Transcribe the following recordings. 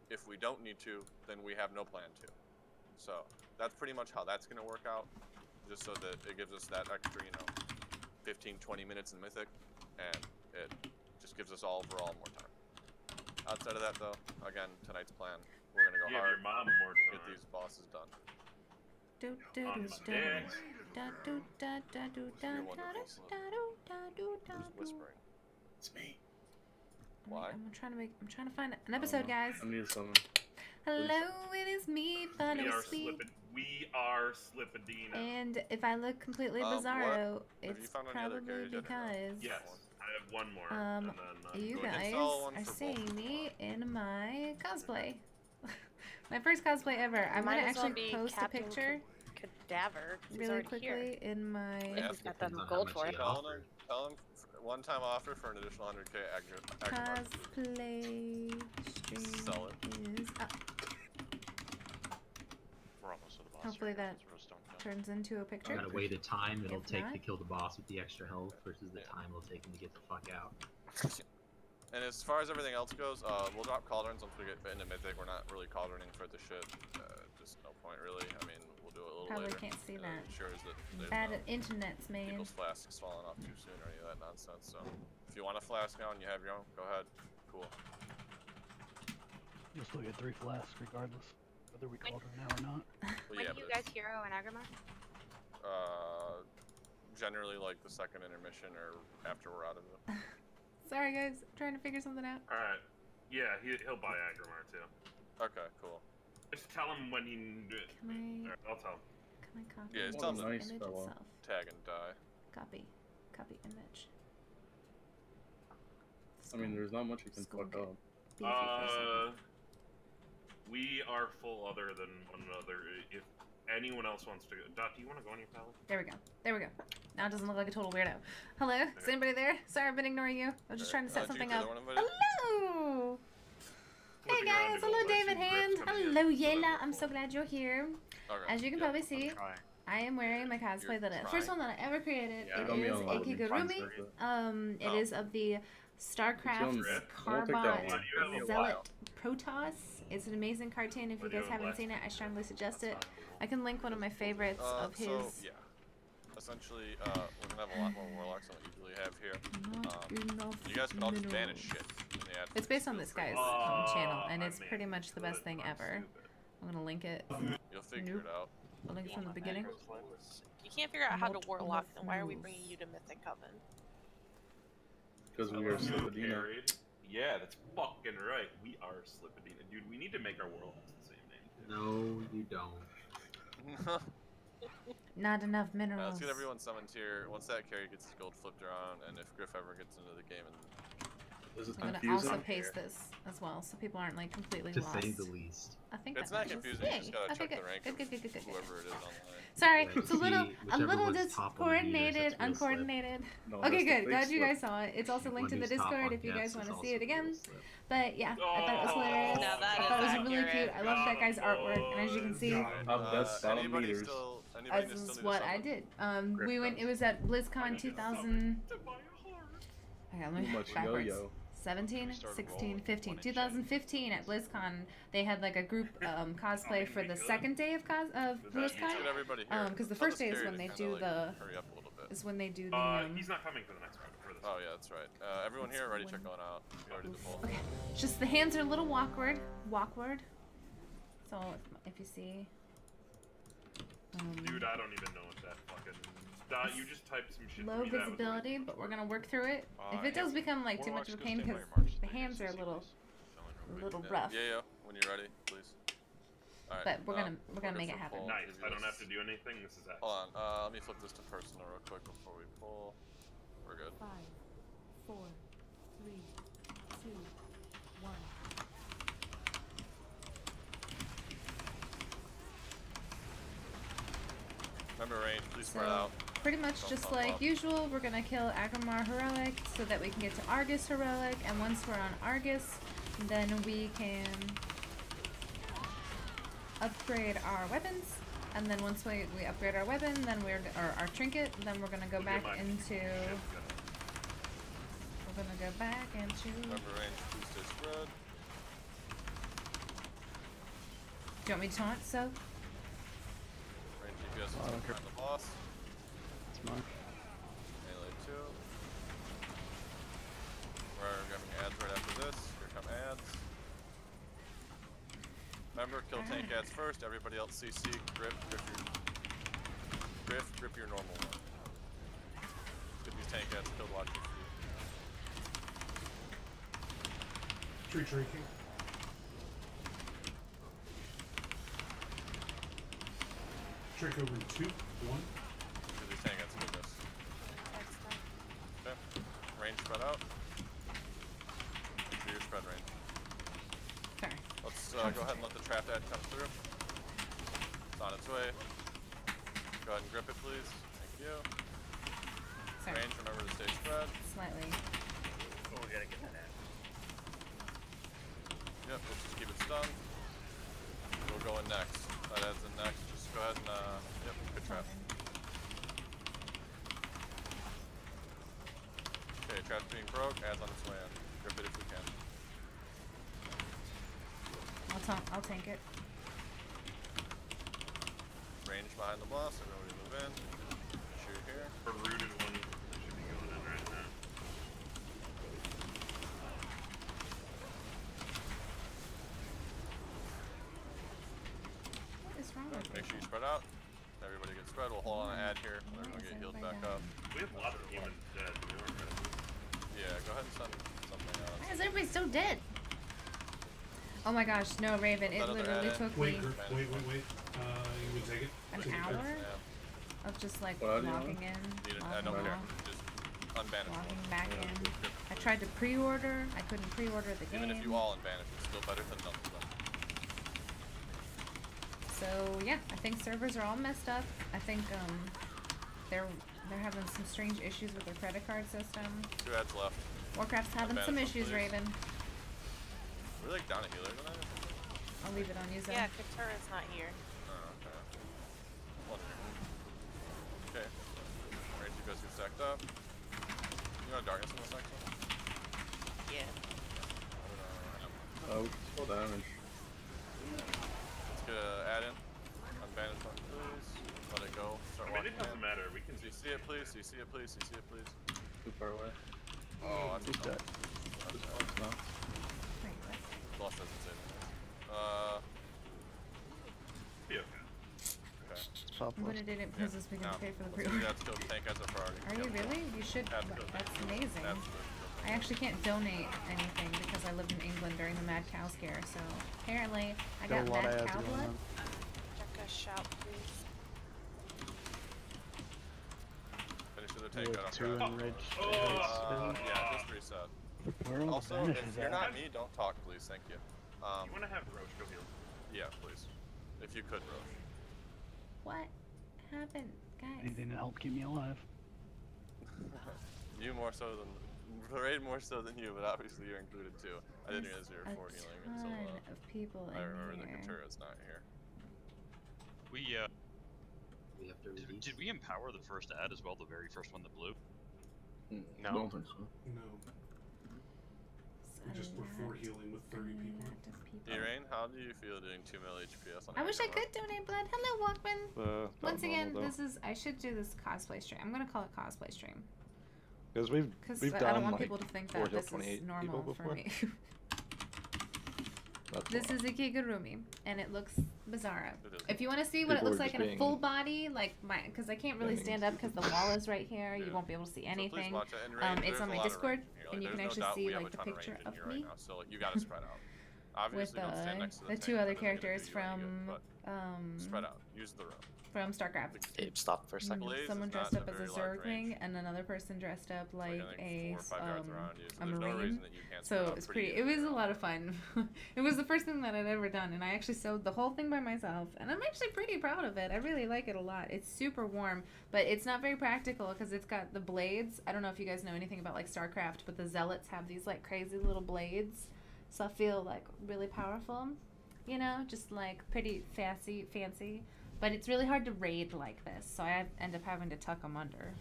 if we don't need to, then we have no plan to. So that's pretty much how that's gonna work out, just so that it gives us that extra, you know, 15-20 minutes in Mythic, and it just gives us all overall more time. Outside of that, though, again, tonight's plan, we're gonna go hard, your mom more get these bosses done. It's me. Why? I'm trying to find an episode, guys. I need something. Hello, it is me, Panda. We are Slippadina. And if I look completely bizarro, it's probably because yes, I have one more. You guys are seeing me in my cosplay. My first cosplay ever. I'm gonna actually post a picture really quickly in my. He's got the gold for it. Tell him one-time offer for an additional 100k cosplay stream Sell it. is up. Hopefully that turns into a picture. Gotta wait a time it'll If take not- to kill the boss with the extra health versus the time it'll take him to get the fuck out. And as far as everything else goes, we'll drop cauldrons once we get into Mythic. We're not really cauldroning for the shit. Just no point really. I mean, we'll do it a little Probably later. can't see that. Ensures that there's Bad no at internets, man. people's flasks falling off too soon or any of that nonsense. So if you want a flask now and you have your own, go ahead. Cool. You'll still get 3 flasks regardless, whether we called her now or not. Well, When yeah, do you guys hero and Agrimar? generally like the second intermission or after we're out of it. Sorry, guys. I'm trying to figure something out. Alright. Yeah, he'll buy Agrimar too. Okay, cool. Just tell him when you do it. Can I? I'll tell him. Can I copy Yeah, the tell him image nice fellow. itself? Tag and die. Copy image. I mean, there's not much you can Skull fuck get up. beefy for a second. We are full other than one another. If anyone else wants to go, Dot, do you want to go on your pallet? There we go. There we go. Now it doesn't look like a total weirdo. Hello? Is anybody there? Sorry, I've been ignoring you. I was just trying to set something up. Hello! Hey guys! Hello, David Hand! Hello, Yela! I'm so glad you're here. As you can probably see, I am wearing my cosplay first one that I ever created. It is Ikigurumi. It is of the StarCraft Carbon Zealot Protoss. It's an amazing cartoon. If you guys haven't seen it, I strongly suggest it. I can link one of my favorites of his. So, yeah. Essentially, we're gonna have a lot more warlocks than we usually have here. You guys can all just banish shit. It's based on this guy's channel, and it's pretty much the best thing ever. I'm gonna link it. You'll figure it out. I'll link it from the beginning. You can't figure out how to warlock, then why are we bringing you to Mythic Coven? Because we are Slippadina. Yeah, that's fucking right. We are Slippadina. Dude, we need to make our warlocks the same name. No, you don't. Not enough minerals. Let's get everyone summoned here. Once that carry gets his gold flipped around, and if Griff ever gets into the game, and this is I'm gonna also paste this as well, so people aren't like completely to lost. say the least. I think it's not confusing. You just gotta check the rank of whoever it is online. Sorry, it's a little discoordinated, uncoordinated. Okay, good. Glad you guys saw it. It's also linked in the Discord if you guys want to see it again. But yeah, I thought it was hilarious. I thought it was really cute. I love that guy's artwork, and as you can see, this is what I did. We went. It was at BlizzCon 2000. Okay, let me backwards. 17, 16, 15. 2015 at BlizzCon, they had like a group cosplay for the second day of BlizzCon. Because the first day is when they do the. Is when they do the. He's not coming for the next round. Oh yeah, that's right. Everyone here already check on out. We already did the poll. Okay, just the hands are a little awkward. So if you see. Dude, I don't even know what that fucking. Dot, you just typed some shit. Low visibility, but we're gonna work through it. If it does become like too much of a pain, because the hands are a little rough. Yeah. When you're ready, please. All right. But we're gonna make it happen. Nice. I don't have to do anything. This is that. Hold on. Let me flip this to personal real quick before we pull. We're good. 5, 4, 3, 2, 1. Remember range, please spread out. Pretty much just like usual, we're gonna kill Agrimar Heroic so that we can get to Argus Heroic, and once we're on Argus, then we can upgrade our weapons. And then once we upgrade our weapon, then or our trinket, then we're gonna go back into. Remember range, please stay spread. you want me to taunt? So. Range DPS is I don't care. behind the boss. It's mine. Melee 2. We're grabbing ads right after this. Here come ads. Remember, kill tank ads first. Everybody else CC. Grip your normal one. Get these tank ads killed. Watch your feet. Tree. Trick over 2, 1. Get these tank ads kill this. Okay. Range spread out. Make sure you're spread range. Sorry. Let's go ahead and let the trap ad come through. It's on its way. Go ahead and grip it, please. Thank you. Sorry. Range, remember to stay spread. Slightly. Oh, we gotta get that ad. Yep, let's just keep it stunned. We'll go in next. That adds in next. Just go ahead and, yep, good trap. Okay, trap's being broke. Adds on its way in. Grip it if we can. I'll tank it. Range behind the boss. Everybody move in. Shoot here. A rooted one should be going in right now. What is wrong with Make sure you people? spread out. Everybody get spread. We'll hold on an ad here. Let everyone get healed back up. We have lots of demons dead. We weren't ready. Yeah, go ahead and send something out. Why is everybody so dead? Oh my gosh, no, Raven, it Let other literally ad took Wait. me You would take it? an Take it. hour Yeah. of just like What, you logging in, Need it. I logging don't care. off, Just unbanish logging one. back Yeah. in. Grip it, I please. tried to pre-order, I couldn't pre-order the game. Even if you all unbanish, it's still better than nothing. So yeah, I think servers are all messed up. I think they're having some strange issues with their credit card system. 2 ads left. Warcraft's having some Advance, issues, please. Raven. We're like down a healer tonight or something? I'll leave it on you, Zen. Yeah, Katura's not here. Oh, okay. Wondering. Okay. Range you guys get stacked up. You want darkness in this next one? Yeah. We can still damage. Let's get an add in. Unbanish one, please. Let it go. Start I mean, walking it doesn't in. matter. We can CC it, please. CC it, please. CC it, please. Too far away. Oh, that's He's a dead. Just once now. Wait, what? Lost doesn't say anything. be okay. Okay. It's pop But it didn't because it's beginning to pay for the let's do pre-order. that skill tank as a priority. Are you really? You should. That's good. That's amazing. That's good. I actually can't donate anything because I lived in England during the mad cow scare. So apparently I Got got a lot of mad ads cow going blood. on. Check a shout, please. Finish the We tank. have I don't 2 care. enraged. Yeah, just reset. Where all Also, the vanish if is you're at? not me, don't talk, please. Thank you. You want to have Roche go heal? Yeah, please. If you could, Roche. What happened, guys? Anything to help keep me alive. You more so than Raid more so than you, but obviously you're included too. I didn't realize you were A 4 healing ton until of people I remember in the here. Katura's not here. We We have to Did release. we empower the first ad as well, the very first one that blew? I don't think so. No. We just were 4 healing with 30 people. D-Rain, how do you feel doing 2 mil HPS on I wish I camera? could donate blood. Hello, Walkman. Once again, I should do this cosplay stream. I'm gonna call it cosplay stream. Because we've I done don't want like people to think 4 that to this is 28 normal people for before. me. That's This why. is a Kigurumi, and it looks bizarre. It is. If you want to see what it People looks are like just in a being full body, like because I can't really stand up because the wall is right here, you Yeah. won't be able to see So please anything. watch it. And Raid, It's there's on a my lot of Discord, range in here. and you Like, can there's actually no doubt see we have like a the ton picture range in of here me right now, so like, you gotta spread out. with Obviously, don't stand next to the the 2 tank, other that doesn't characters do you any from good, but spread out. Use the room. StarCraft. Gabe, stop for a second. Blaze Someone is dressed not up a as a very large Zergling range. and another person dressed up like I think 4 or 5 yards around you, so a there's no marine. reason that you can't spread So out it's pretty pretty. It was easily a around. lot of fun. It was the first thing that I'd ever done, and I actually sewed the whole thing by myself, and I'm actually pretty proud of it. I really like it a lot. It's super warm, but it's not very practical because it's got the blades. I don't know if you guys know anything about like StarCraft, but the zealots have these like crazy little blades, so I feel like really powerful. You know, just like pretty fancy. But it's really hard to raid like this, so I end up having to tuck them under.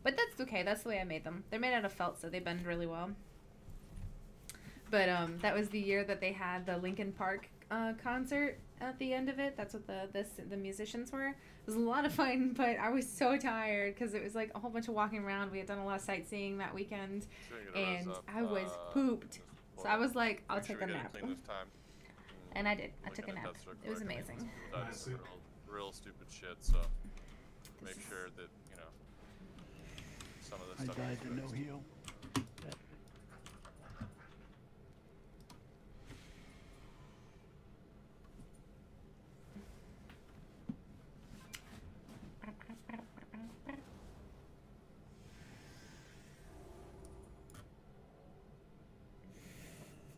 But that's okay. That's the way I made them. They're made out of felt, so they bend really well. But that was the year that they had the Linkin Park concert at the end of it. That's what the musicians were. It was a lot of fun, but I was so tired because it was like a whole bunch of walking around. We had done a lot of sightseeing that weekend, and I was pooped. So I was like, I'll take a nap. And I did. I took a nap. It was amazing. That is real stupid shit. So make sure that some of the stuff. I died to no heal.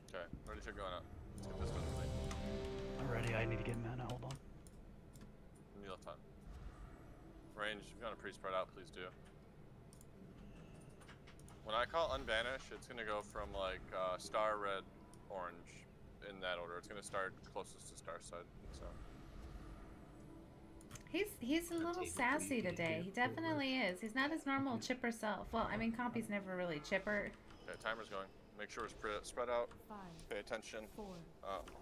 Okay, ready to go out. Let's get this done tonight. Already, I need to get mana. Hold on. Kneel time. Range, if you want to pre-spread out, please do. When I call unbanish, it's gonna go from like star, red, orange, in that order. It's gonna start closest to star side. So. He's a little sassy today. He definitely is. He's not his normal chipper self. Well, I mean, Compy's never really chipper. Okay, timer's going. Make sure it's spread out. 5, Pay attention. 4,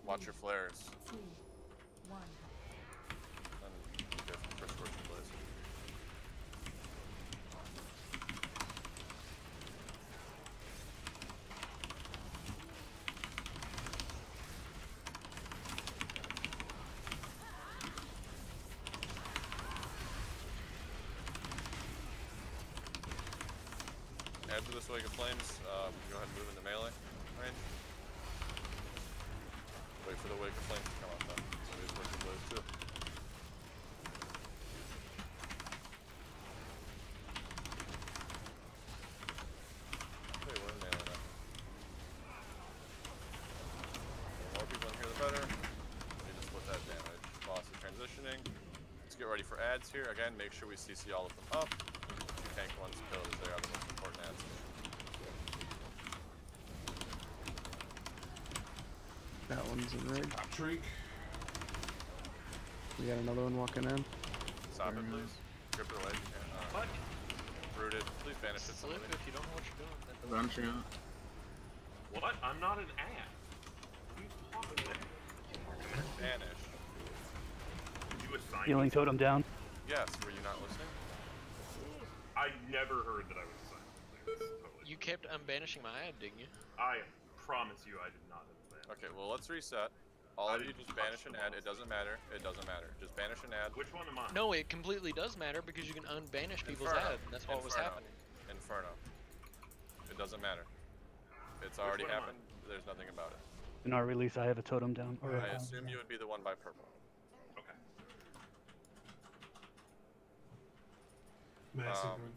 Watch your flares. 2, 1. And okay, first words in place. After this Wake of Flames, go ahead and move into melee range. Wait for the Wake of Flames to come out then. Somebody's working blaze too. Okay, we're in melee now. The more people in here, the better. We need to split that damage. Boss is transitioning. Let's get ready for adds here. Again, make sure we CC all of them up. Tank one's killed as they are the most important ads. That one's in red. Drink. We got another one walking in. Stop it, please. Grip it away. What? Rooted. Please banish it. Slip if you don't know what you're doing. Bunching out. What? I'm not an ad. What are you talking about? Banish. You assign Healing me totem down. Yes, were you not listening? I never heard that I was assigned something. Totally. You kept unbanishing my ad, didn't you? I promise you I did not unban. Okay, well let's reset. All of you just banish an ad. It doesn't matter. It doesn't matter. Just banish an ad. Which one am I? No, it completely does matter because you can unbanish people's Inferno. ad. And that's what was happening. Inferno. It doesn't matter. It's already happened. There's nothing about it. In our release, I have a totem down. Or I assume you would be the one by purple. Okay. Massive run.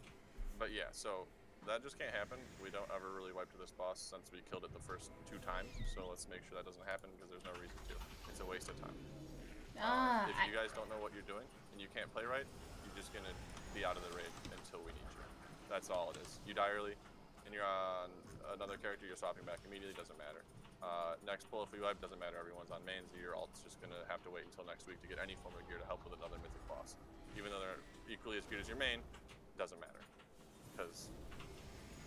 But yeah, so that just can't happen. We don't ever really wipe to this boss since we killed it the first 2 times. So let's make sure that doesn't happen because there's no reason to. It's a waste of time. If you guys don't know what you're doing and you can't play right, you're just gonna be out of the raid until we need you. That's all it is. You die early and you're on another character, you're swapping back immediately, doesn't matter. Next pull if we wipe, doesn't matter, everyone's on mains, your ult's just gonna have to wait until next week to get any form of gear to help with another mythic boss. Even though they're equally as good as your main, doesn't matter. Because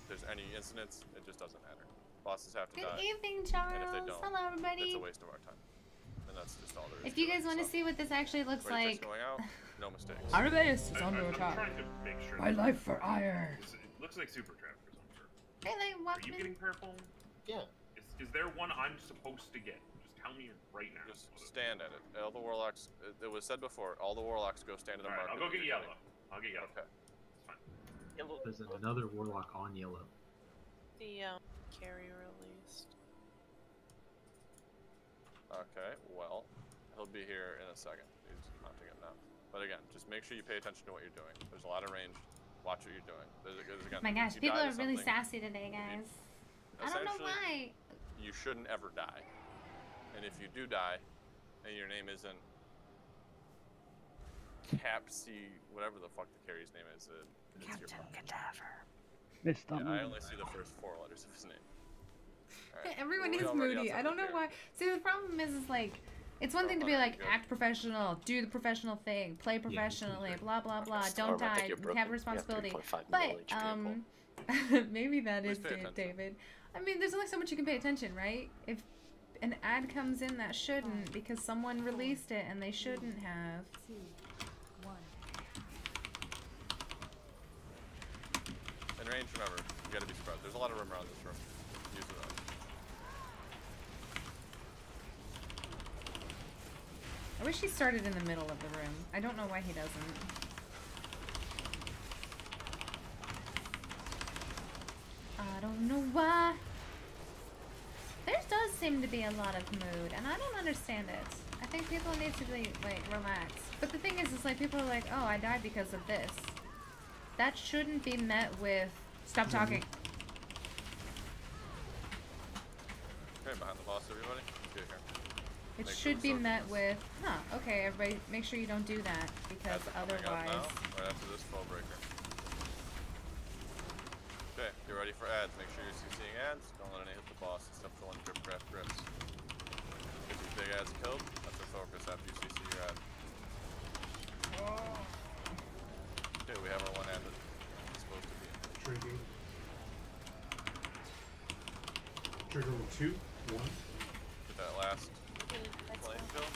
if there's any incidents, it just doesn't matter. Bosses have to die. Good evening, Charles. And if they don't, hello, everybody. it's a waste of our time. And that's just all there is. If you guys want to see what this actually looks like, going out, no mistakes. Artemis is under I'm attack. trying to make sure. My life for ire. It looks like super trappers, I'm sure. Hey, like, Are you getting purple? Yeah. Is there one I'm supposed to get? Just tell me right now. Just stand at it. All the warlocks. It was said before. All the warlocks go stand in the market. I'll go get yellow. I'll get yellow. Okay. It's fine. Yellow. There's another warlock on yellow. The carry released. Okay. Well, he'll be here in a second. He's mounting it now. But again, just make sure you pay attention to what you're doing. There's a lot of range. Watch what you're doing. Again, my gosh, you people die are to really something, sassy today, guys. I don't know essentially, why. You shouldn't ever die. And if you do die, and your name isn't Capsy, whatever the fuck the carry's name is, it's your problem. Yeah, I only see the first 4 letters of his name. Right. Everyone Well, is we already moody. got I don't know something why. See, the problem is like, it's one thing to be like, act professional, do the professional thing, play professionally, blah, blah, blah, don't die, have responsibility. But, maybe that is it, David. I mean, there's only so much you can pay attention, right? If an ad comes in that shouldn't because someone released it and they shouldn't have. 2, 1. In range, remember, you gotta be spread. There's a lot of room around this room. Use it up. I wish he started in the middle of the room. I don't know why he doesn't. I don't know why. There does seem to be a lot of mood, and I don't understand it. I think people need to be, like, relax. But the thing is like, people are like, oh, I died because of this. That shouldn't be met with, stop talking. Okay, behind the boss, everybody. Get here. It Make should sure be the met circle with, huh, okay, everybody, make sure you don't do that, because Ads are coming up otherwise... now, right after this flow breaker. Okay, get ready for ads. Make sure you're CCing ads. Don't let any hit the boss except for one grip grips. Get these big ads killed. That's our focus after you CC your ad. Okay, we have our one ad that it's supposed to be. Trigger. Trigger with 2, 1. Get that last flame kill.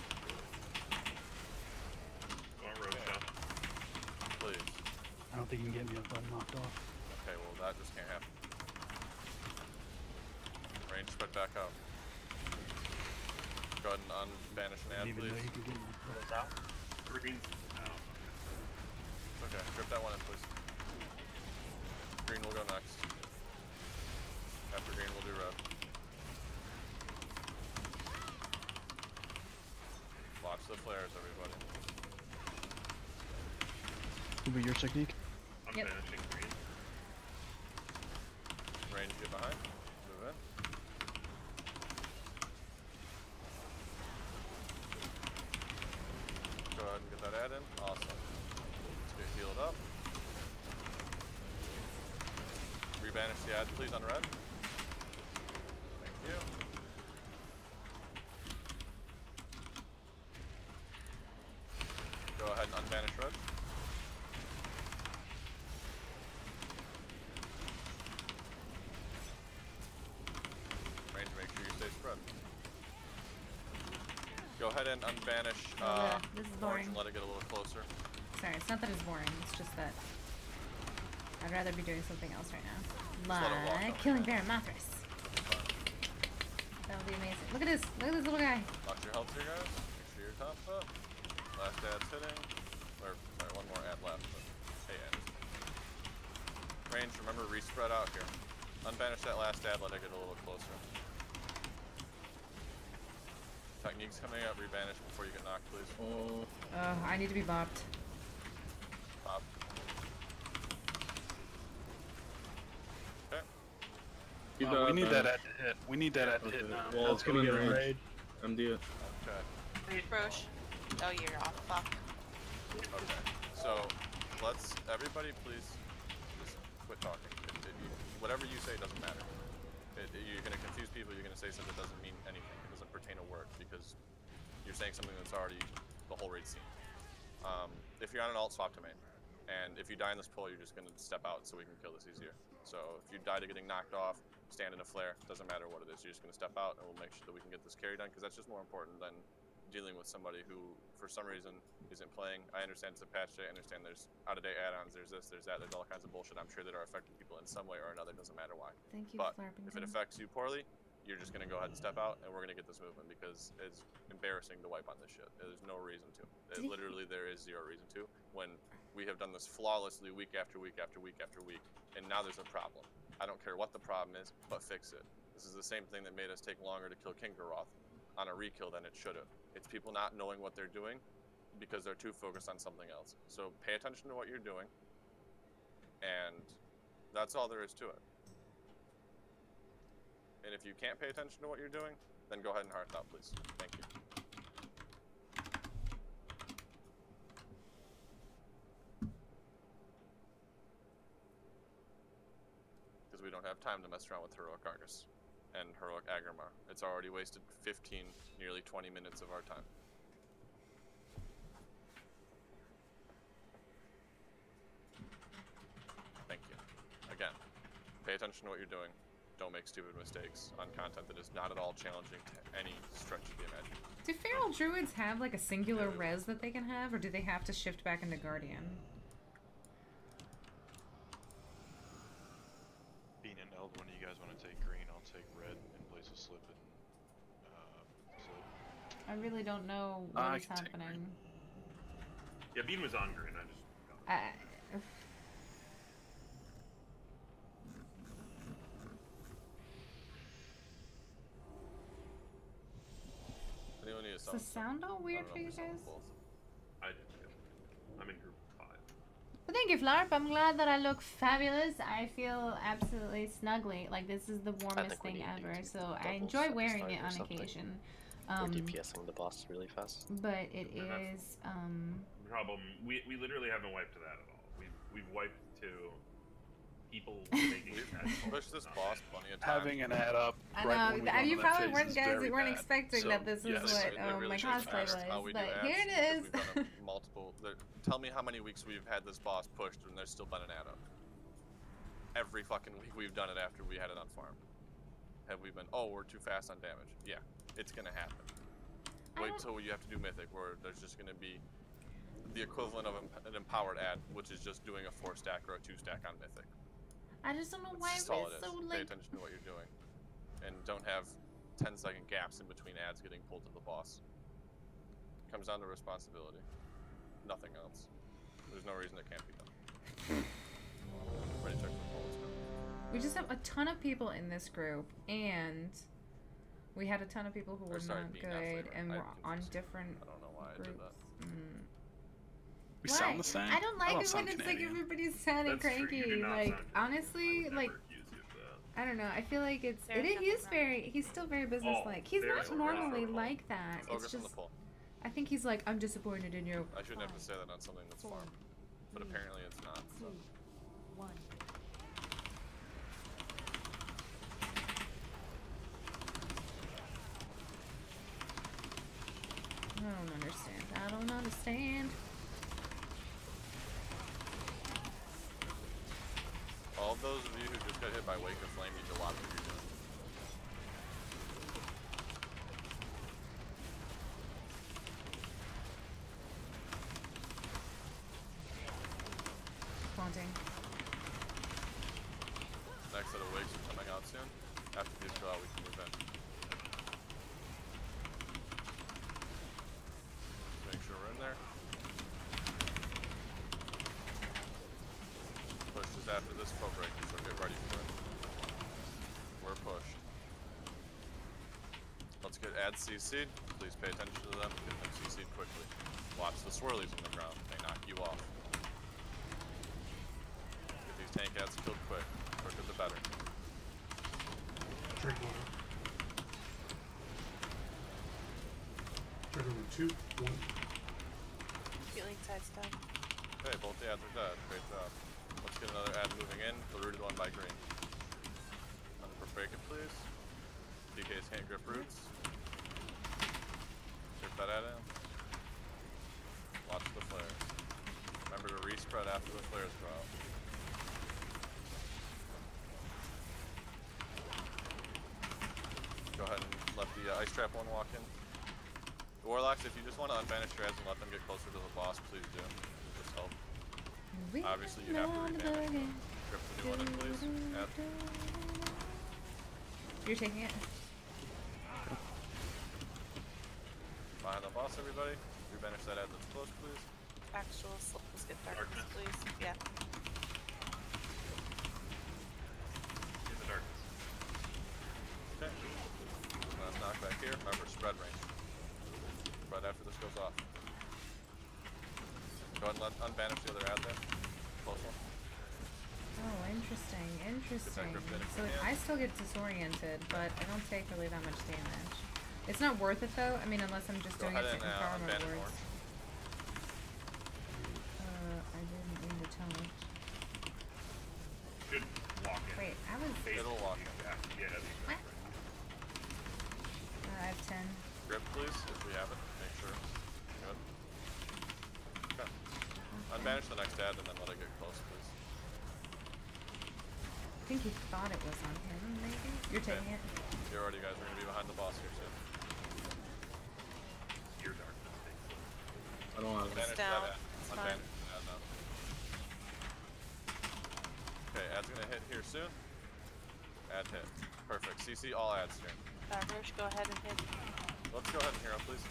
Road shot. Please. I don't think you can get me if I'm knocked off. Okay, well that just can't happen. Range spread back out. Go ahead and unbanish an ad, Even please. though you can get me. Green out. Okay, grip that one in, please. Green will go next. After green, we'll do red. Watch the flares, everybody. Will be your technique. I'm Yep. banishing green. Range, get behind. Move in. Go ahead and get that ad in. Awesome. Let's get healed up. Rebanish the ad, please, on red. Thank you. Go ahead and unbanish red. Range, make sure you stay spread. Go ahead and unbanish this is orange boring. and let it get a little closer. Sorry, it's not that it's boring, it's just that I'd rather be doing something else right now. let it walk Like on killing that. Baron Mothras. That would be amazing. Look at this little guy. Watch your health here, guys. Make sure you're top up. Last ad's hitting. Or, sorry, one more ad left, but hey, ad. Range, remember, respread out here. Unbanish that last ad, let it get a little closer. Techniques coming up, rebanish before you get knocked, please. Oh, Oh, I need to be bopped. Pop. Okay. We need that ad to hit. We need that ad to hit now. Well, it's gonna get range. MD it. Okay. Roche. Oh, you're off. Fuck. Okay. So, let's, everybody please, just quit talking. Whatever you say doesn't matter. You're gonna confuse people, you're gonna say something that doesn't mean anything. It doesn't pertain to work, because you're saying something that's already the whole raid scene. If you're on an alt, swap to main. And if you die in this pull, you're just gonna step out so we can kill this easier. So if you die to getting knocked off, stand in a flare, doesn't matter what it is, you're just gonna step out and we'll make sure that we can get this carry done, because that's just more important than dealing with somebody who, for some reason, isn't playing. I understand it's a patch day, I understand there's out-of-date add-ons, there's this, there's that, there's all kinds of bullshit I'm sure that are affecting people in some way or another, doesn't matter why. Thank you, But Flarpington. if it affects you poorly, you're just gonna go ahead and step out, and we're gonna get this movement, because it's embarrassing to wipe on this shit. There's no reason to. Literally, there is zero reason to. When we have done this flawlessly week after week after week after week, and now there's a problem. I don't care what the problem is, but fix it. This is the same thing that made us take longer to kill Kingaroth on a rekill than it should have. It's people not knowing what they're doing because they're too focused on something else. So pay attention to what you're doing, and that's all there is to it. And if you can't pay attention to what you're doing, then go ahead and hearth out, please. Thank you. Because we don't have time to mess around with Heroic Argus and Heroic Agrimar. It's already wasted 15, nearly 20 minutes of our time. Thank you. Again, pay attention to what you're doing. don't make stupid mistakes on content that is not at all challenging to any stretch of the imagination. Do feral druids have like a singular res that they can have, or do they have to shift back into guardian? Being an Eld, when you guys want to take green, I'll take red in place of slip and slip. I really don't know what is happening. Yeah, Bean was on green. I just. Does the sound all weird for you guys? I did. I'm in group 5. Well, thank you, Flarp. I'm glad that I look fabulous. I feel absolutely snuggly. Like, this is the warmest thing ever. So I enjoy wearing it on occasion. We're DPSing the boss really fast. But it is, Problem. We literally haven't wiped to that at all. We've wiped to people making push this boss plenty of times. Having an ad up. I know. You probably weren't guys that weren't expecting that this is what my cosplay was. But here it is. Multiple. Tell me how many weeks we've had this boss pushed and there's still been an ad up. Every fucking week we've done it after we had it on farm. Have we been? Oh, we're too fast on damage. Yeah, it's gonna happen. Wait till you have to do Mythic, where there's just gonna be the equivalent of an empowered ad, which is just doing a 4-stack or a 2-stack on Mythic. I just don't know why it's so like. Pay attention to what you're doing, and don't have 10-second gaps in between ads getting pulled to the boss. Comes down to responsibility, nothing else. There's no reason it can't be done. Ready to check the polls now. We just have a ton of people in this group, and we had a ton of people who were not good, and we're on different I don't know why groups. I did that. We sound the same? I don't like it when sound it's Canadian. like everybody's sounding cranky. Like, honestly, like, I don't know. I feel like he's still very businesslike. He's not normally like that. It's just, I think he's like, I'm disappointed in you. I shouldn't have to say that on something that's farm, but apparently it's not. So. 1. I don't understand. I don't understand. All of those of you who just got hit by Wake of Flame need to watch what you're doing. Haunting. Next set of wakes are coming out soon. After these go out, we can move in. Make sure we're in there. Push is after this foe breaker, so get ready for it. We're pushed. Let's get ads CC'd. Please pay attention to them. Get them CC'd quickly. Watch the swirlies in the ground. They knock you off. Get these tank ads killed quick. Quicker the better. Trigger 1. Trigger 2, 1. Feeling side's done. Okay, both the ads are dead. Great job. Let's get another ad moving in. The rooted one by green. Break it, please. DK's hand grip roots. Get that ad in. Watch the flares. Remember to respread after the flares go out. Go ahead and let the ice trap one walk in. Warlocks, if you just want to unbanish your ads and let them get closer to the boss, please do. Just help. Obviously, you have to rebanish. Grip the new one in, please. Ad. You're taking it? Behind the boss, everybody. Rebanish that ad that's close, please. Actual let's get darkness, please. Yeah. In the darkness. Okay. Let's knock back here. Remember, spread range. Spread after this goes off. Go ahead and unbanish the other ad there. Close one. Oh, interesting, interesting. So I still get disoriented, but I don't take really that much damage. It's not worth it though. I mean, unless I'm just doing it to confirm my words. I didn't mean to tell me. Should walk in. Wait, I was. It'll walk in. Yeah. What? I have 10. Grip, please, if we have it. Make sure. Good. Okay. Unbanish the next ad and then let it get close, please. think he thought it was on him, maybe? You're taking it? You already guys are going to be behind the boss here soon. Your darkness. I don't want to. It's down. It's fine. Okay, ad's going to hit here soon. Ad hit. Perfect. CC all ads here. Roche, go ahead and hit. Let's go ahead and hero, please.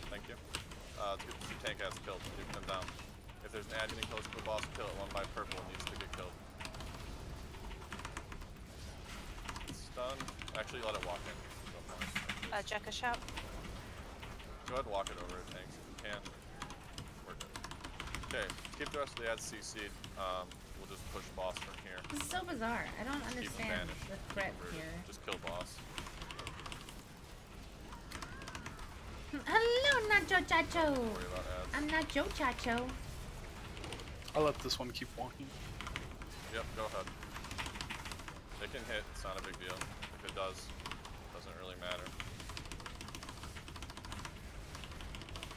Thank you. Let's get the 2 tank ads killed. Nuke them down. If there's an ad getting close to the boss, kill it. 1 by purple needs to get killed. Stun. Actually, let it walk in. Jack a shout. Go ahead and walk it over to tanks if you can. We're good. Okay, keep the rest of the ads CC'd. We'll just push boss from here. This is so bizarre. I don't understand the threat here. Just kill boss. Hello, Nacho Chacho! Don't worry about ads. I'm Nacho Chacho. I'll let this one keep walking. Yep, go ahead. It can hit, it's not a big deal. If it does, doesn't really matter.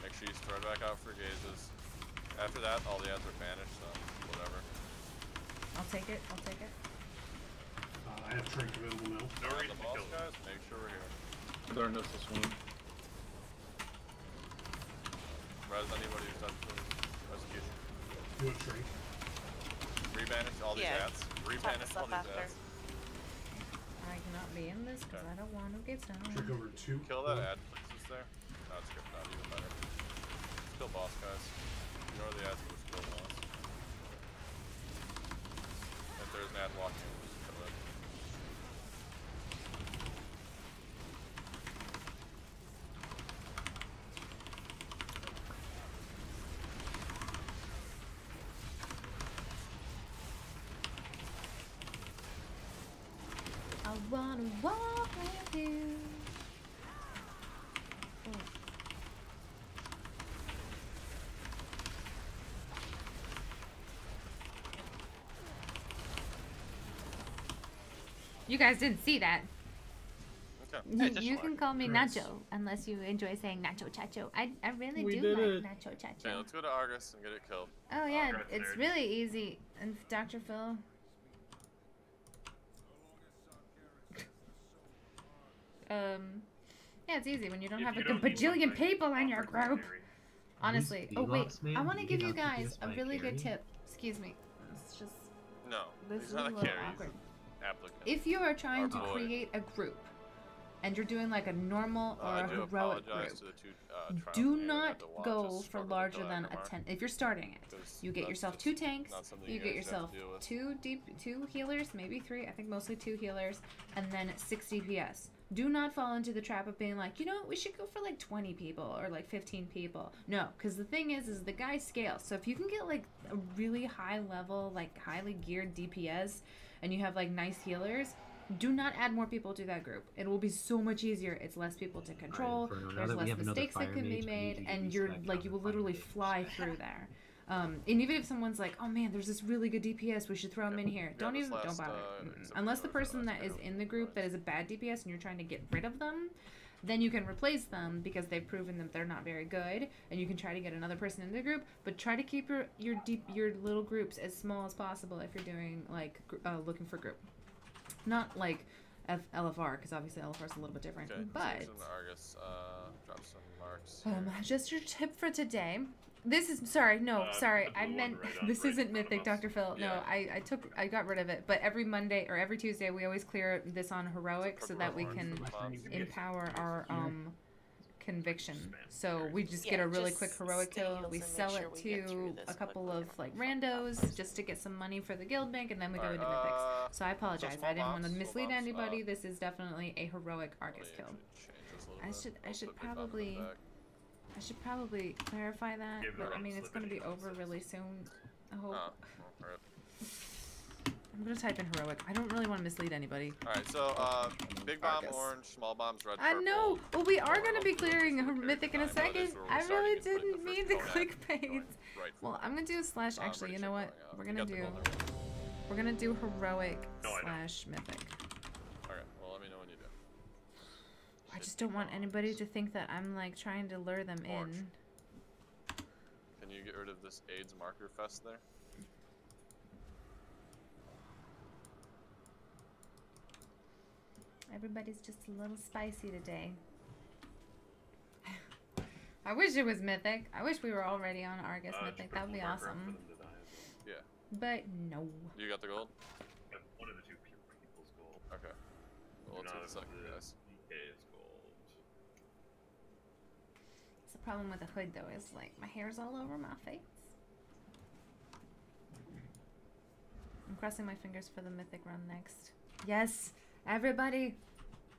Make sure you spread back out for gazes. After that, all the ads are banished, so whatever. I'll take it, I'll take it. I have Shrink available now. No reason The to boss, kill guys, make sure we're here. Darkness this one. Res anybody who's done execution. Do it, Shrink. Rebanish all these Yeah, ads. Rebanish all these after. ads. I cannot be in this because I don't want to get stoned. Shrink over 2. Kill that ad places there. No, it's skipped out even better. Just kill boss, guys. Ignore the ads, just kill boss. If there's an ad walking, we'll just kill it. I wanna walk with you. Oh. You guys didn't see that. Okay. You can call me Chris. Nacho, unless you enjoy saying Nacho Chacho. I really We do did like it. Nacho Chacho. Okay, let's go to Argus and get it killed. Oh yeah, Congrats, it's nerd. really easy. And Dr. Phil. Yeah, it's easy when you don't If have you like a don't need bajillion something, people in your offer group. secondary. Honestly. Use Oh wait, Velox, man. I want to You give can you outfit guys this a by really good carry. tip. Excuse me. It's just No, this he's is a not a little carry. awkward. He's an applicant. If you are trying Our to boy. create a group, and you're doing like a normal or I a do heroic apologize group, to the 2 trials do that you not had to watch go us for struggle to larger kill than Agamar, a 10. If you're starting it, 'cause you get that's yourself just 2 tanks, not something you you get guys have yourself to deal with. 2 healers, maybe 3. I think mostly 2 healers, and then 6 DPS. Do not fall into the trap of being like, you know what, we should go for like 20 people or like 15 people. No, because the thing is the guy scales. So if you can get like a really high level, like highly geared DPS, and you have like nice healers, do not add more people to that group. It will be so much easier. It's less people to control. Inferno, now There's that we less have another mistakes that fire can be mage, I need made, you to and you're respect like you will other fire literally mages. fly through there. And even if someone's like, oh man, there's this really good DPS, we should throw him in here. Yeah, this Don't last, bother. except Unless for the person last that is panel. in the group that is a bad DPS and you're trying to get rid of them, then you can replace them because they've proven that they're not very good, and you can try to get another person in the group. But try to keep your little groups as small as possible if you're doing like looking for group, not like LFR, because obviously LFR is a little bit different. Okay, But Susan Argus, drop some marks. just your tip for today. This is sorry, the I blue meant one right on- this right in isn't front of Mythic, us. Dr. Phil. No, Yeah. I got rid of it. But every Monday or every Tuesday, we always clear this on heroic so that we can empower our conviction. So we just get a really quick heroic kill. We sell it to a couple of like randos just to get some money for the guild bank, and then we go into mythics. So I apologize. I didn't want to mislead anybody. This is definitely a heroic Argus kill. I should probably clarify that, Give but her I mean it's gonna be over really soon. I hope. I'm gonna type in heroic. I don't really want to mislead anybody. Alright, so big bomb orange, small bombs red. I purple. know. Well, we are gonna be Hopefully clearing this will be Mythic in a cleared second. tonight, but I this is where really we're starting to didn't put mean the to first cone clickbait. going right Well, for I'm gonna do slash. Actually, you know what? We're gonna do. We're gonna do heroic slash mythic. Okay, well let me know when you do. I just don't want anybody to think that I'm like trying to lure them Orange. in. Can you get rid of this AIDS marker fest there? Everybody's just a little spicy today. I wish it was Mythic. I wish we were already on Argus Mythic. That would be awesome. Yeah. But no. You got the gold? One of the two people's gold. Okay. Well, let's get the second, guys. DK is gold. It's the problem with the hood, though, is like my hair's all over my face. I'm crossing my fingers for the Mythic run next. Yes, everybody.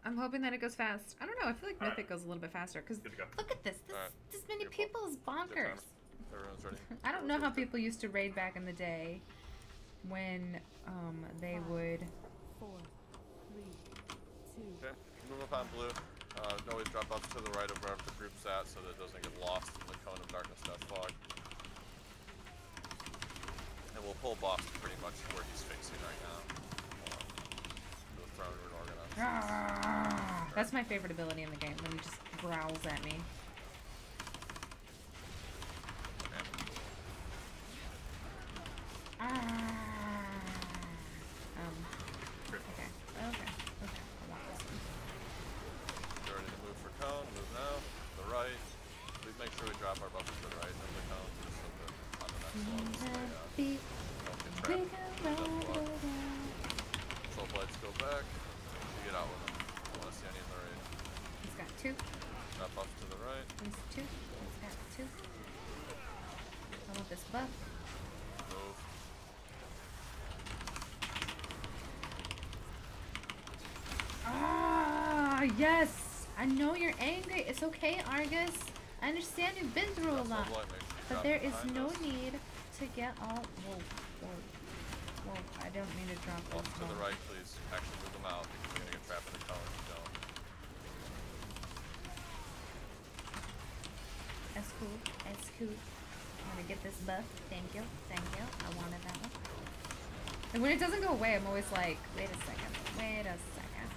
I'm hoping that it goes fast. I don't know. I feel like Mythic goes a little bit faster because look at this. This many people is bonkers. Everyone's ready. I don't know how people used to raid back in the day when they would. 4, 3, 2. Okay, move up on blue. Always drop up to the right of wherever the group's at so that it doesn't get lost in the cone of darkness death fog. And we'll pull boss pretty much where he's facing right now. The throne room organized. That's my favorite ability in the game when he just growls at me. Okay. I want this one. You're ready to move for cone. Move now. To the right. Please make sure we drop our buffers to the right of the cone just so that on the next one they don't get trapped. Soul Blights go back. You get out with them. I don't want to see any in the raid. He's got 2. Drop buffs to the right. He's 2. He's got 2. I want this buff. Move. Ah, yes! I know you're angry. It's okay, Argus. I understand you've been through a lot. But there is no need to get all... Whoa, I don't mean to drop this. To the right, please. Actually move them out because you're going to get trapped in the cone if you don't. That's cool. That's cool. I'm gonna get this buff. Thank you. Thank you. I wanted that one. And when it doesn't go away, I'm always like, wait a second. Wait a second.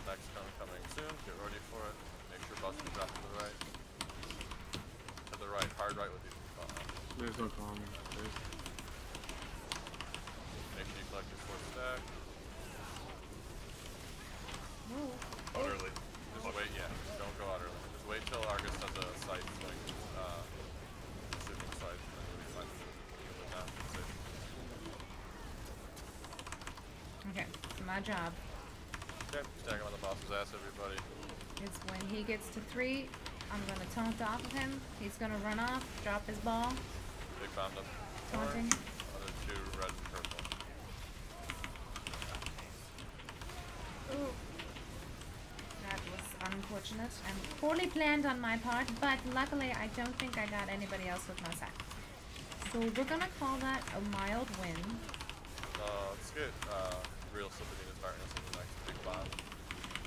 Next cone coming soon. Get ready for it. Make sure buffs can drop to the right. To the right. Hard right with you. There's no column. Make sure you collect your 4th stack. Utterly. Just wait, yeah. Don't go out early. Just wait till Argus does a sight swing, shooting sight, and then you'll be fine. Okay, so my job Okay, stack him on the boss's ass, everybody. is when he gets to 3, I'm gonna taunt off of him. He's gonna run off, drop his ball. Big bombed up. Taunting. Other 2 red and purple. Ooh. That was unfortunate and poorly planned on my part, but luckily I don't think I got anybody else with my sack. So we're gonna call that a mild win. Let's get real Sylvanina's Darkness in the next big bomb.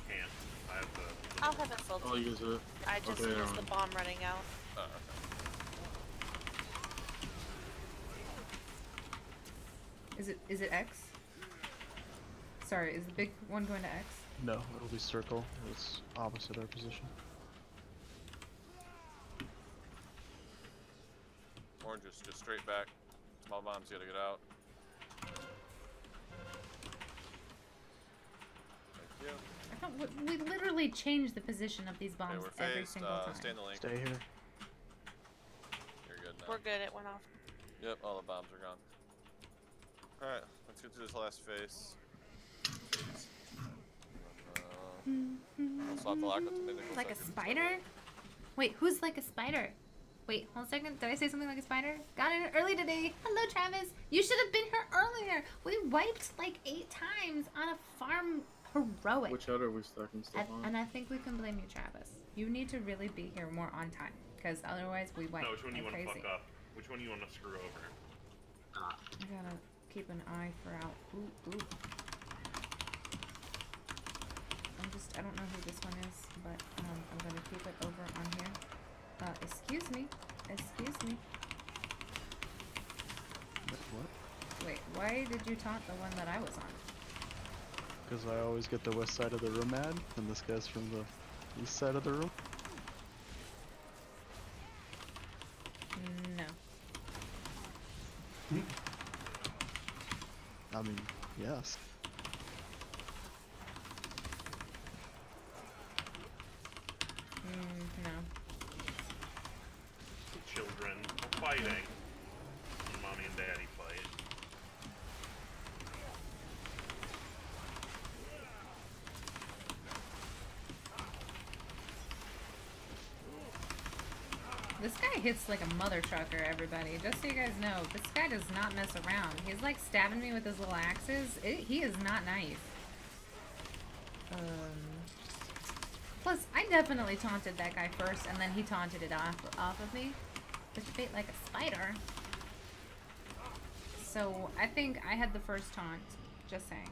Can't. I have the... I'll have it filled. I'll use it. I just Okay, used the bomb running out. Oh, okay. Is it X? Sorry, is the big one going to X? No, it'll be circle. It's opposite our position. Oranges, just straight back. Small bombs, you gotta get out. Thank you. I thought we literally changed the position of these bombs Okay, we're every phased. single time. Stay in the link. Stay here. You're good now. We're good, it went off. Yep, all the bombs are gone. Alright, let's get through this last phase. I'll swap the lock with the mythical Like a second. spider? Wait, who's like a spider? Wait, hold on a second. Did I say something like a spider? Got in early today. Hello, Travis. You should have been here earlier. We wiped like 8 times on a farm heroic. Which out are we stacking stuff on? And I think we can blame you, Travis. You need to really be here more on time, because otherwise we wipe. No, which one do you want to crazy. fuck up? Which one do you want to screw over? I gotta keep an eye for out. Ooh. I don't know who this one is, but I'm gonna keep it over on here. Excuse me. What? Wait, why did you taunt the one that I was on? Because I always get the west side of the room mad, and this guy's from the east side of the room. No. I mean, yes. No. Children fighting. Mommy and daddy fight. This guy hits like a mother trucker, everybody. Just so you guys know, this guy does not mess around. He's like stabbing me with his little axes. He is not nice. Plus, I definitely taunted that guy first, and then he taunted it off of me. Push bait like a spider. So, I think I had the first taunt. Just saying.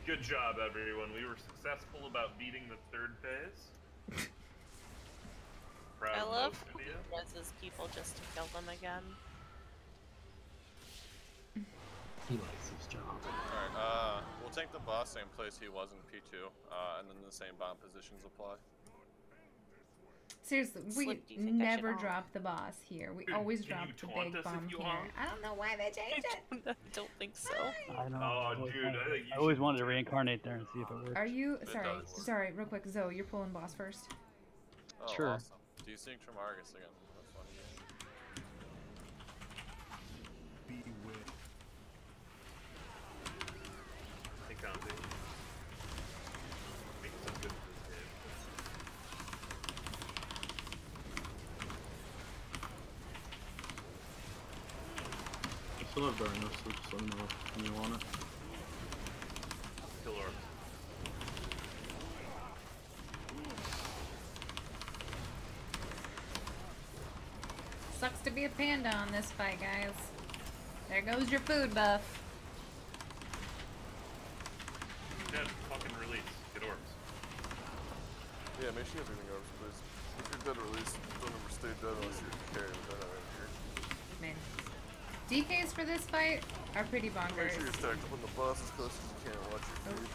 Good job, everyone. We were successful about beating the 3rd phase. Proud I of love most of you. reses people just to kill them again. He likes his job. Alright, we'll take the boss same place he was in P2, and then the same bomb positions apply. Seriously, we never drop the boss here. We always drop the big bomb here. I don't know why they changed it. I don't think so. I know. Oh, dude, I think you I always wanted to reincarnate there and see if it works. Are you sorry, real quick, Zoe, you're pulling boss first. Oh, Sure. awesome. Do you sync Tremargus again? That's funny. Hey, Conte. Make some good for this game. I still have Darkness, so just let me know when you want it. Kill orbs. Sucks to be a panda on this fight, guys. There goes your food buff. Dead, fucking release. Get orbs. Yeah, make sure you have anything orbs, please. If you're dead, release. Don't ever stay dead unless you're carrying with that here. Man. DKs for this fight are pretty Make bonkers. sure you're stacked up on the boss as close as you can and watch your food.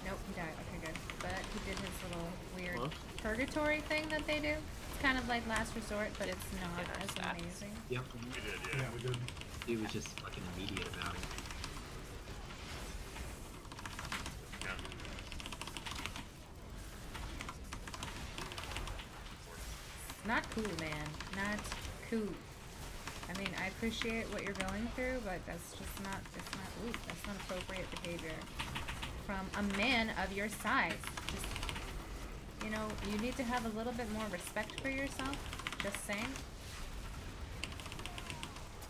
Nope, he died. Okay, good. But he did his little weird What? purgatory thing that they do. It's kind of like Last Resort, but it's not as amazing. Yep. We did, Yeah, yeah. we did. He was just fucking immediate about it. Yeah. Not cool, man. Not cool. I mean, I appreciate what you're going through, but that's just not, that's not appropriate behavior from a man of your size. Just, you know, you need to have a little bit more respect for yourself. Just saying.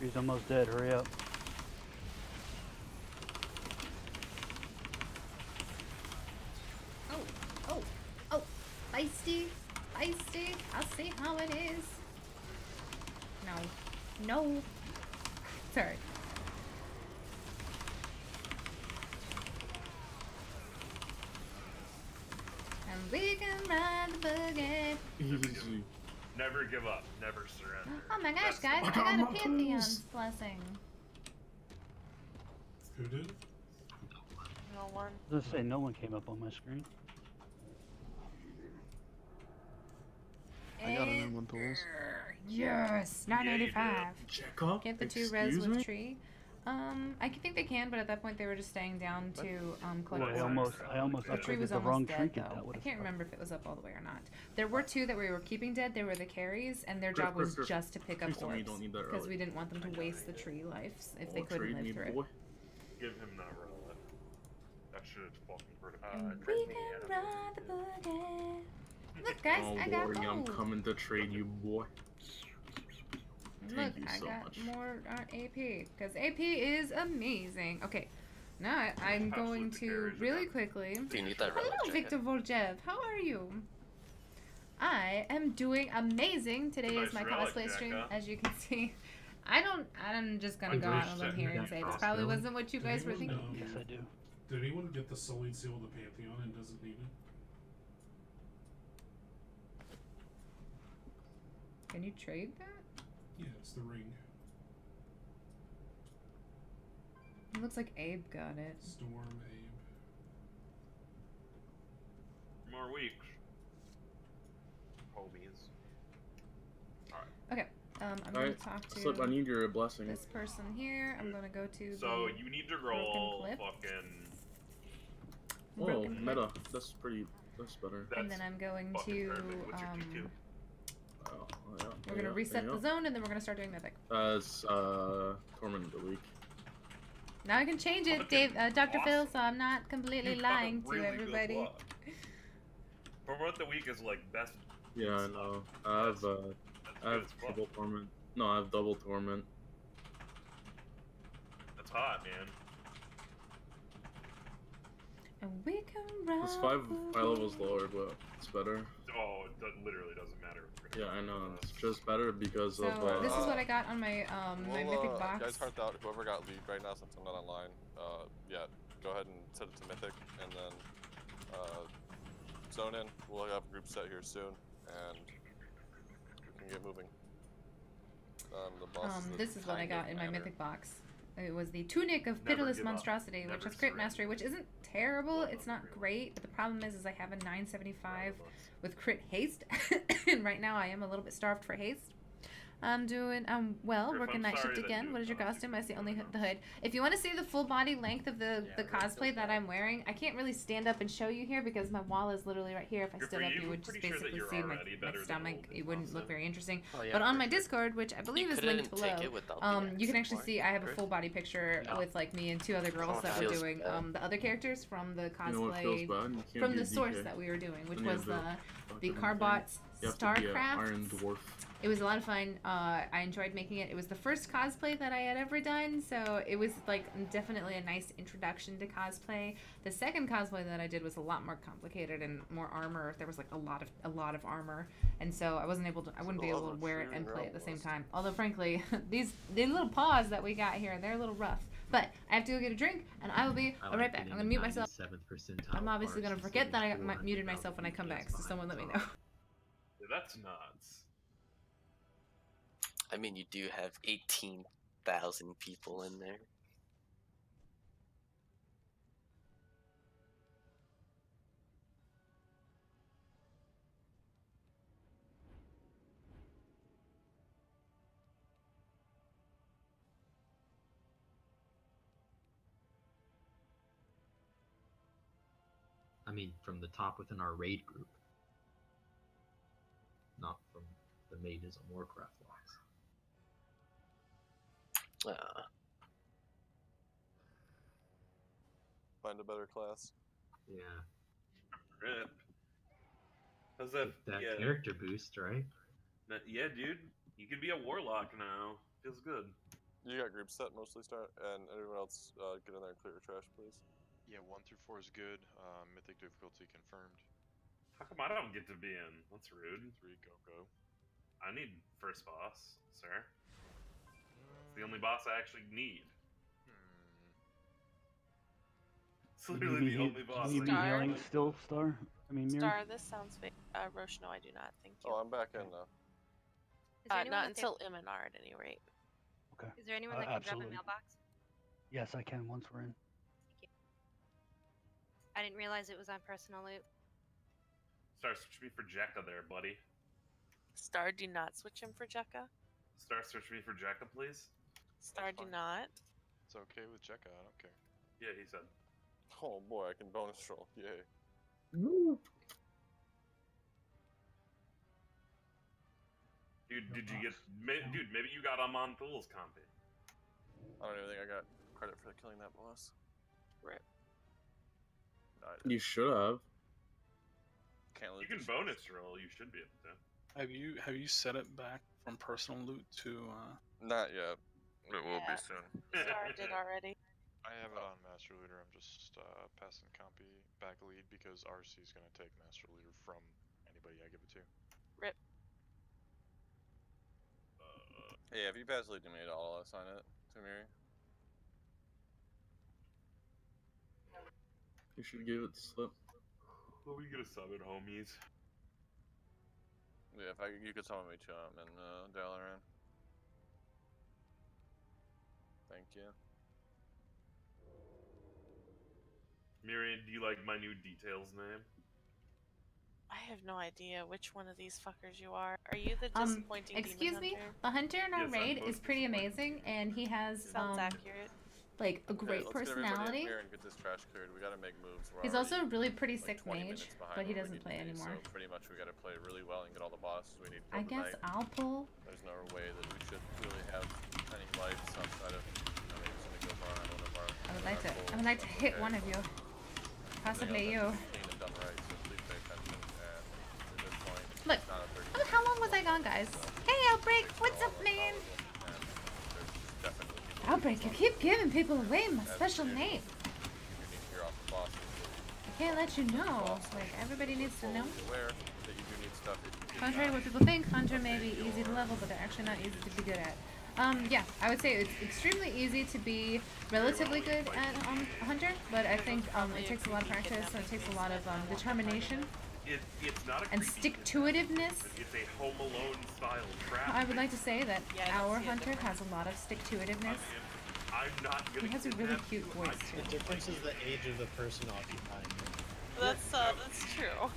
He's almost dead. Hurry up. Oh, feisty, feisty. I'll see how it is. No. Sorry. And we can ride the boogie. Easy. Never give up. Never surrender. Oh my gosh, That's guys, the I got a my Pantheon's tools. blessing. Who did? No one. I was gonna say, no one came up on my screen. I got an M1 tools. Yes, 985. Check up. Get the 2 res Excuse with me? tree. I think they can, but at that point they were just staying down to collect I orbs. almost The tree was upgraded the almost wrong dead trinket. though. That would I have. can't remember if it was up all the way or not. There were 2 that we were keeping dead. They were the carries, and their job was Griff, just to pick up please tell me you orbs don't need that because relic. we didn't want them to waste the tree lives if they Oh, couldn't trade live me, through boy. it. Give him that relic. That shit is fucking critical. And we can ride the boogie. Look, guys, Oh, I got Lordy, I'm gold. coming to trade you, boy. Look, Thank you I so got much. more AP because AP is amazing. Okay, now I'm going to really quickly. Do you need that relic Hello, jacket? Victor Voljev. How are you? I am doing amazing. Today is my Nice relic, cosplay stream, Jacka. as you can see. I'm just gonna go out on a limb here and say this probably wasn't what you guys were thinking. Yes, I do. Did anyone get the Sullied Seal of the Pantheon and doesn't need it? Can you trade that? Yeah, it's the ring. It looks like Abe got it. Storm Abe. More weeks. Homies. Alright. Okay. I'm gonna Alright, talk to Slip, I need your blessing. this person here. I'm gonna go to So the you need to roll clip. fucking. Whoa, broken clip. meta. That's better. And then I'm going fucking to perfect. What's your T2? We're gonna reset the zone, and then we're gonna start doing Mythic. It's Torment of the Week. Now I can change it, Dr. Phil, so I'm not completely lying to really everybody. Torment the Week is like best. Yeah, I know. I have double Torment. No, I have double Torment. That's hot, man. And we can run. It's five levels lower, but it's better. Oh, it literally doesn't matter. Yeah, I know. It's just better because so, of. This is what I got on my my Mythic box. Guys, heart out. Whoever got lead right now, since I'm not online, yeah, go ahead and set it to Mythic, and then zone in. We'll have a group set here soon, and we can get moving. The boss this is what I got in my Mythic box. It was the Tunic of Pitiless Monstrosity, which has crit mastery, which isn't terrible. It's not great, but the problem is I have a 975 with crit haste, and right now I am a little bit starved for haste. I'm doing well, working night shift again. What is your costume? I see only the hood. If you want to see the full body length of the cosplay that I'm wearing, I can't really stand up and show you here because my wall is literally right here. If I stood up, you would just basically see my stomach. It wouldn't look very interesting. But on my Discord, which I believe is linked below, you can actually see I have a full body picture with like me and two other girls that were doing the other characters from the cosplay from the source that we were doing, which was the Carbots Starcraft. Iron Dwarf. It was a lot of fun. I enjoyed making it. It was the first cosplay that I had ever done, so it was like definitely a nice introduction to cosplay. The second cosplay that I did was a lot more complicated and more armor. There was like a lot of armor, and so I wouldn't be able to wear it and play at the same time. Although frankly, these little paws that we got here, they're a little rough. But I have to go get a drink, and I will be right back. I'm gonna mute myself. I'm obviously gonna forget that I muted myself when I come back, so someone let me know. Yeah, that's nuts. I mean, you do have 18,000 people in there. I mean, from the top within our raid group. Not from the maidens on Warcraft logs. Find a better class. Yeah. Rip. How's that? Character boost, right? Yeah, dude. You can be a warlock now. Feels good. You got group set mostly start, and everyone else get in there and clear your trash, please. Yeah, 1 through 4 is good. Mythic difficulty confirmed. How come I don't get to be in? That's rude. 3, go. I need first boss, sir. It's the only boss I actually need. It's literally the only boss. You be healing still, Star? I mean, Star, this sounds fake. Roche, no, I do not. Thank you. Oh, I'm back in now. Not until M&R at any rate. Okay. Is there anyone that can drop a mailbox? Yes, I can once we're in. Thank you. I didn't realize it was on personal loot. Star, switch me for Jekka there, buddy. Star, do not switch him for Jekka. Star, switch me for Jekka, please. Star, do not. It's okay with Jekka, I don't care. Yeah, he said. Oh boy, I can bonus roll. Yay. Dude, did you get... Dude, maybe you got Amon Thul's compy. I don't even think I got credit for killing that boss. Rip. You should have. You can bonus roll, you should be able to. Have you set it back from personal loot to Not yet. It will be soon. Star did already. I have it on Master Leader. I'm just passing Compy back lead because RC is going to take Master Leader from anybody I give it to. Rip. Yeah, if you pass lead to me, I'll assign it to Miri. You should give it the slip. Let me get a summon, homies. Yeah, if you could summon me to him and Dalaran. Thank you. Miriam, do you like my new details name? I have no idea which one of these fuckers you are. Are you the disappointing excuse demon me? hunter? The hunter in our raid is pretty amazing, and he has Sounds accurate. like a great let's get everybody personality. in here and get this trash cleared. We gotta make moves. We're He's already, also a really pretty like, sick 20 mage, minutes behind but he where we doesn't need to play be, anymore. So pretty much we gotta play really well and get all the bosses we need. I guess I'll pull. There's no way that we should really have any lights outside of maybe somebody goes on one of our. I would like to hit one of you. Possibly you. Clean and done right, so please pay attention. And at this point, Look, it's not a 30 how long was I gone, guys? Hey, Outbreak, what's up, man? Outbreak, you keep giving people away my special name. I can't let you know. Like, everybody needs to know. Contrary to what people think, Hunter may be easy to level, but they're actually not easy to be good at. Yeah, I would say it's extremely easy to be relatively good at Hunter, but I think it takes a lot of practice and it takes a lot of determination. It's not a and stick-to-itiveness. It's a Home Alone style trap. I would like to say that our Hunter has a lot of stick-to-itiveness. I'm not gonna. He has a really cute voice too. The difference is the age of the person occupying it. That's true.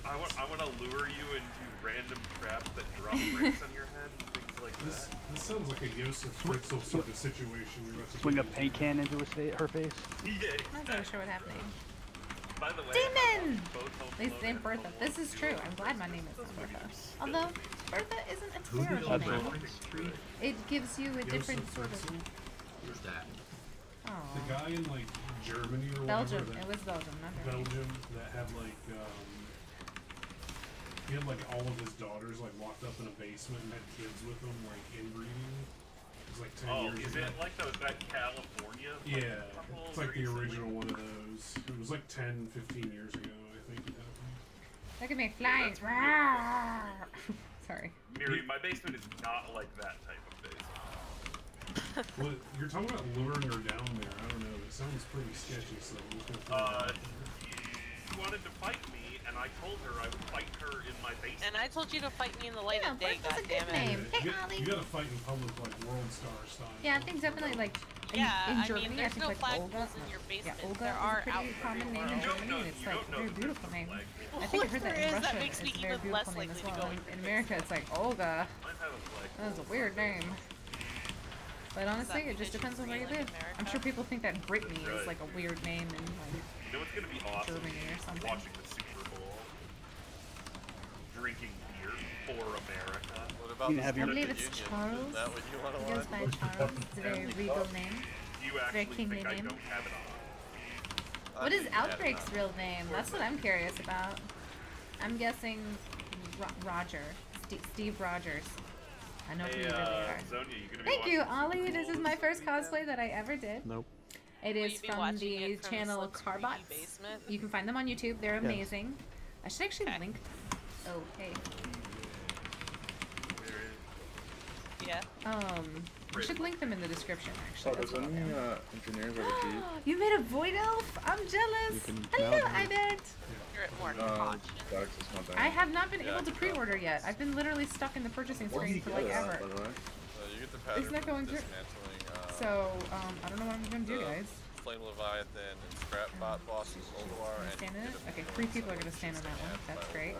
I want to lure you into random traps that drop bricks on your head and things like that. This sounds like a Yosef Fritzl sort of situation. You're about to Swing a paint can into her face. Yeah. I'm not really sure what's happening. By the way, Demon! At least named Bertha. This is true. I'm glad my name is Bertha. Although, Bertha isn't a terrible name. It gives you a different sort of... Who's that? Oh. The guy in, like, Germany or Belgium. whatever. It was Belgium, not Germany. Belgium that had, like, he had, like, all of his daughters, like, locked up in a basement and had kids with them, like, inbreeding. It was, like, 10 years is ago. it like that California? Yeah. It's like the original one of those. It was, like, 10, 15 years ago, I think it happened. Look at me flying. Sorry. Miri, my basement is not like that type of basement. Well, you're talking about luring her down there. I don't know. It sounds pretty sketchy, so I'm just gonna She wanted to fight me, and I told her I would fight her in my basement. And I told you to fight me in the light of day, Bertha's a good goddammit. name. Hey, you gotta fight in public like World Star style. Yeah, I think definitely like in Germany, I think like Olga. Yeah, Olga is a pretty common name in Germany, and it's like a very beautiful name. I think I heard that in Russia. It's a very beautiful name as well. In America, it's like Olga. That's a weird name. But honestly, it just depends on where you live. I'm sure people think that Brittany is like a weird name in like You know what's gonna be awesome? Germany or something. Watching the Super Bowl, drinking beer for America. What about I believe it's Charles. Is that what you want to He goes by Charles. It's a very regal name. You Very actually kingly think I name. don't have it on? What is Outbreak's real name? That's what I'm curious about. I'm guessing Roger. Steve Rogers. I know who you really are. Zonia, you gonna be Thank you, Ollie. This is my first cosplay that I ever did. Nope. It is from the channel Carbots. You can find them on YouTube. They're amazing. I should actually link. Oh, hey. Yeah. I should link them in the description, So actually. does any engineers have a Jeep? You made a void elf? I'm jealous. Hello, Ibert. You're at work. I have not been able to pre-order yet. I've been literally stuck in the purchasing screen for like ever. you get the pattern Isn't that going through? So, I don't know what I'm gonna do, guys. Flame Leviathan and Scrap Bot bosses, Olduar, and Stand in it? Okay, 3 people are gonna stand on that one. That's great.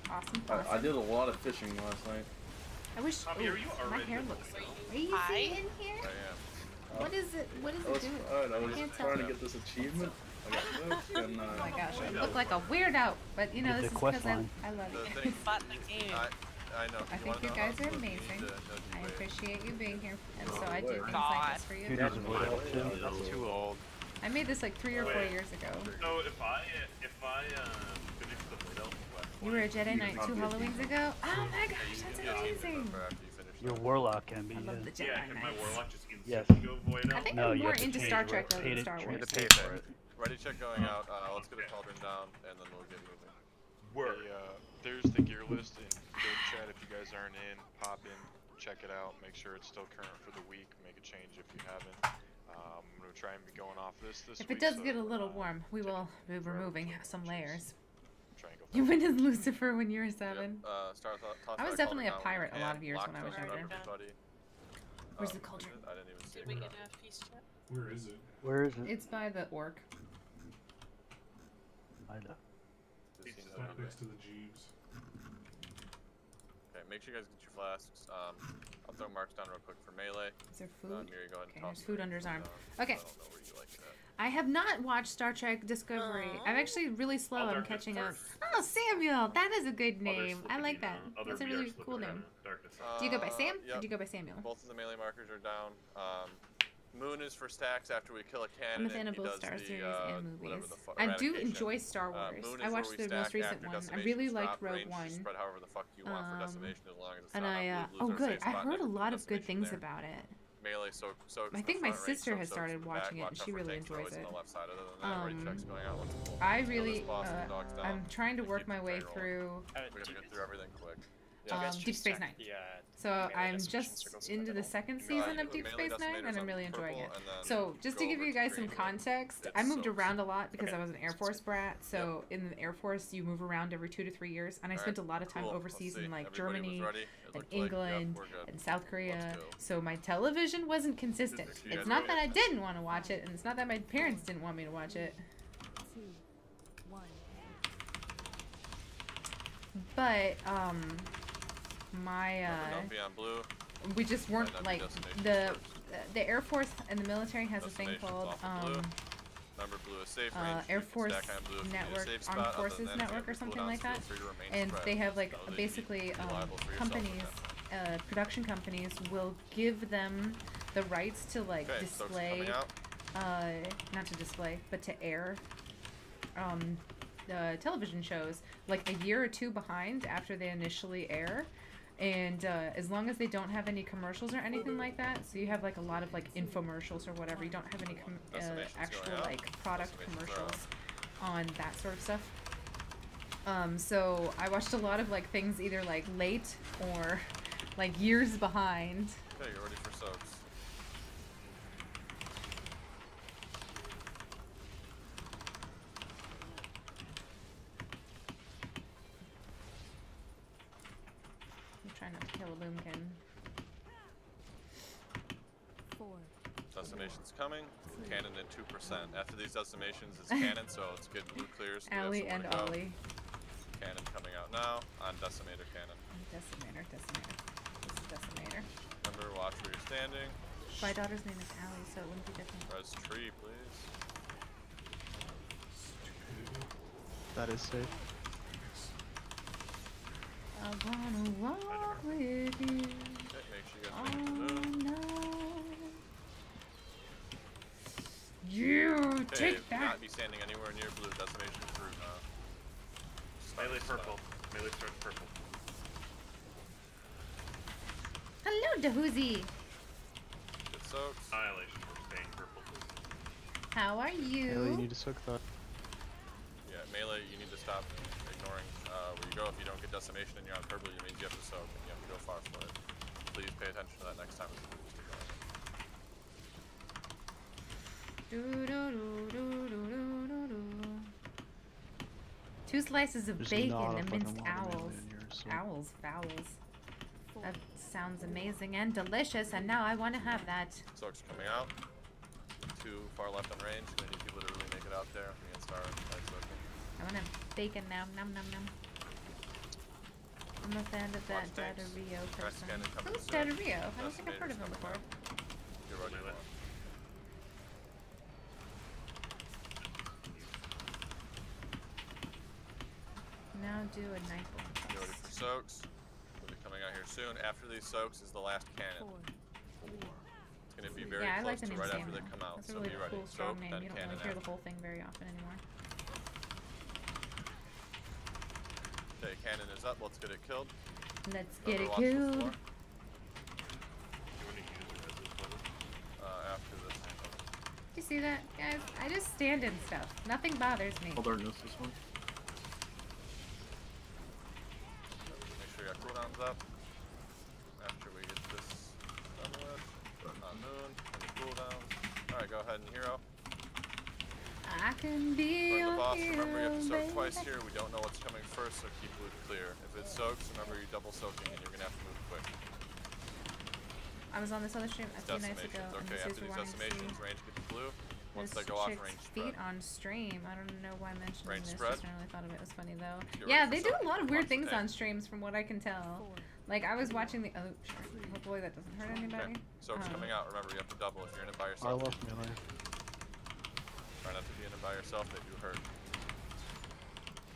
Awesome. I did a lot of fishing last night. I wish. Ooh, my hair looks crazy in here. What is it? What is it doing? I was can't tell. trying to get this achievement. I got this, and Oh my gosh, I look like a weirdo, but you know this is because I love you. I know. I think you guys are amazing. I appreciate you being here, and so I do things like this for you. That's too old. I made this like 3 or 4 years ago. So if I finish the Void Elf quest, You were a Jedi Knight 2 Halloweens ago? Oh my gosh, that's amazing! Your warlock can be. I love the Jedi yeah, can my Knights. warlock just Yes. instantly go Void Elf? I think No, I'm you more have to into pay Star to Trek than pay Star to Wars. pay for it. Ready check going out. Let's get a cauldron down, and then we'll get moving. There's the gear list in game chat. If you guys aren't in, pop in, check it out. Make sure it's still current for the week. Make a change if you haven't. I'm gonna try and be going off this If week. it does get a little warm, we will be removing some layers. You went as Lucifer when you were 7. I was definitely a pirate a lot of years when I was younger. Where's the cauldron? I didn't even see Did we get a feast yet? Where is it? Where is it? It's by the orc. Ida. Right next to the Jeeves. Okay, Alright, make sure you guys get your flasks. I'll throw marks down real quick for melee. Is there food? Miri, go ahead and Okay, toss there's food under his arm. I Okay. don't know where you like that. I have not watched Star Trek Discovery. I'm actually really slow. I'm catching up. Oh, Samuel! That is a good name. I like that. That's a really cool name. Do you go by Sam? Or do you go by Samuel? Both of the melee markers are down. Moon is for stacks after we kill a cannon. I'm a fan of both Star the, series and movies. the I do enjoy Star Wars. I watched the most recent one. I really liked Rogue One. Spread however the fuck you want for decimation as long as it's And not oh good, I heard a lot of good things about it. Melee, I think my sister has started watching it and she really enjoys it. I really, I'm trying to work my way through We're gonna get through everything quick. Deep Space Nine. So I'm just into the second season of Deep Space Nine and I'm really enjoying it. So just to give you guys some context, I moved around a lot because I was an Air Force brat. So in the Air Force you move around every 2 to 3 years and I spent a lot of time overseas in like Germany and England and South Korea. So my television wasn't consistent. It's not that I didn't want to watch it and it's not that my parents didn't want me to watch it. 2, 1. But my we just weren't like the Air Force and the military has a thing called Air Force Network, Armed Forces Network or something like that, and they have like basically companies, production companies will give them the rights to like display, not to display, but to air television shows like a year or two behind after they initially air. And as long as they don't have any commercials or anything like that, so you have like a lot of like infomercials or whatever, you don't have any actual like product commercials on that sort of stuff. So I watched a lot of like things either like late or like years behind. Okay, you're ready for soaks. Trying not to kill a boomkin. 4. Decimation's coming. Cannon at 2%. After these decimations, it's cannon, so let's get blue clears. Allie and Ollie. Cannon coming out now on decimator cannon. Decimator. This is decimator. Remember, watch where you're standing. My daughter's name is Allie, so it wouldn't be different. Res tree, please. That is safe. I wanna walk with you. Okay, make sure you guys make the move. You take that. Not be standing anywhere near blue. Decimation through. Melee purple. Melee starts purple. Hello, Dahoozy. Good soaks. Annihilation. We're staying purple. How are you? Melee, you need to soak that. Yeah, melee, you need to stop ignoring where you go. If you don't get decimation and you're on purple, it means you have to soak and you have to go far for it. Please pay attention to that next time. Two slices of There's bacon not a and fucking minced watermelon owls. in here, so- Fowls. That sounds amazing and delicious, and now I want to have that. Soak's coming out. Too far left on range. Gonna need people to really make it out there. We can start by soaking. I want to have bacon now. Nom nom nom. I'm a fan of that Dada Rio person. Who's Dada Rio? I don't think I've heard of him before. You're ready. Now do a knife one. Get ready for soaks. We'll be coming out here soon. After these soaks is the last cannon. It's going to be very I close like the to name right Samuel. after they come out. That's a So really be ready. cool, strong Soak, name. then You don't cannon really hear the after. whole thing very often anymore. Okay, cannon is up. Let's get it killed. Let's get it Watch the killed. floor. After this. You see that, guys? I just stand in stuff. Nothing bothers me. All darkness this one. Make sure you got cooldowns up. After we get this done with. On moon. Any cooldowns. Alright, go ahead and hero. I can be For the your boss, hero, remember you have to soak baby. twice here. We don't know what's coming first, so keep blue clear. If it soaks, remember you're double soaking and you're gonna have to move quick. I was on this other stream a few nights ago, Decimations. and Okay, this after is these wanting to decimations, see range gets blue. Once this they go off, chick's range feet spread. on stream. I don't know why I'm mentioning Range this. spread. Just generally thought of it was funny though. Get Yeah, ready they for do a soaking. lot of weird Watch the things tank. on streams, from what I can tell. Like, I was watching the. Oh, sure. Hopefully that doesn't hurt anybody. Okay. Soak's coming out. Remember, you have to double if you're in it by yourself. I love melee. Try not to be in it by yourself. They do hurt.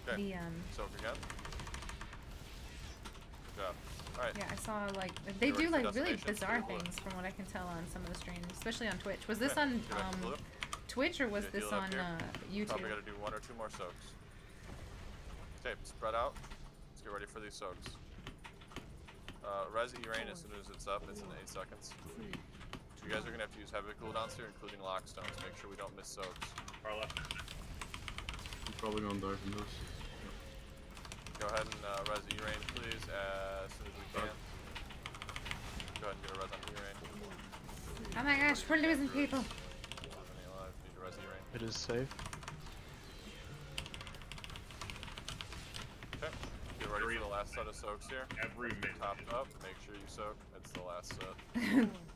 Okay. Soak again. Good job. All right. Yeah, I saw like they do like really bizarre things from what I can tell on some of the streams, especially on Twitch. Was this on Twitch or was this on YouTube? Probably gotta do 1 or 2 more soaks. Okay, spread out. Let's get ready for these soaks. Res E-Rain as soon as it's up, it's in 8 seconds. You guys are gonna have to use heavy cooldowns here, including lockstones. Make sure we don't miss soaks. Far left. I'm probably gonna die from this. Go ahead and res E-Rain, please, as soon as we can. Go ahead and get a res on E-Rain. Oh my gosh, we're losing people. Need to res E-Rain. It is safe. Okay. Get ready for the last set of soaks here. Every minute. Topped up. Make sure you soak. It's the last set.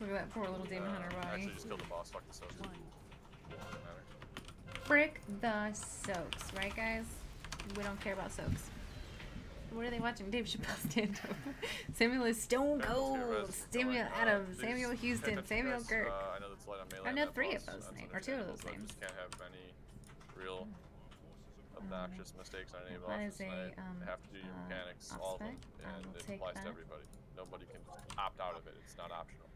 Look at that poor little demon hunter body. Actually, just kill the boss. Fuck the soaks. Doesn't matter. Frick the soaks, right guys? We don't care about soaks. What are they watching? Dave Chappelle stand up. Samuel is Stone Cold. Samuel Adams. Samuel Houston. Samuel Kirk. I know that's light on melee. I know 3 of those names, or 2 of those names. Just can't have any real obnoxious mistakes on any That bosses. is a They have to do your mechanics, all of them, and it applies to everybody. Nobody can opt out of it. It's not optional.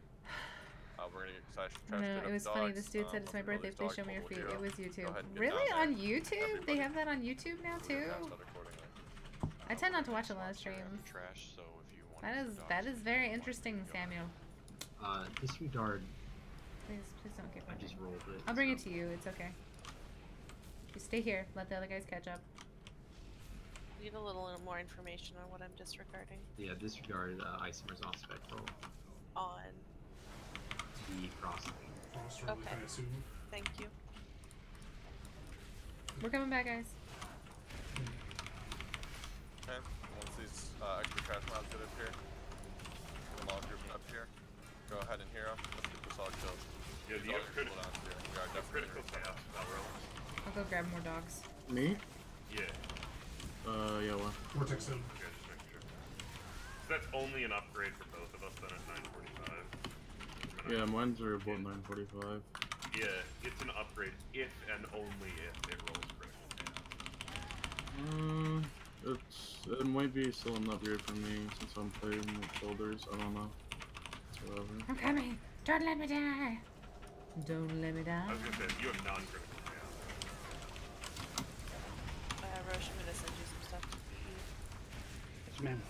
We're gonna get trash. No, it was funny. This dude said it's my birthday. Please show me your feet. It was YouTube. Really? On YouTube? They have that on YouTube now too? I tend not to watch a lot of streams. Trash, so if you want That is very interesting, Samuel. Disregard. Please don't get me. I just rolled it. I'll bring it to you. It's okay. You stay here. Let the other guys catch up. Need a little more information on what I'm disregarding. Yeah, disregard Isomer's off spectral. On. The crossing. Okay. Thank you. We're coming back, guys. Okay. Once these extra trash mobs get up here, get them all grouping up here. Go ahead and heal them. Let's get this all killed. Yeah, the critical chaos. I'll go grab more dogs. Me? Yeah. Yeah, what? Vortex in. Okay, just making sure. So that's only an upgrade for both of us then at 945. Yeah, mine's are about 945. Yeah, it's an upgrade if and only if it rolls critical chaos. It might be still an upgrade for me since I'm playing with shoulders. I don't know. It's whatever. I'm coming. Don't let me die. Don't let me die. I was gonna say, you have non-critical chaos. Roche, I'm gonna send you some stuff to eat. Yes, ma'am.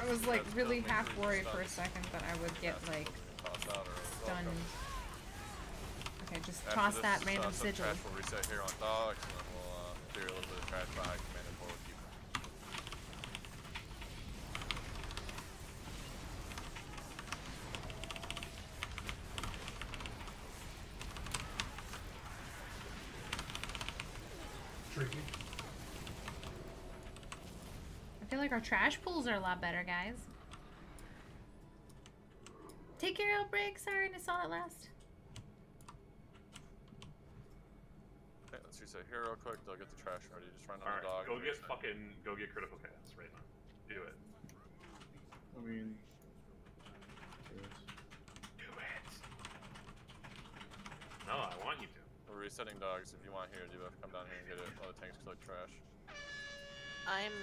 I was like really half worried for a second that I would get like stunned. Okay, just toss that random sigil. Trash will reset here on dogs, and then we'll clear a little bit of trash behind command and forward keeper. Tricky. I feel like our trash pools are a lot better, guys. Take your outbreak. Sorry, I saw that last. Okay, let's reset here real quick. They'll get the trash ready. Just run on the dog. Go get critical chaos right now. Do it. I mean, do it. No, I want you to. We're resetting dogs. If you want here, do have to come down here and get it while the tanks collect trash. I'm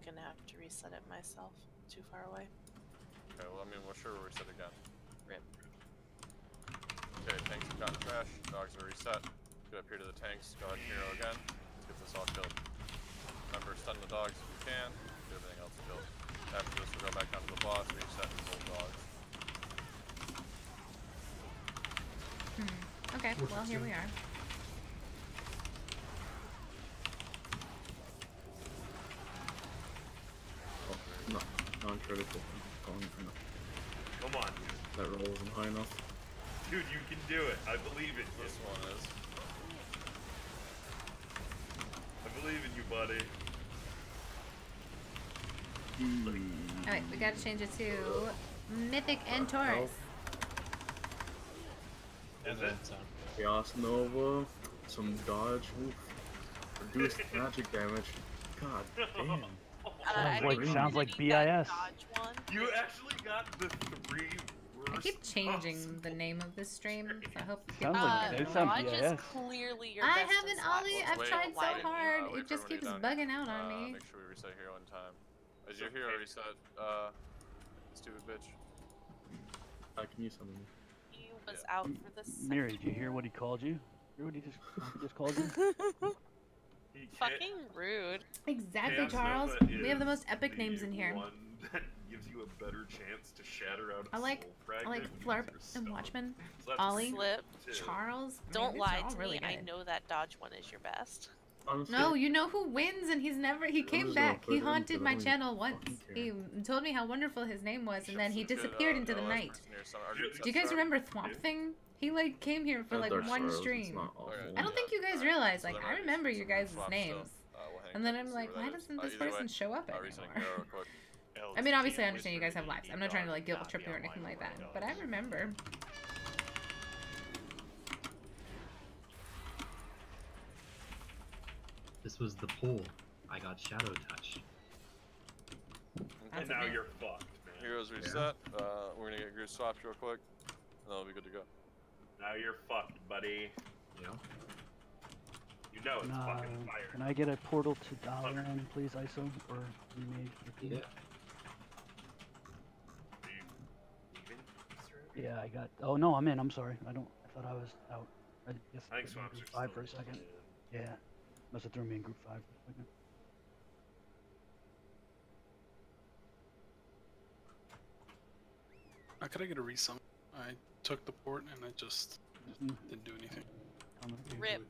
gonna have to reset it myself. Too far away. Okay, well, I mean, we're sure we'll reset again. Rip. Okay, tanks have gotten trash. Dogs are reset. Get up here to the tanks. Go ahead and hero again. Let's get this all killed. Remember, stun the dogs if you can. Get everything else killed. After this, we'll go back down to the boss, reset and pull dogs. Okay, well, here we are. No, non-critical. No. Come on. That roll isn't high enough. Dude, you can do it. I believe it. This one is. I believe in you, buddy. Alright, we gotta change it to Mythic Antorus. Is it? Chaos Nova, some dodge, reduced magic damage. God damn. Sounds like BIS. You actually got the 3 worst. I keep changing the name of this stream, so I hope people Sounds like don't it sounds Dodge is BIS. clearly your I best haven't, in slot. Ollie. Let's I've wait. tried so Wait, hard. wait It just for keeps everybody bugging out on me. Make sure we reset hero in time. Is your hero reset, stupid bitch? Can you summon me? He was out for this. Mary, did you hear what he called you? Hear what he just called you? Fucking rude. Exactly, Chaos Charles. Nova We have the is most epic names in here. One that gives you a better chance to shatter out a I like soul fragment Flurp with your and stone. Watchman, So that's Ollie, Slip. Charles. Don't these are lie all to really me. I good. know that Dodge one is your best. Honestly, No, you know who wins, and he came just back. gonna He put him haunted to my the channel fucking once. care. He told me how wonderful his name was, and then he Good, disappeared into the last night. person here, so are Do- good Do you guys sets, remember right? Thwomp Thing? He like came here for like Dark one Sorrows, it's stream. not awful. I don't think you guys Alright, realize, so like, then I already remember some your guys' swap names. stuff. We'll hang And then tight I'm to see like, where why that is. doesn't this Either way, person show up resetting anymore? hero real quick. I mean, obviously I understand you guys have lives. I'm not trying to like guilt trip you or anything like that, but I remember. This was the poll. I got Shadow Touch. And now you're fucked, man. Heroes reset. We're gonna get group swapped real quick, and then we'll be good to go. Now you're fucked, buddy. Yeah. You know it's fucking fire. Can I get a portal to Dalian, please, ISO? Or remade? Yeah. Are you leaving? Yeah, I got. Oh no, I'm in. I'm sorry. I thought I was out. I guess I think was in swaps group are 5 still for a second. in. Yeah. Must have thrown me in group 5 for a second. How could I get a resummon? I took the port and I just didn't do anything. Rip.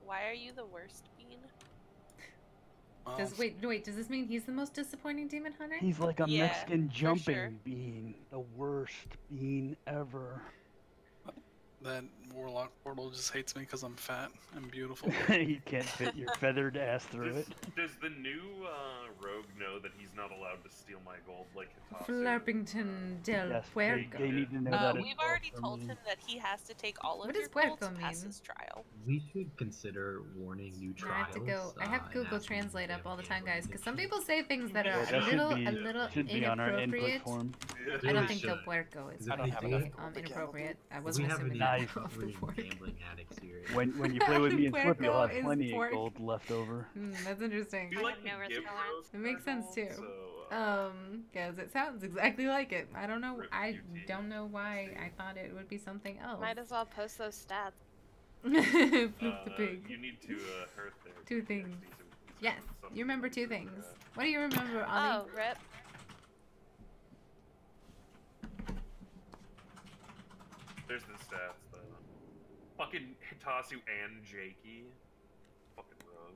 Why are you the worst bean? Wait, does this mean he's the most disappointing demon hunter? He's like a Yeah, Mexican for jumping sure. being. The worst being ever. That warlock portal just hates me because I'm fat and beautiful. You can't fit your feathered ass through it. Does the new rogue know that he's not allowed to steal my gold like Hitachi? Flarpington del Yes, Puerco. they need to know that. We've already told him that he has to take all of What your does gold to Puerco pass mean? his trial. We should consider warning new I trials. have to go. I have and Google asking Translate up them all the to time, guys, get because some people say things that are Yeah, a that little should be on our input inappropriate. form. I don't think Del Puerco is I don't have enough inappropriate. I We wasn't have assuming any that off the board. gambling addicts here. When you play with me and Flip, you'll Puerco have is plenty pork. of gold left over. That's interesting. You like no to risk give tolerance. It makes sense too. So, Because it sounds exactly like it. I don't know. Rip I QT. don't know why I thought it would be something else. Might as well post those stats. Floop the pig. You need to hurt there. Two things. Yes, you remember two things. What do you remember, Ollie? Oh, rip. There's the stats though. Fucking Hitasu and Jakey. Fucking rogue.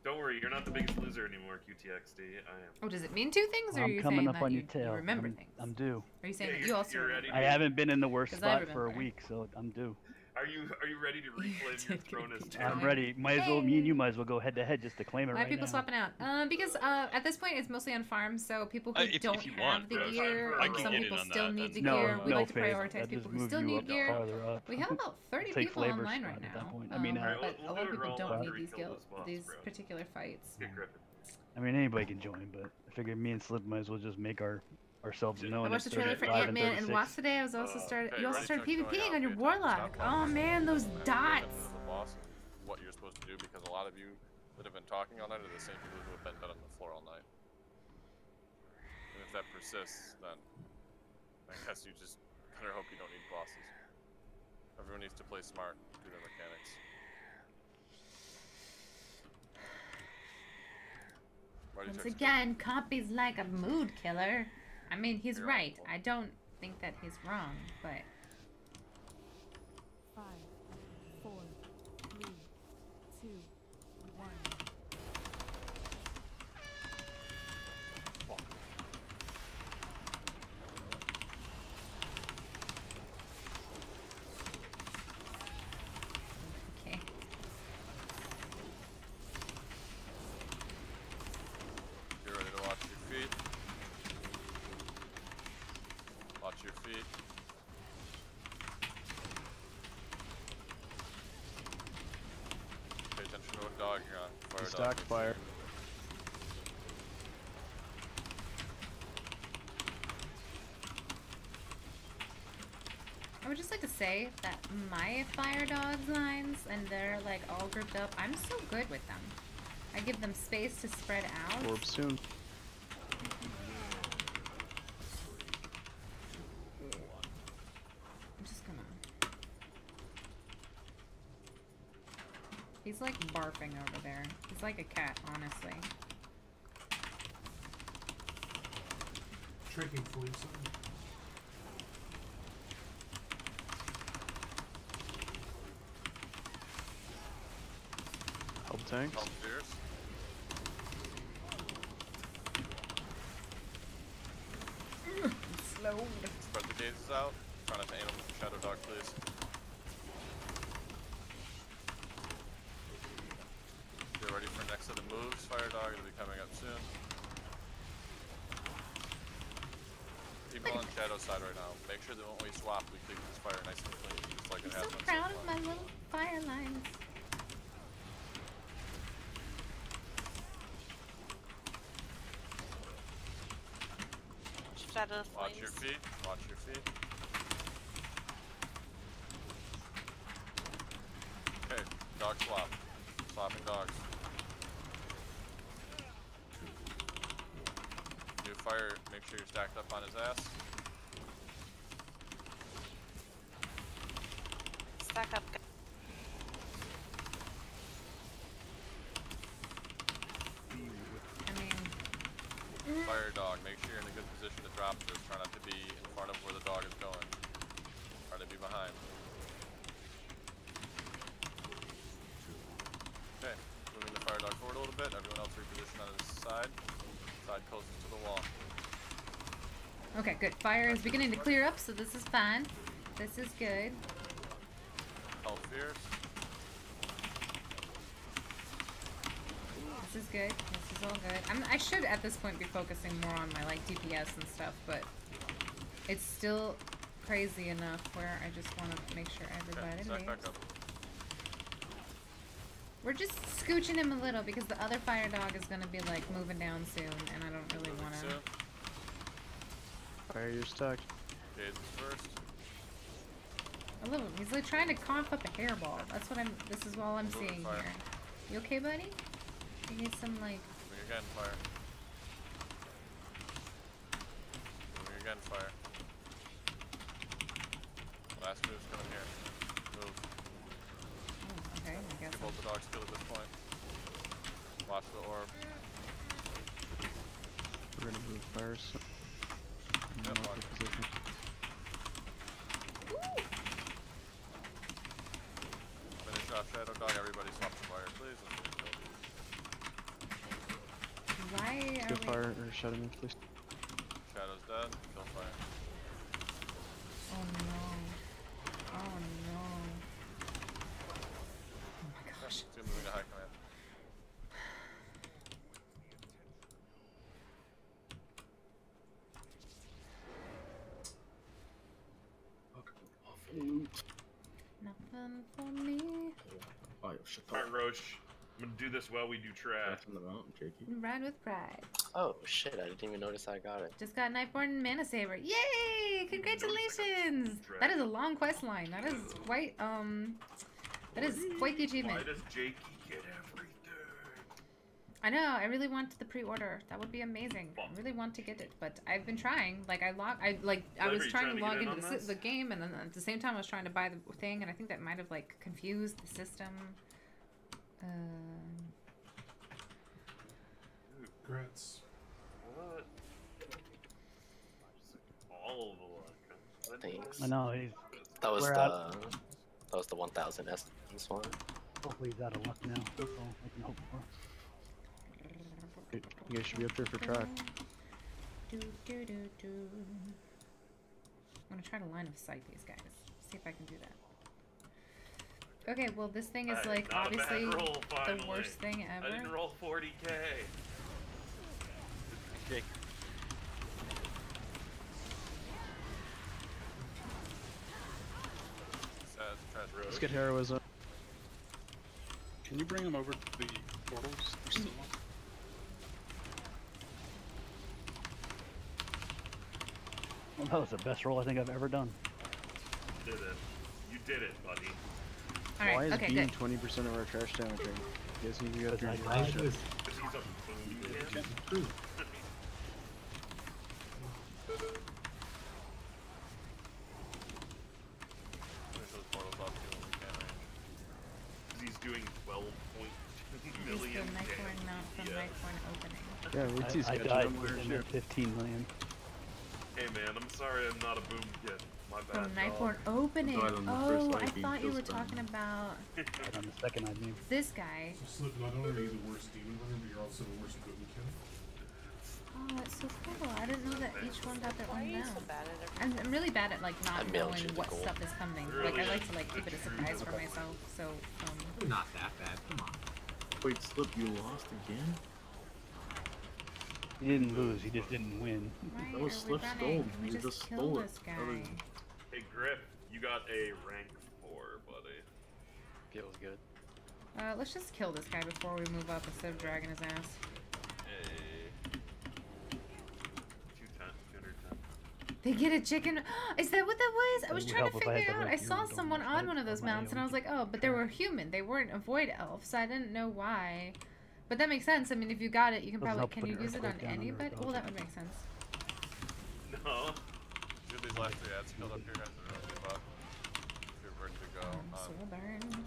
Don't worry, you're not the biggest loser anymore, QTXD. I am. Oh, does it mean two things, or are I'm you coming saying up that on you, your tail. you remember I'm, things? I'm due. Are you saying Yeah, that you also you're remember? ready I haven't been in the worst 'Cause I spot for a remember. week, so I'm due. Are you ready to reclaim your throne as I'm Terran? ready. Might as well. Me and you might as well go head to head just to claim it Why are right people now. swapping out? Because at this point it's mostly on farms, so people who If don't you have want, the bro. gear, I and can some get in people on still that. need the That's gear. We no like to phase. prioritize That people just who still moved you need up gear. farther up. We have about 30 Take people flavor online spot right at now, that point. I mean, Alright, but we'll a lot of do it people all don't after need we these kill this boss, these bro. particular fights. Get Griffin. I mean, anybody can join, but I figured me and Slip might as well just make ourselves known. I watched the at trailer for 35 Ant-Man and 36. Wasp today. I was also started. okay, You also ready started to join PvPing out, on your pay attention, Warlock. stop Oh watching. man, those And pay dots. attention to the boss and what you're supposed to do, because a lot of you that have been talking all night are the same people who have been dead on the floor all night. And if that persists, then I guess you just better hope you don't need bosses. Everyone needs to play smart, do their mechanics. Ready to Once execute. again, Copy's like a mood killer. I mean, he's You're right. awful. I don't think that he's wrong, but 5, 4, 3, 2, 1. okay. Get ready to watch your feet. Watch your feet. Pay attention to what dog you're on. Fire dog. Stack fire. say that my fire dogs lines, and they're like all grouped up, I'm so good with them. I give them space to spread out. Orb soon. I'm just gonna... He's like barfing over there. He's like a cat, honestly. Tricking Fleeson. Help tanks. Help fierce. Slowed. Spread the gazes out. Try not to aim them with the Shadow Dog, please. Get ready for next set of moves. Fire Dog will be coming up soon. People on Shadow side right now. Make sure that when we swap, we keep this fire nice and clean, just like it I'm has so been proud so of far. my little fire lines. Shadow Watch flames. your feet. Watch your feet. Okay, dog swap. Swapping dogs. New fire, make sure you're stacked up on his ass. Stack up. I mean... Fire dog, make sure you're in a good position to drop this. Try not to be in front of where the dog is going. Try to be behind. Okay, moving the fire dog forward a little bit. Everyone else reposition on his side. Side closest to the wall. Okay, good. Fire is beginning to clear up, so this is fine. This is good. Help fierce. This is good. This is all good. I should at this point be focusing more on my like DPS and stuff, but it's still crazy enough where I just want to make sure everybody Stack back leaves. up. We're just scooching him a little because the other fire dog is gonna be like moving down soon, and I don't really want to. Fire, you're stuck. Gazes first. I love him. He's like trying to cough up a hairball. That's what I'm. This is all I'm seeing fire. here. You okay, buddy? You need some like. Moving again, fire. Moving again, fire. Last move's coming here. Move. Oh, okay, I guess. Keep both the dogs killed at this point. Watch the orb. We're gonna move fire. So Yep, watch. position. Finish off Shadow Dog. Everybody swap the fire, please. Let's get it killed. Why are Kill we? fire or shadow me, please. Shadow's dead. Kill fire. Oh no! Oh no! Oh my gosh! Two moving to high command. Nothing for me. Fire, shut Alright, Roche. I'm gonna do this while we do trap. on the mountain, Jakey. Ride with pride. Oh shit, I didn't even notice I got it. Just got Nightborn Mana Saver. Yay! Congratulations! That is a long quest line. That is quite that is quite the achievement. Why does Jakey get everything? I know. I really want the pre-order. That would be amazing. I really want to get it, but I've been trying. Like I was trying to log into the game, and then at the same time I was trying to buy the thing, and I think that might have like confused the system. Grits. What? All the luck. Thanks. I know he's. That was we're the out. that was the 1000 essence one. Hopefully he's out of luck now. That's all I can hope for. You guys should be up there for track. I'm gonna try to line of sight these guys. See if I can do that. Okay, well this thing is like Not a bad obviously roll, the finally. worst thing I ever. didn't roll 40k. Jake. Let's get heroism. Can you bring him over to the portals? They're still on. Well, that was the best roll I think I've ever done. Did it. You did it, buddy. Alright, Why is okay, being good. 20% of our trash damage rate? You guys need to go through your I shit. was Because he's a boom It's true. Finish those portals off too when we can, right? He's doing 12.2 Use million the Nightborn damage. mount from Nightborn opening. Yeah, Ricky's I got died you on within there. that 15 million. Hey man, I'm sorry I'm not a boom kid. My bad. From Nightborn opening. Died on the Oh, first I light being thought you were killed talking about Right on the second, I mean. this guy. So Slip, not only are you the worst demon runner, but you're also the worst good kid. Oh, that's so cool. I didn't know that each one got their Why are own you so mount. bad at everything? I'm really bad at like not I mailed knowing you the what gold. stuff is coming. Really? Like I like to like keep it a surprise for myself. So You're not that bad. Come on. Wait, Slip, you lost again? He didn't lose, he just didn't win. why That was are we Slip's running? gold. Can we You just just kill stole it. this guy? That was- Hey Griff, you got a rank 4, buddy. Feels good. Let's just kill this guy before we move up instead of dragging his ass. Hey. 210. They get a chicken. Is that what that was? I was It would trying to help if I had figure the out. I rank saw hero someone donors, on right? one of those On my mounts, and I own was like, oh, but they were human. They weren't a void elf, so I didn't know why. But that makes sense. I mean, if you got it, you can Doesn't probably. help Can put you an use it on earthquake down under anybody? a Well, that dog. would make sense. No. Do these last 3 ads filled up here, guys. They're really good, but if you're ready to go. Soul burn.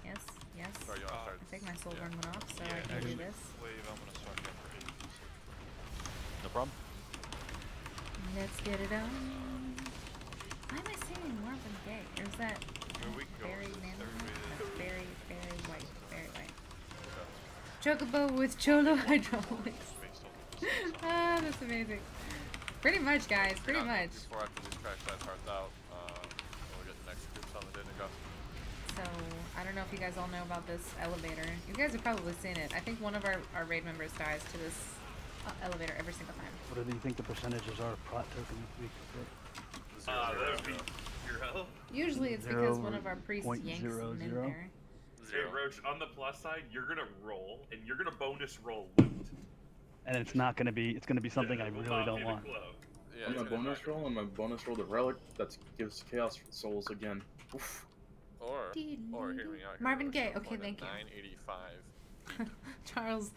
Yes, yes. Sorry, you want to start? I think my soul burn went off, so Yeah, I can actually, do this. Wave, I'm gonna suck in for 8. No problem. Let's get it on. Why am I seeing Marvin Gaye? Or is that We can go very into the nano? third wave. That's very, very white. Very white. Chocobo with Cholo hydraulics. Ah, that's amazing. Pretty much, guys. Pretty much. Before after these crash sites starts out, we'll get the next groups on the day to go. So, I don't know if you guys all know about this elevator. You guys have probably seen it. I think one of our raid members dies to this elevator every single time. What do you think the percentages are of prot token this week? That would be 0. Usually it's because one of our priests yanks them in there. Hey Roach, on the plus side, you're gonna roll, and you're gonna bonus roll loot. And it's not gonna be, it's gonna be something I really don't want. Yeah, on my bonus roll, the relic that gives chaos souls again. Oof. Or hear me out here. Marvin Gaye. Roach, Okay, I'm thank you. 985. Charles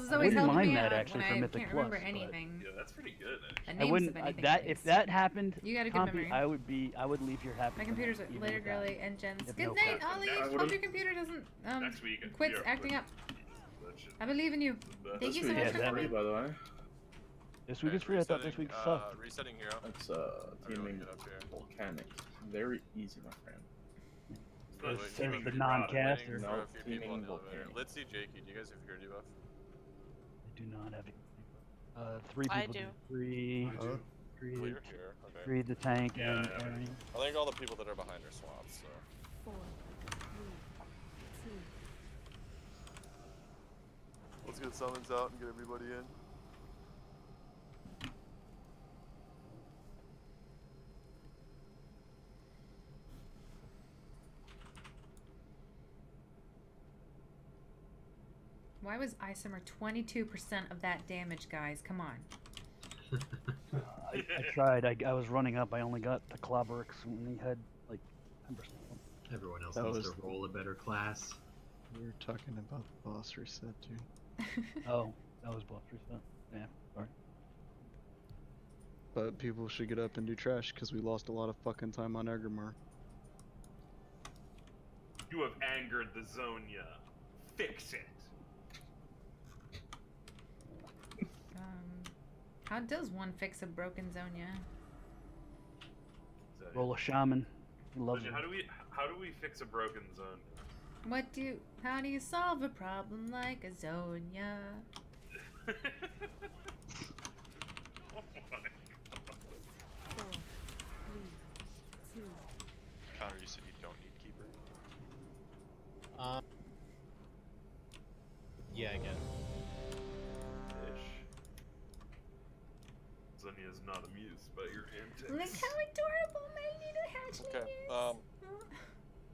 is I always wouldn't helping mind me that out actually when for I Mythic can't remember Plus, but- anything. Yeah, that's pretty good. The I names wouldn't. of anything, That please. if that happened, You got a good Pompey, memory. I would leave here happy. My computer's even later, with that. girly, and Jen's. If Good no night, crap. Ollie. I Hope would've- your computer doesn't Next week, quits we are acting up. That shit- I believe in you. Thank This you so week much is for free, coming. by the way. This week is free. I thought this week sucked. Resetting hero. It's Everyone teaming get up here. volcanic. Very easy, my friend. There's the non-cast. Waiting No, for a few people on teaming the elevator. volcanic. Let's see, Jakey. Do you guys have your debuff? I do not have it. 3 I people do. 3. Oh, you're 3. here. Okay. 3 the tank and Yeah. Aaron. I think all the people that are behind are swaps. So 4, 3, 2. let's get summons out and get everybody in. Why was Isomer 22% of that damage, guys? Come on. I tried. I was running up. I only got the Clobberix when he had like 10%. Everyone else That needs was to roll a better class. We were talking about the boss reset, dude. Oh, that was boss reset. Yeah, sorry. But people should get up and do trash because we lost a lot of fucking time on Agrimar. You have angered the Zonia. Fix it. How does one fix a broken Zonia? Roll a shaman. He loves Zonia, it. how do we fix a broken zone? How do you solve a problem like a Zonia? Oh my God. 4, 3, 2. Connor, you said you don't need keeper. Yeah, I guess. Zonia is not amused by your antics. Look how adorable my little hatchling Okay. is.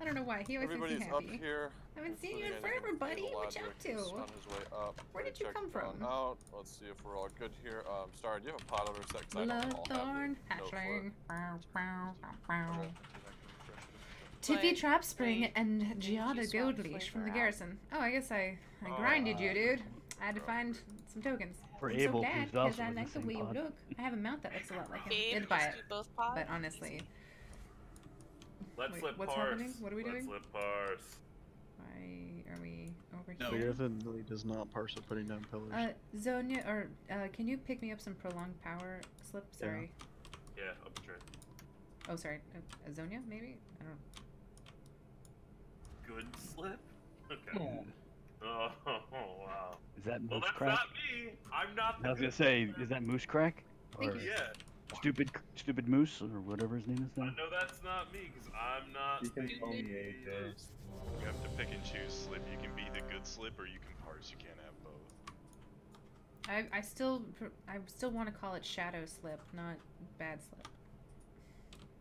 I don't know why. He always Everybody's makes me up happy. here. I haven't seen you in including forever, buddy. What you up He's to? on his way up. Where did you Check come Brown from? Out. Let's see if we're all good here. Star, do you have a pot over set? 'Cause I don't all have Bloodthorn the note for it. hatchling. Bow, bow, bow, bow. Okay. Tiffy Trap Spring Wait, and did you Giada swap Gold Leash from flavor the out? garrison. Oh, I guess I grinded you, dude. I had to find some tokens. For I'm Abel, so glad, who's because also I in the like the same way you pod. look. I have a mount that looks a lot like him. Babe, Did buy just it. do both pods? But honestly, Let's Wait, flip what's parse. happening? What are we doing? Let's flip parse. why are we over No. here? Definitely does not parse of putting down pillars. Zonia, or can you pick me up some prolonged power slip? Sorry. Yeah, up the train. Oh, sorry. Zonia, maybe? I don't know. Good slip? Okay. Oh, wow. Is that Well, moose that's crack? not me. I'm not the I was gonna good say, slip. is that moose crack? Thank Or you. Yeah. stupid moose, or whatever his name is now? No, that's not me, because I'm not. You can call me AJ. You have to pick and choose slip. You can be the good slip or you can parse. You can't have both. I still want to call it shadow slip, not bad slip.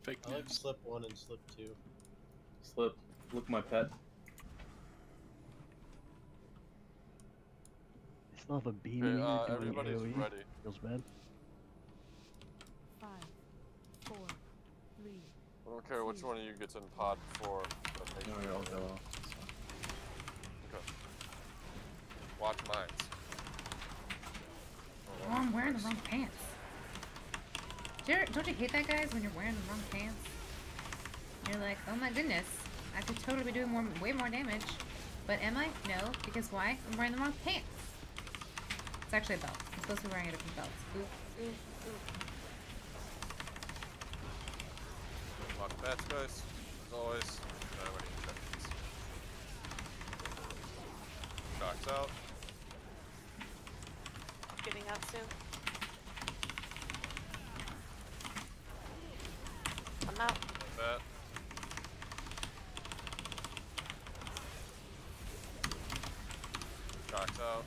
Fake I like news. slip 1 and slip 2. Slip. Look, my pet. I still have a beam Okay, in here doing everybody's AoE. ready. Feels bad. 5, 4, 3. I don't care which one of you gets in pod before. But make No, sure I'll go. Okay. Watch mines. Oh, I'm wearing the wrong pants. Don't you hate that, guys, when you're wearing the wrong pants? You're like, oh my goodness, I could totally be doing way more damage. But am I? No, because why? I'm wearing the wrong pants. It's actually a belt. I'm supposed to be wearing a different belt. Ooh, ooh, ooh. Watch bats, guys. As always. Nobody checks. Shocks out. Getting out soon. I'm out. Bat. Shocks out.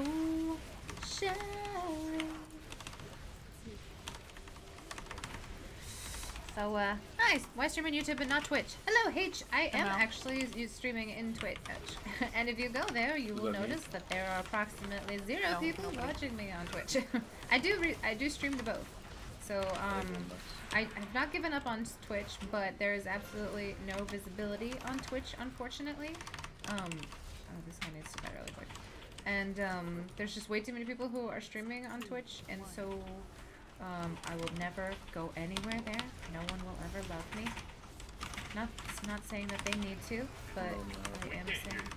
Oh, shine. So, nice. Why stream on YouTube and not Twitch? Hello, H. I am actually streaming in Twitch. And if you go there, you will notice that there are approximately 0 people watching me on Twitch. I do stream to both. So, I have not given up on Twitch, but there is absolutely no visibility on Twitch, unfortunately. Oh, this guy needs to die really quick. And there's just way too many people who are streaming on Twitch, and so I will never go anywhere there. No one will ever love me. Not saying that they need to, but I am saying.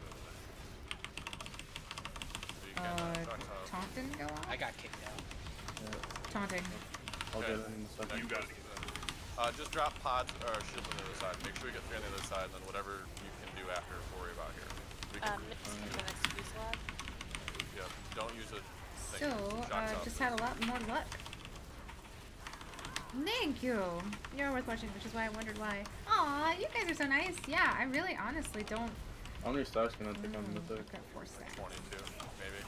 Taunting go off? I got kicked out. Taunting. I'll get it in a second. You got it. Just drop pods or shields on the other side. Make sure you get 3 on the other side, and then whatever you can do after, worry about here. We can The next use lab. yeah, don't use it. So, just had a lot more luck. Thank you! You're worth watching, which is why I wondered why. Aw, you guys are so nice. Yeah, I really honestly don't. How many stars can I take on Mythic? Got 4 stacks. 22, maybe.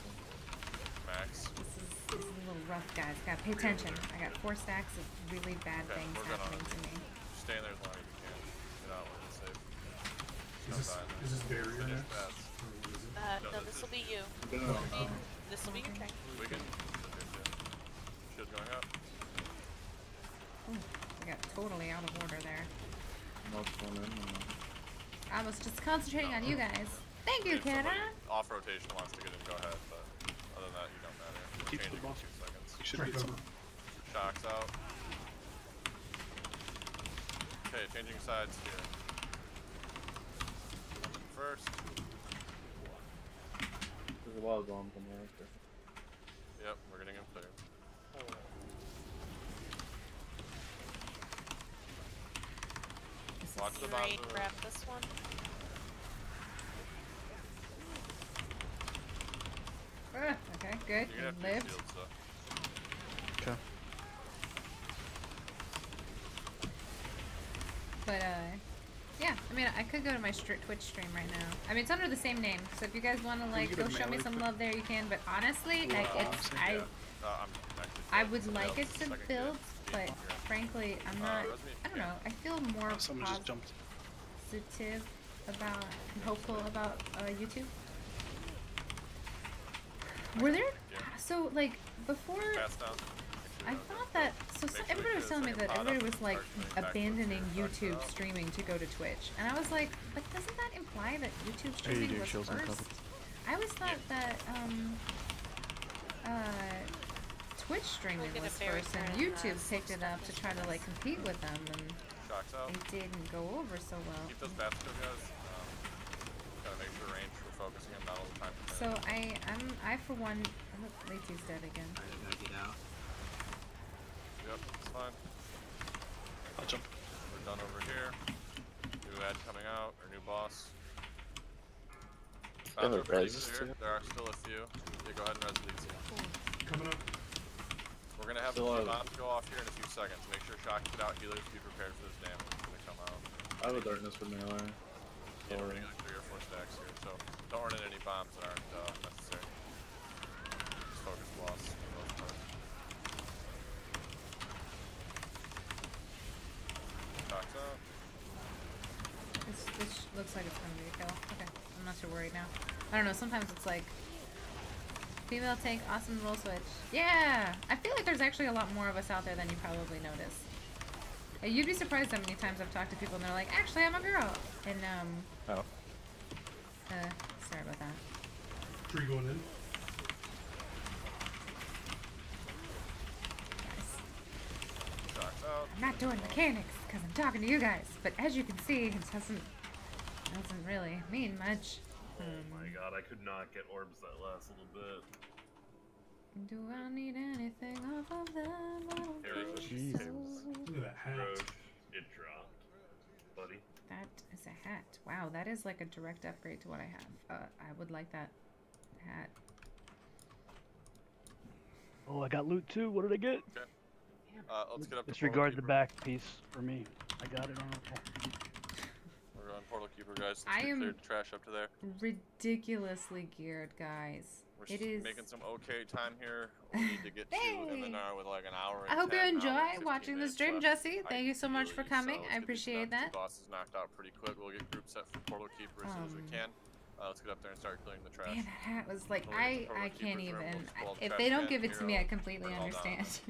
Max. This is a little rough, guys. Gotta pay attention. I got 4 stacks of really bad things happening to me. Stay in there as long as you can. Get out when it's safe. Is this barrier next? No, this will be you. This will be your turn. We can. Shield going up. Ooh, I got totally out of order there. I was just concentrating on you guys. Thank you, If somebody Kata. off rotation wants to get in, go ahead. But other than that, you don't matter. We're Keep the changing in buff. 2 seconds. You should get some. Shocks out. Okay, changing sides here. First. There's a lot of bombs on there. Yep, we're getting him clear. Watch the bottom. Grab this one. Okay, good. You're gonna have You to lived. shields, though. Okay. But, yeah, I mean, I could go to my Twitch stream right now. I mean, it's under the same name, so if you guys want to, like, you go get a show me melee some quick? love there, you can, but honestly, like, it's, I would like it to build, but frankly, I'm not. I don't know. I feel more someone just jumped. positive about, hopeful about YouTube. Were there? So like before, I thought that. So everybody was telling me that everybody was like abandoning YouTube streaming to go to Twitch, and I was like, but doesn't that imply that YouTube streaming was first? I always thought that Twitch streaming was first, and YouTube picked it up to try to like compete with them, and it didn't go over so well. Keep those bats still, guys. Gotta make sure range we're focusing him not all the time. So I for one, oh, Laty's dead again. I gotta get out. Yep, it's fine. I'll jump. We're done over here. New ad coming out, or new boss. There are still a few. Yeah, go ahead and res these. Coming up. We're gonna have the bombs go off here in a few seconds. Make sure shock get out, healers be prepared for this damage when they come out. I have a darkness for melee. Yeah, we're gonna get 3 or 4 stacks here, so don't run in any bombs that aren't necessary. Just focus boss for the most part. Shock's up. This looks like it's gonna be a kill. Okay, I'm not too worried now. I don't know, sometimes it's like female tank, awesome roll switch. Yeah! I feel like there's actually a lot more of us out there than you probably notice. You'd be surprised how many times I've talked to people and they're like, actually I'm a girl! And sorry about that. Tree going in. I'm not doing mechanics because I'm talking to you guys, but as you can see, it doesn't really mean much. Oh my god, I could not get orbs that last little bit. Do I need anything off of them? I don't think so. Look at that hat. Roach, it dropped, buddy. That is a hat. Wow, that is like a direct upgrade to what I have. I would like that hat. Oh, I got loot too. What did I get? Okay. Let's get up to Disregard the back piece for me. I got it on okay. We're on Portal Keeper, guys. I am cleared trash up to there. ridiculously geared, guys. We're making some okay time here. We need to get to MNR with like an hour. I hope you enjoy watching the stream, Jesse. Thank you so much for coming. I appreciate that. Bosses knocked out pretty quick. We'll get group set for Portal Keeper as soon as we can. Let's get up there and start clearing the trash. Man, that hat was like, I can't even. If they don't give it to me, I completely understand.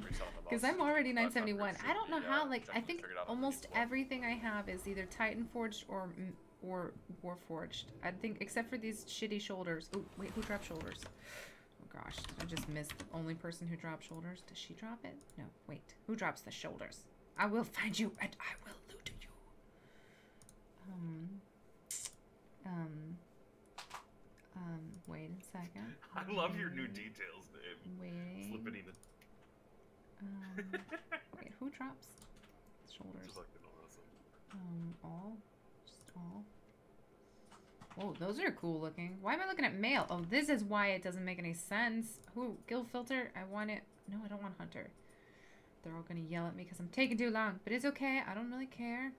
Because I'm already 971. I don't know how, like, I think almost everything I have is either Titan Forged or Warforged. I think, except for these shitty shoulders. Oh, wait, who dropped shoulders? Oh gosh, I just missed the only person who dropped shoulders. Does she drop it? No, wait. Who drops the shoulders? I will find you and I will loot you. Wait a second. I love your new details, Dave. Wait. Slip it even. Wait, who drops shoulders? Just like awesome. All? Just all? Oh, those are cool looking. Why am I looking at male? Oh, this is why it doesn't make any sense. Who? Guild filter? I want it. No, I don't want hunter. They're all gonna yell at me because I'm taking too long. But it's okay. I don't really care.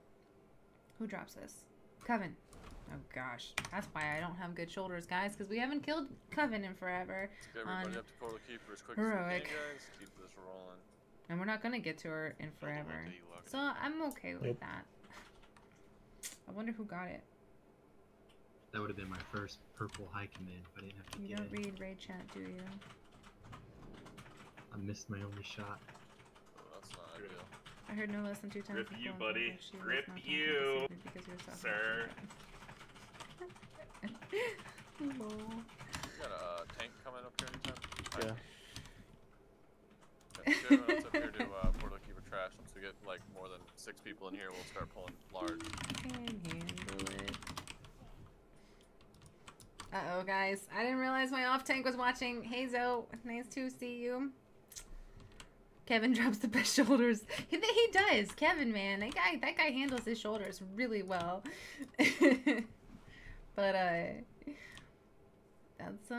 Who drops this? Coven. Oh gosh, that's why I don't have good shoulders, guys, because we haven't killed Coven in forever. Let's get everybody up to Portal Keeper as quick Heroic. as we can, guys. Keep this rolling. And we're not gonna get to her in forever, so I'm okay with that. I wonder who got it. That would have been my first purple high command if I didn't have to You get don't it. read raid chat, do you? I missed my only shot. Oh, that's not ideal. I heard no less than 2 times. Grip you, before, buddy. but she was Grip not you, because you were so sir. We got a tank coming up here anytime. Yeah. Okay, let's up here to Portal Keeper trash. Once we get like more than 6 people in here, we'll start pulling large. Can handle it. Uh-oh, guys. I didn't realize my off-tank was watching. Hey, Zo. Nice to see you. Kevin drops the best shoulders. He does. Kevin, man. That guy handles his shoulders really well. But, that's,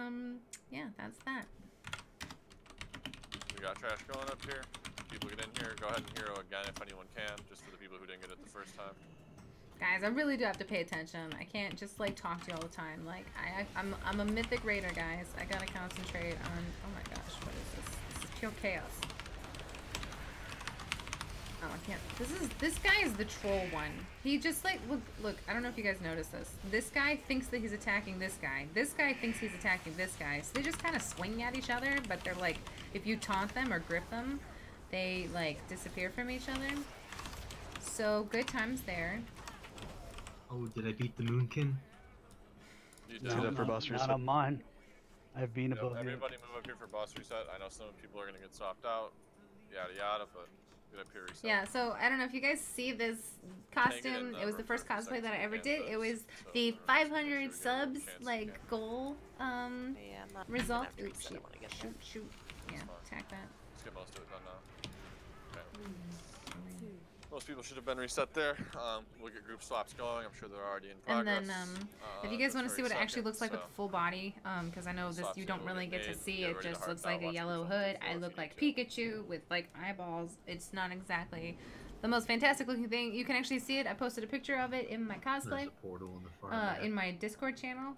yeah, that's that. We got trash going up here. People get in here. Go ahead and hero again if anyone can, just for the people who didn't get it the first time. Guys, I really do have to pay attention. I can't just, like, talk to you all the time. Like, I'm a Mythic Raider, guys. I gotta concentrate on... Oh my gosh, what is this? This is Pure chaos. Oh, I can't. This guy is the troll one. He just like, look, I don't know if you guys noticed this. This guy thinks that he's attacking this guy. This guy thinks he's attacking this guy. So they just kind of swing at each other, but they're like, if you taunt them or grip them, they like disappear from each other. So good times there. Oh, did I beat the Moonkin? You See that for boss reset? Not on mine. I've been above you. Everybody move up here for boss reset. I know some people are gonna get stopped out, yada yada, but get up here reset. Yeah, so I don't know if you guys see this costume. It was the first cosplay that I ever did. It was the 500 subs like goal result. Oops, shoot. Yeah, attack that. Let's get most of it done now. Okay. Most people should have been reset there. We'll get group swaps going. I'm sure they're already in progress. And then, if you guys want to see what it actually looks like with the full body, because I know this you don't really get to see. It just looks like a yellow hood. I look like Pikachu with like eyeballs. It's not exactly the most fantastic looking thing. You can actually see it. I posted a picture of it in my cosplay. There's a portal in the far in my Discord channel.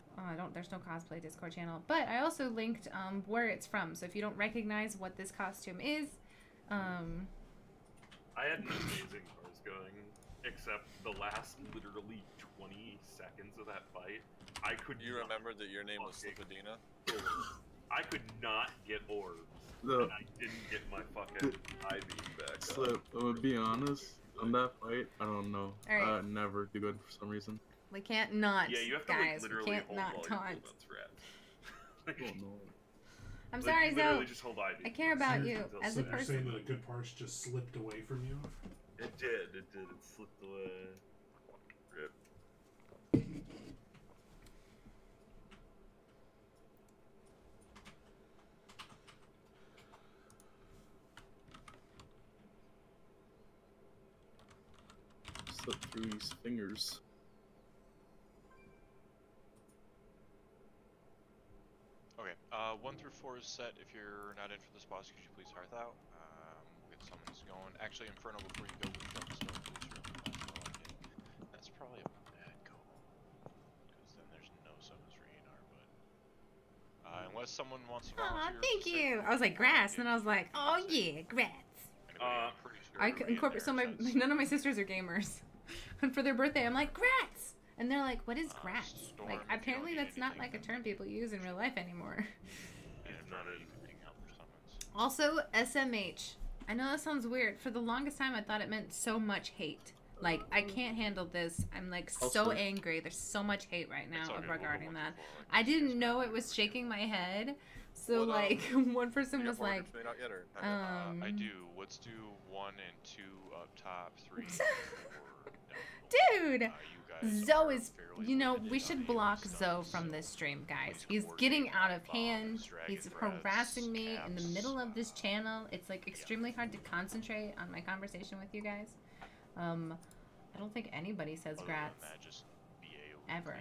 There's no cosplay Discord channel, but I also linked where it's from. So if you don't recognize what this costume is, I had an amazing cars going, except the last literally 20 seconds of that fight, I could. You remembered that your name was Slipadina? I could not get orbs, No. and I didn't get my fucking IV back. Slip, I'm gonna be honest, on that fight, I don't know. All right. I never do good for some reason. we can't not. Yeah, you have to guys. like We literally can't hold not all your taunt. cooldowns for it. I'm Like, sorry, you literally Zoe. just hold IV. I care about you as a So you're saying person. that a good parts just slipped away from you? It did. It slipped away. Rip. Slip through his fingers. Okay, 1 through 4 is set. If you're not in for this boss, could you please hearth out? We'll get summons going. Actually, Inferno, before you go, we'll jump stone, please. That's probably a bad call. Because then there's no summons for Enar, but... unless someone wants to Aw, volunteer. thank you. I was like grass, and then I was like, oh yeah, grass. I incorporate. So none of my sisters are gamers, and for their birthday, I'm like grats, and they're like, what is grats? Like apparently that's not like a term people use in real life anymore. Also, SMH. I know that sounds weird. For the longest time, I thought it meant so much hate. Like, I can't handle this. I'm like so angry. There's so much hate right now regarding that. I didn't know it was shaking my head. So like, one person was like, I do. Let's do 1 and 2 up top, 3. 4 dude. Zoe is, you know, we should block Zoe from this stream, guys. He's getting out of hand. He's harassing me in the middle of this channel. It's like extremely hard to concentrate on my conversation with you guys. I don't think anybody says grats ever.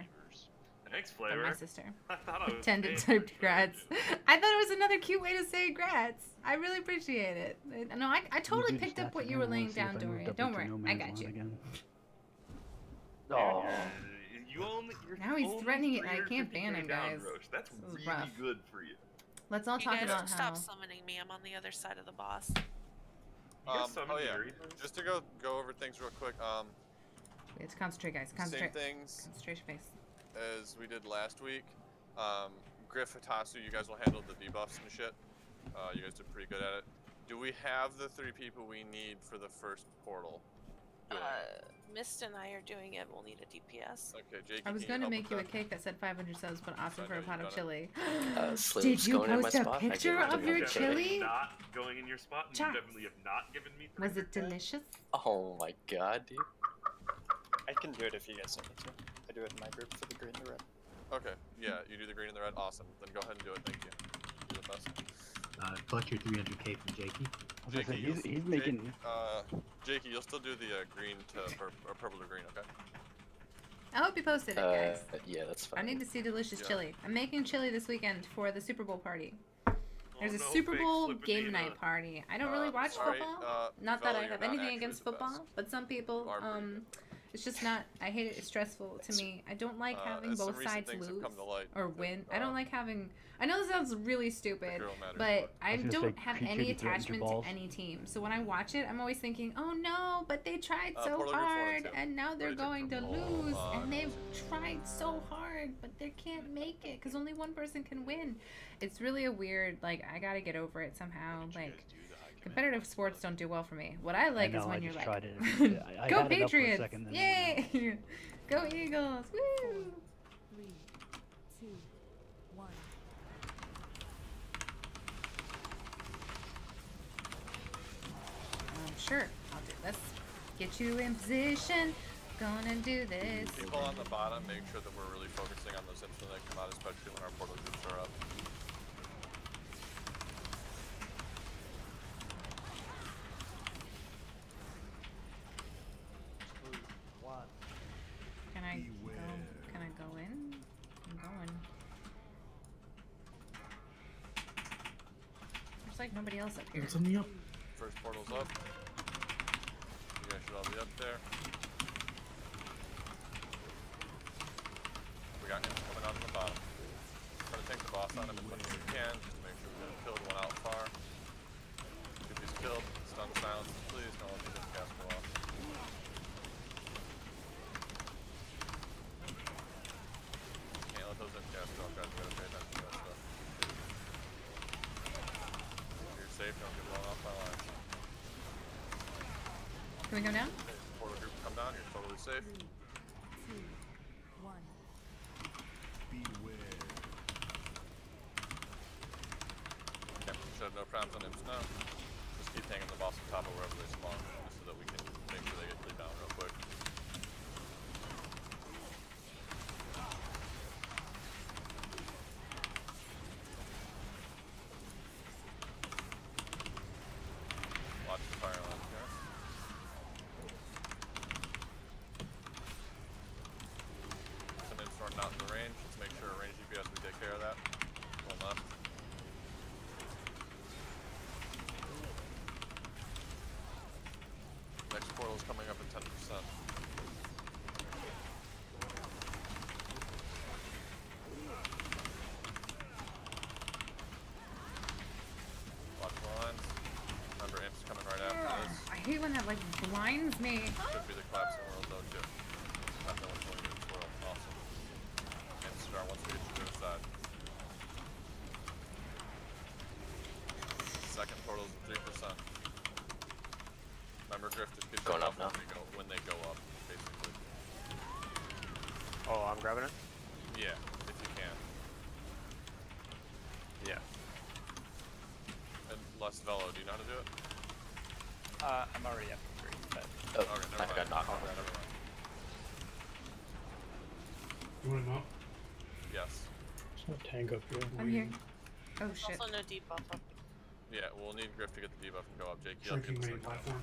Thanks, But Flavor. my sister I thought I was pretended paying to grats. I thought it was another cute way to say grats. I really appreciate it. No, I totally picked up what you were laying down, Dorian. Don't worry, I got you. Oh. You only, Now he's threatening it, and I can't ban him, guys. That's This is really rough. good for you. Let's all You talk guys about stop how. summoning me. I'm on the other side of the boss. Oh yeah, just to go over things real quick. Let's concentrate, guys. Concentrate. Same things Concentration face. as we did last week. Griff, Hitasu, you guys will handle the debuffs and shit. You guys did pretty good at it. Do we have the 3 people we need for the first portal? Mist and I are doing it. We'll need a DPS. Okay, Jake. I was going to make you a cake that said 500 subs, but awesome for a pot of chili. Slip's Did you going in my post a spot. I picture gave it of to your him. chili? Not going in your spot, and you Chuck. definitely have not given me. Was it delicious? Oh my god, dude. I can do it if you guys want me to. I do it in my group for the green and the red. Okay, yeah, you do the green and the red. Awesome. Then go ahead and do it. Thank you. You're the best. Collect your 300k from Jakey. Jakey, he's making. Jakey, you'll still do the green to purple to green, okay? I hope you posted it, guys. Yeah, that's fine. I need to see delicious chili. I'm making chili this weekend for the Super Bowl party. There's a no, Super fake Bowl Slippadina. game night party. I don't really watch sorry, football. Not that Vela, I you're have not anything actually against the football, best. but some people. It's just not. I hate it. It's stressful to me. I don't like having both sides lose or win. I don't like having. I know this sounds really stupid, but I don't have any attachment to any team. So when I watch it, I'm always thinking, oh no, but they tried so hard and now they're going to lose. And they've tried so hard, but they can't make it because only one person can win. It's really a weird, like, I gotta get over it somehow. Like, competitive sports don't do well for me. What I like is when you're like, go Patriots! Yay! Go Eagles! Woo! 3, 2, 1. Sure, I'll do this. Get you in position. Gonna do this. People on the bottom, make sure that we're really focusing on those imps when they come out, especially when our portal groups are up. Can I go? Can I go in? I'm going. There's like nobody else up here. It's on the up. First portal's up. You guys should all be up there. We got him coming out on the bottom. Try to take the boss on him as much as we can, just to make sure we don't kill one out far. If he's killed, stun silence, please don't let the cast go off. Can't let those cast go off, guys. We gotta pay attention to that stuff. If you're safe, don't get blown off by lines. Can we go down? Portal group come down, you're totally safe. 3, 2, 1. Beware. Okay, should have no problems on imps now. Just keep hanging the boss on top of wherever they spawn, just so that we can make sure they get cleared down real quick. Watch the fire lines, guys. Some imps are not in the range. Let's make sure range DPS we take care of that. One left. Next portal's coming up at 10%. Watch the lines. Remember, imps coming right after this. I hate when that like blinds me. Should be the collapsing world though too. Not no one's going to this world. Awesome. And start once we get to the other side. Second portal's at 3%. Remember, Grift, it gives Going you up now. when they go up, basically. Oh, I'm grabbing it? Yeah, if you can. Yeah. And less Velo, do you know how to do it? I'm already up to 3, but... Oh, Okay, never I mind. got knocked Oh, off. never mind. You want to know? Yes. There's no tank up here. I'm here. Oh shit. Also no debuff up. Yeah, we'll need Griff to get the debuff and go up. Jake, you up, Shrinking get the main second one. platform.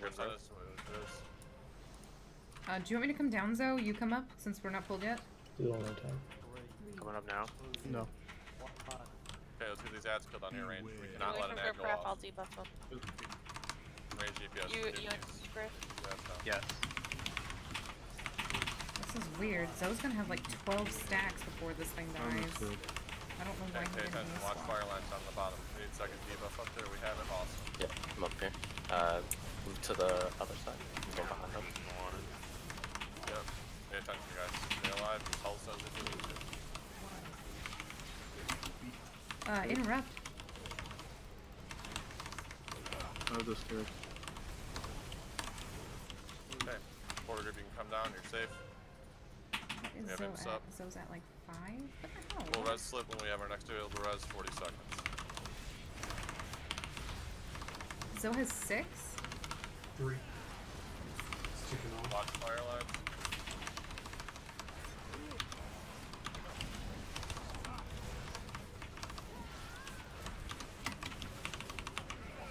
Griff's on this way, it is. Do you want me to come down, Zoe? You come up since we're not pulled yet. Do all the time. Coming up now? No. Okay, let's get these ads killed on your range. We cannot Away let from an ad go Griff, I'll off. debuff up. Range DPS. You DPS. and Griff? Yes. This is weird. Zoe's gonna have like 12 stacks before this thing dies. I don't know why Okay, pay he didn't attention. miss Watch one. fire lines on the bottom. We need second debuff up there. We have it. Awesome. Yeah, I'm up here. Move to the other side. Go behind them. Yep. Pay attention, guys. Stay alive. Pulse us if you need to. Interrupt. Oh, this kid. Okay. Portal group, you can come down. You're safe. What is We have Zoe imps at? up. Zoe's at like 5? What the hell? We'll res slip when we have our next available res. 40 seconds. Zoe has 6? 3. It's ticking off. Watch fire lines.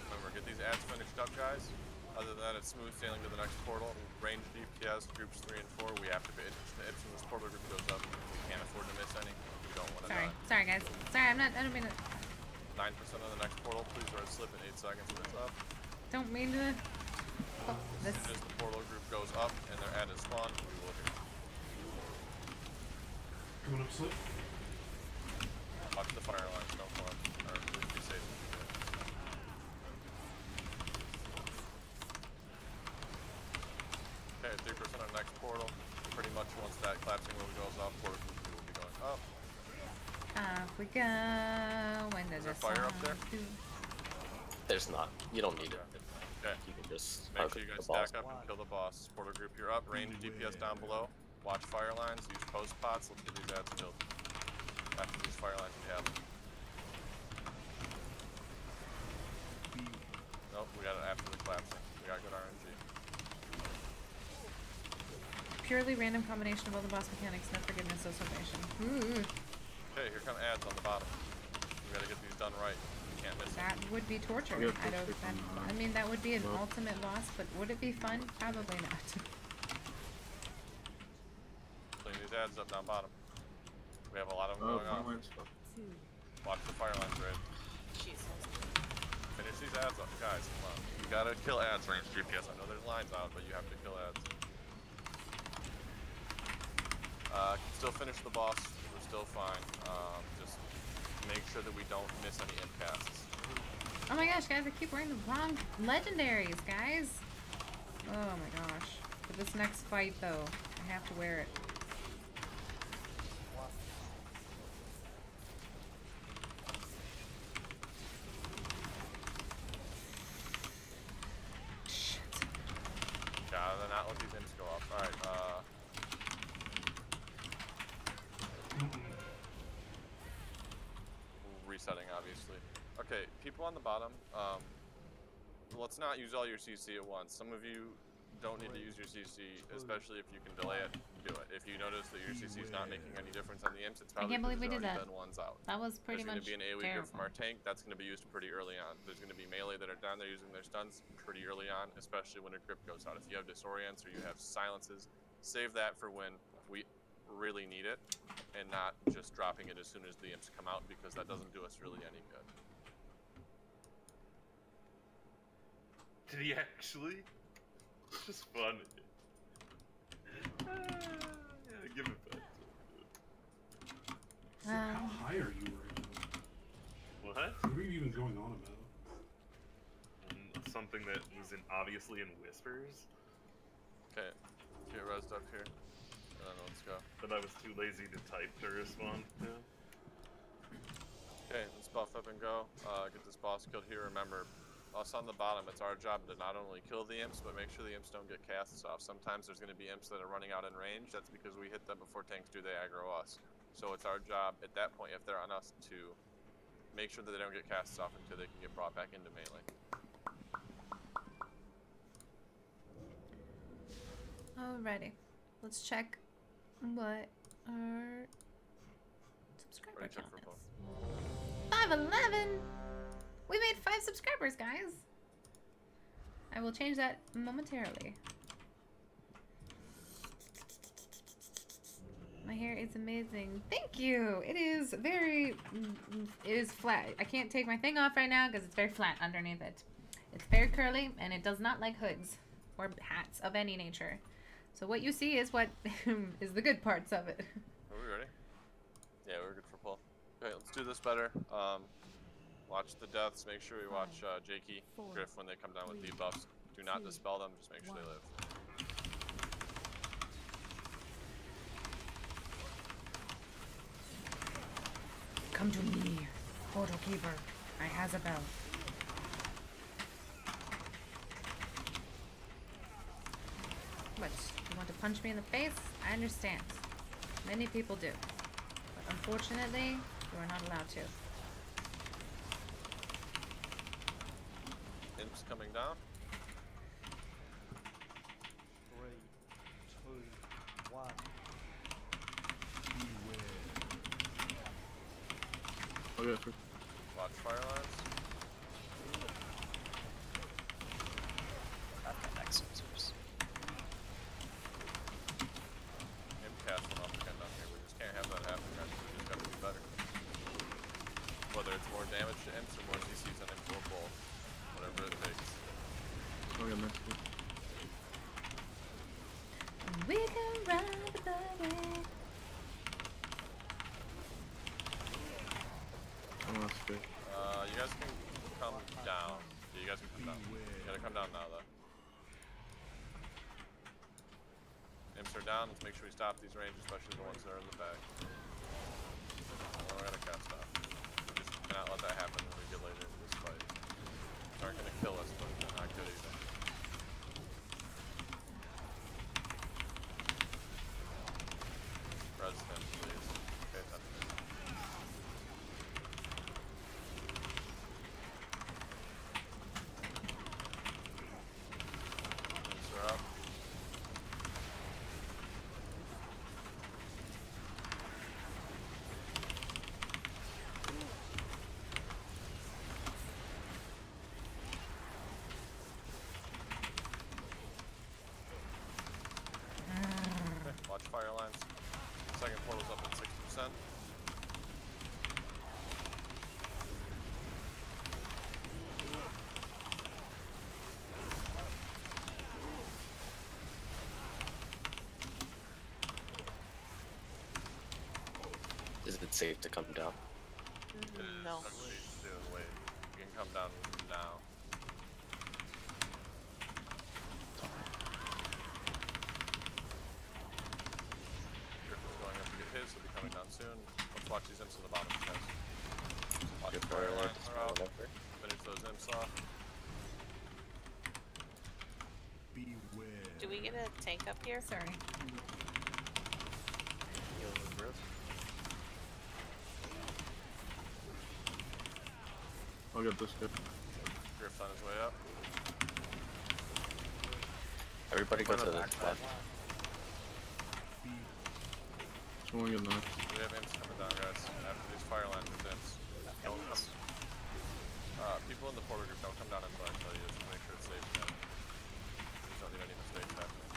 Remember, get these ads finished up, guys. Other than that, it's smooth sailing to the next portal. Range DPS, groups 3 and 4. We have to pay attention to imps when this portal group goes up. We can't afford to miss any. We don't want to Sorry. die. Sorry, guys. Sorry, I don't mean to. 9% of the next portal. Please red slip in 8 seconds when it's up. Don't mean to. This. As soon as the portal group goes up and they're at its spawn, we will hit. Coming up slip. Watch the fire lines, don't fall. Or at least be safe. Okay, 3% on next portal. Pretty much once that collapsing wheel goes off, portal group will be going up. Off we go. When there's a fire up there? There's not. You don't need it. Okay. You can just make sure you guys stack up and kill the boss. Portal group, you're up. Range DPS down below. Watch fire lines. Use post pots. Let's get these ads killed. After these fire lines, we have them. Nope, we got it after the collapsing. We got good RNG. Purely random combination of all the boss mechanics, no forgiveness, no salvation. Ooh. Okay, here come ads on the bottom. We gotta get these done right. You can't miss That would be torture. I mean, that would be an ultimate loss, but would it be fun? Probably not. Clean these ads up down bottom. We have a lot of them going on. Watch the fire lines, Red. Jesus. Finish these ads up, guys. Come on. You gotta kill ads, range GPS. I know there's lines out, but you have to kill ads. Still finish the boss. We're still fine. Just make sure that we don't miss any imp casts. Oh my gosh, guys, I keep wearing the wrong legendaries, guys. Oh my gosh. For this next fight, though, I have to wear it. Gotta not let these imps go off. Alright, resetting, obviously. Okay, people on the bottom, let's not use all your CC at once. Some of you don't need to use your CC, especially if you can delay it, do it. If you notice that your CC is not making any difference on the imps, it's probably because there's already been ones out. That was pretty much There's going to be an AoE grip from our tank, that's going to be used pretty early on. There's going to be melee that are down there using their stuns pretty early on, especially when a grip goes out. If you have disorients or you have silences, save that for when we really need it, and not just dropping it as soon as the imps come out, because that doesn't do us really any good. Did he actually? It's just fun. Yeah, give it back. So how high are you right now? What? What are you even going on about? Something that was obviously in whispers. Okay, get rezzed up here. And then let's go. But I was too lazy to type to respond. Yeah. Okay, let's buff up and go. Get this boss killed here. Remember, us on the bottom, it's our job to not only kill the imps, but make sure the imps don't get casts off. Sometimes there's going to be imps that are running out in range. That's because we hit them before tanks do, they aggro us. So it's our job at that point, if they're on us, to make sure that they don't get casts off until they can get brought back into melee. Alrighty. Let's check what our subscriber count is. 511! We made 5 subscribers, guys! I will change that momentarily. My hair is amazing. Thank you! It is very... It is flat. I can't take my thing off right now because it's very flat underneath it. It's very curly and it does not like hoods or hats of any nature. So what you see is what is the good parts of it. Are we ready? Yeah, we're good for pull. Okay, let's do this better. Watch the deaths. Make sure we watch Jakey, Griff when they come down with debuffs. Do not dispel them. Just make sure they live. Come to me, Portal Keeper. I has a bell. What? You want to punch me in the face? I understand. Many people do. But unfortunately, you are not allowed to. Imps coming down. 3, 2, 1. Okay. Watch fire lines. I've got next scissors. Imp cast one off again down here. We just can't have that happen, guys. We just gotta be better. Whether it's more damage to imps or more CCs on imps or both. Whatever it takes. Okay, next one. guys can come down. You gotta come down now, though. Imps are down. Let's make sure we stop these ranges, especially the ones that are in the back. We're gonna cast off. We just cannot let that happen when we get later into this fight. They aren't gonna kill us, but they're not good either. Resident, please. Pay attention. Imps are up. Watch fire lines. Second portal's up at 6%. Is it safe to come down? No. Wait, you can come down now. Griffin's going up to get his, he'll be coming down soon. Let's watch these imps in the bottom, guys. Watch the fire lines are out. Finish those imps off. Do we get a tank up here? Sorry. I'll get this guy. Griff's on his way up. Everybody go to the left. Someone get knocked. We have imps coming down, guys. After these fire lines, there's imps. Don't come. People in the forward group, don't come down until I tell you, just to make sure it's safe again. Just don't need any mistakes happening.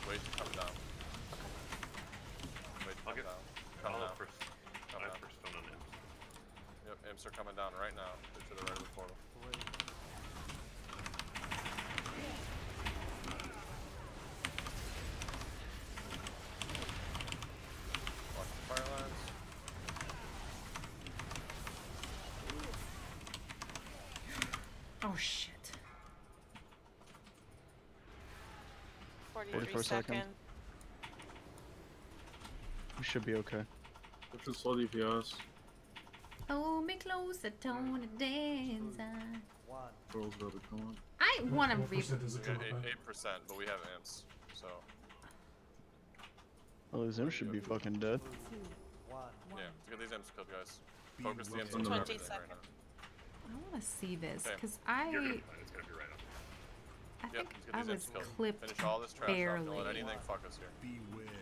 Wait to come down. Wait to come down. Come down. Come down. Yep, imps are coming down right now. They're to the right of the portal. Watch the fire lines. Oh shit. 44 seconds. We should be okay. Which is slow DPS. Oh, me closer, tone to dance. Girls about to come on. I want to re. 8%, but we have imps, so. Well, those imps should be fucking dead. Yeah, let's get these imps killed, guys. Focus the imps on 20 everything seconds. right now. I want to see this Okay. because You're gonna find it's gonna be right up. I think Let's get I these was imps killed. clipped Finish all this trash off. Don't let barely. anything fuck us here.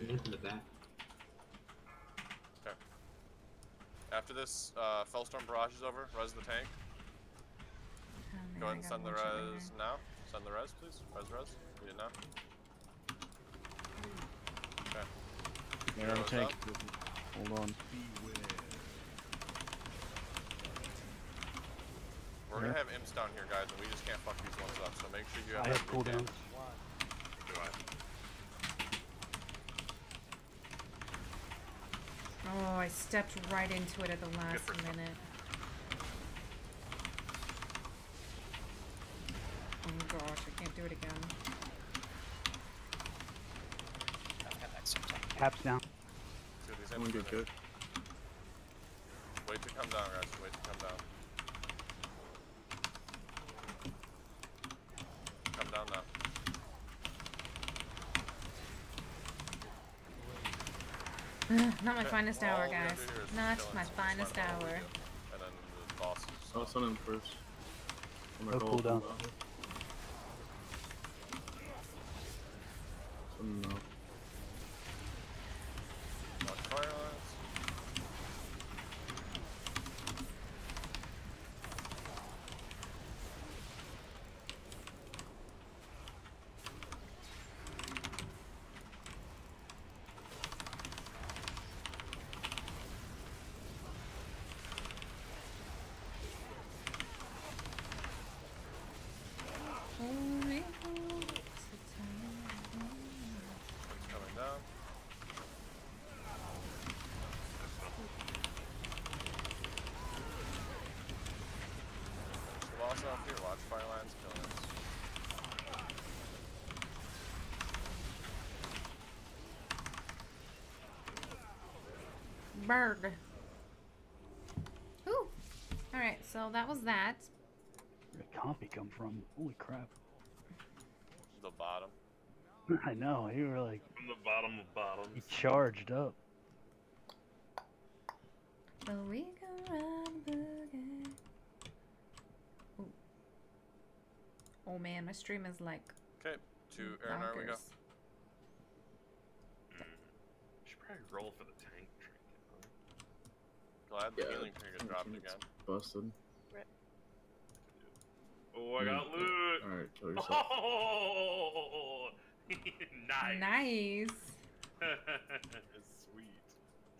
Into the back. Okay. After this Fellstorm barrage is over, res the tank. Go ahead and send the res now. Send the res, please. Res. Need it now. Okay. They're on a Heroes tank. up. Hold on. We're gonna have imps down here, guys, and we just can't fuck these ones up. So make sure you have. I have cooldowns. Do I? Oh, I stepped right into it at the last minute. Oh gosh, I can't do it again. Caps down. See what these Someone imps get do. kicked. Wait to come down, guys. Wait to come down. Come down now. Not my finest All hour, we're gonna guys. do here is Not kill my imps and finest find out what we hour. do. And then the bosses. I'll send him first. I'm No gonna cooldown. Send him now. Watch fire lines. boss off here. Watch Fireline's killing us. Berg. Ooh. Alright, so that was that. Where did Compy come from? Holy crap. The bottom. I know, he were like... From the bottom of bottoms. He charged up. So we go round the boogie. Ooh. Oh man, my stream is like... Okay, to Aaronar we go. Should probably roll for the tank trinket. Glad the healing trinket dropped again. Busted. Oh, I got loot! Alright, kill yourself. Oh, nice. Nice. Sweet.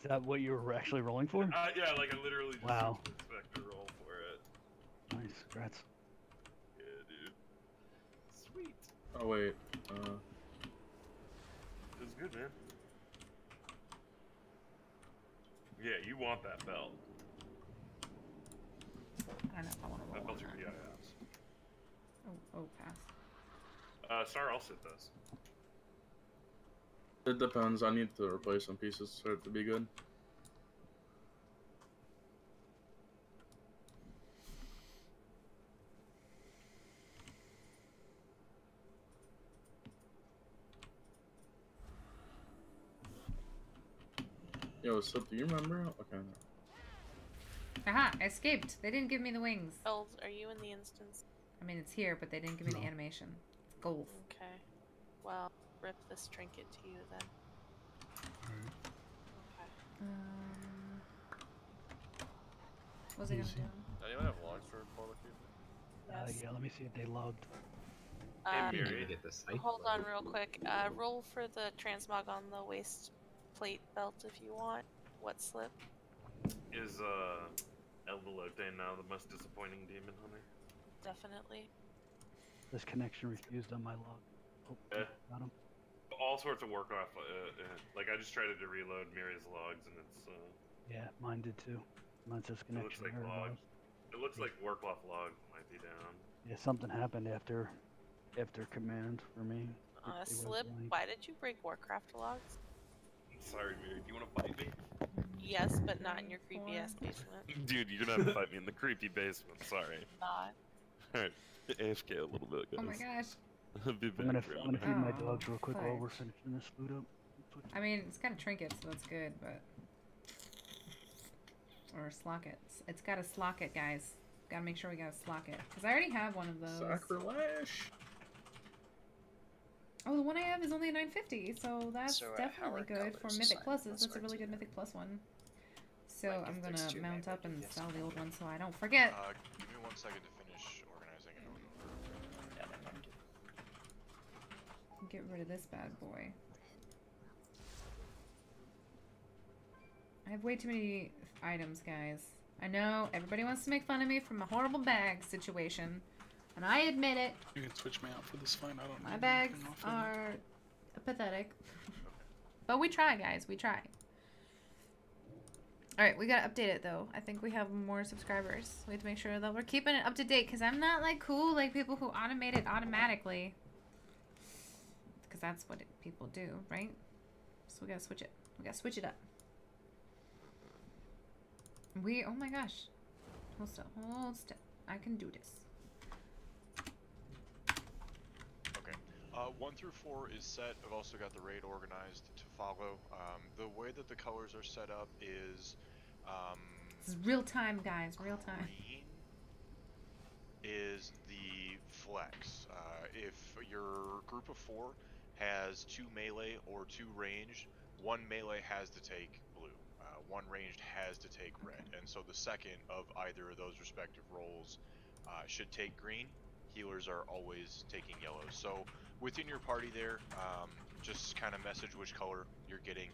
Is that what you were actually rolling for? Yeah, like I literally just wow. didn't expect to roll for it. Nice, congrats. Yeah, dude. Sweet. Oh wait, It was good, man. Yeah, you want that belt. I don't know if I want to roll. That belt's your PI apps. Oh, pass. Star also does. it depends. I need to replace some pieces for it to be good. Yo, so do you remember? Okay. Aha, I escaped. They didn't give me the wings. Elves, are you in the instance? I mean, it's here, but they didn't give me the animation. It's gold. Okay. Well, rip this trinket to you then. Okay. What's it gonna do? Anyone have logs for Portal Cube? Yes. Yeah, let me see if they logged. Get the site. Hold on real quick. Roll for the transmog on the waist plate belt if you want. What slip? Is El Velote now the most disappointing demon hunter? Definitely. This connection refused on my log. Oh, got him. All sorts of Warcraft. Like I just tried to reload Miri's logs and it's. Yeah, mine did too. Mine says It looks connection like error. log. It looks like Warcraft log might be down. Yeah, something happened after command for me. It went Slip. blank. Why did you break Warcraft logs? Sorry, Miri. Do you want to fight me? Yes, but not in your creepy ass basement. Dude, you're gonna have to fight me in the creepy basement. Sorry. Not. Alright, AFK a little bit, guys. Oh my gosh. I'll be I'm back. gonna feed my Oh, dogs real quick while fudge. we're finishing this food up. I mean, it's got a trinket, so that's good, but... Or a slocket. It's got a slocket, guys. Gotta make sure we got a slocket. Because I already have one of those. Sacrilege! Oh, the one I have is only a 950, so that's So, how definitely are good for colors Mythic assigned? Pluses. That's That's a really good Mythic Plus one. So Like, I'm if there's gonna two mount maybe up and yes, sell the old maybe. one so I don't forget. Give me 1 second to finish organizing and Yeah, never mind. Get rid of this bad boy. I have way too many items, guys. I know everybody wants to make fun of me for my horrible bag situation, and I admit it. You can switch me out for this fight. I don't My need bags anything off of it. are pathetic. But we try, guys. We try. Alright, we gotta update it, though. I think we have more subscribers. We have to make sure that we're keeping it up to date, because I'm not, like, cool like people who automate it automatically. Because that's what people do, right? So we gotta switch it. We gotta switch it up. Oh my gosh. Hold still. Hold still. I can do this. Okay. 1 through 4 is set. I've also got the raid organized to follow. The way that the colors are set up is... This is real time, guys. Real time. Green is the flex. If your group of 4 has 2 melee or 2 ranged, 1 melee has to take blue. 1 ranged has to take red. And so the second of either of those respective roles should take green. Healers are always taking yellow. So within your party there, just kind of message which color you're getting.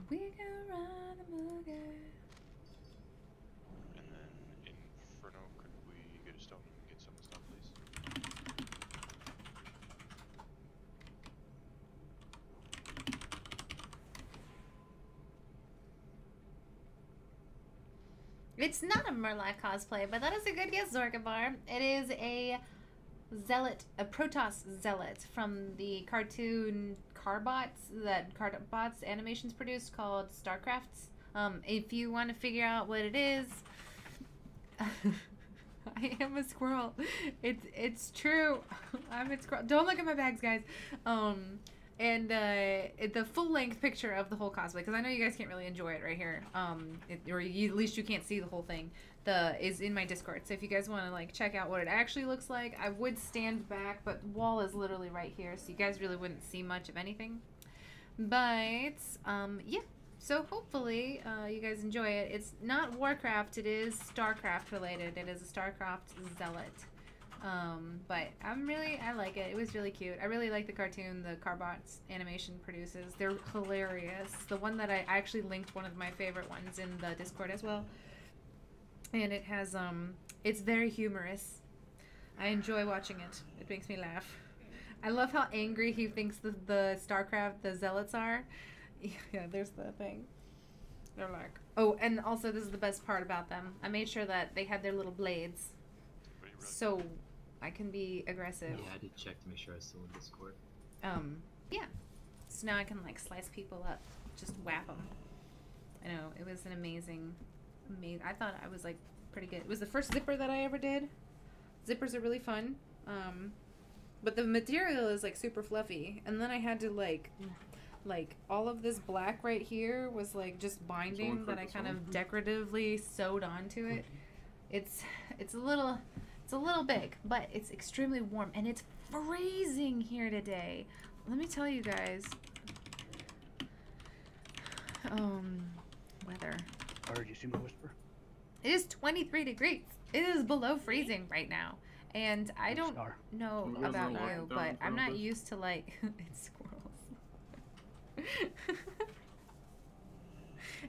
We can run a boogie. And then Inferno, could we get a stone and get some of the stuff, please? It's not a Murloc cosplay, but that is a good guess, Zorkabar. It is a zealot, a Protoss zealot from the cartoon Carbots that Carbots animations produced called StarCrafts. If you want to figure out what it is, I am a squirrel. It's true. I'm a squirrel. Don't look at my bags, guys. And the full-length picture of the whole cosplay, because I know you guys can't really enjoy it right here, or at least you can't see the whole thing, is in my Discord. So if you guys want to like check out what it actually looks like, I would stand back, but the wall is literally right here, so you guys really wouldn't see much of anything. But yeah, so hopefully you guys enjoy it. It's not Warcraft, it is StarCraft related. It is a StarCraft zealot. But I like it. It was really cute. I really like the cartoon the Carbots animation produces. They're hilarious. The one that I actually linked one of my favorite ones in the Discord as well. And it has, it's very humorous. I enjoy watching it. It makes me laugh. I love how angry he thinks the StarCraft, the zealots are. Yeah, there's the thing. They're like, oh, and also this is the best part about them. I made sure that they had their little blades. So I can be aggressive. Yeah, I did check to make sure I was still in Discord. Yeah. So now I can like slice people up, just whap them. I know, it was an amazing. I thought I was like pretty good. It was the first zipper that I ever did. Zippers are really fun. But the material is like super fluffy, and then I had to like all of this black right here was like just binding that I kind of decoratively sewed onto it. It's a little big, but it's extremely warm, and it's freezing here today. Let me tell you guys. Weather. Did you see my whisper? It is 23 degrees. It is below freezing right now, and I don't know about you, but I'm not used to like it's squirrels.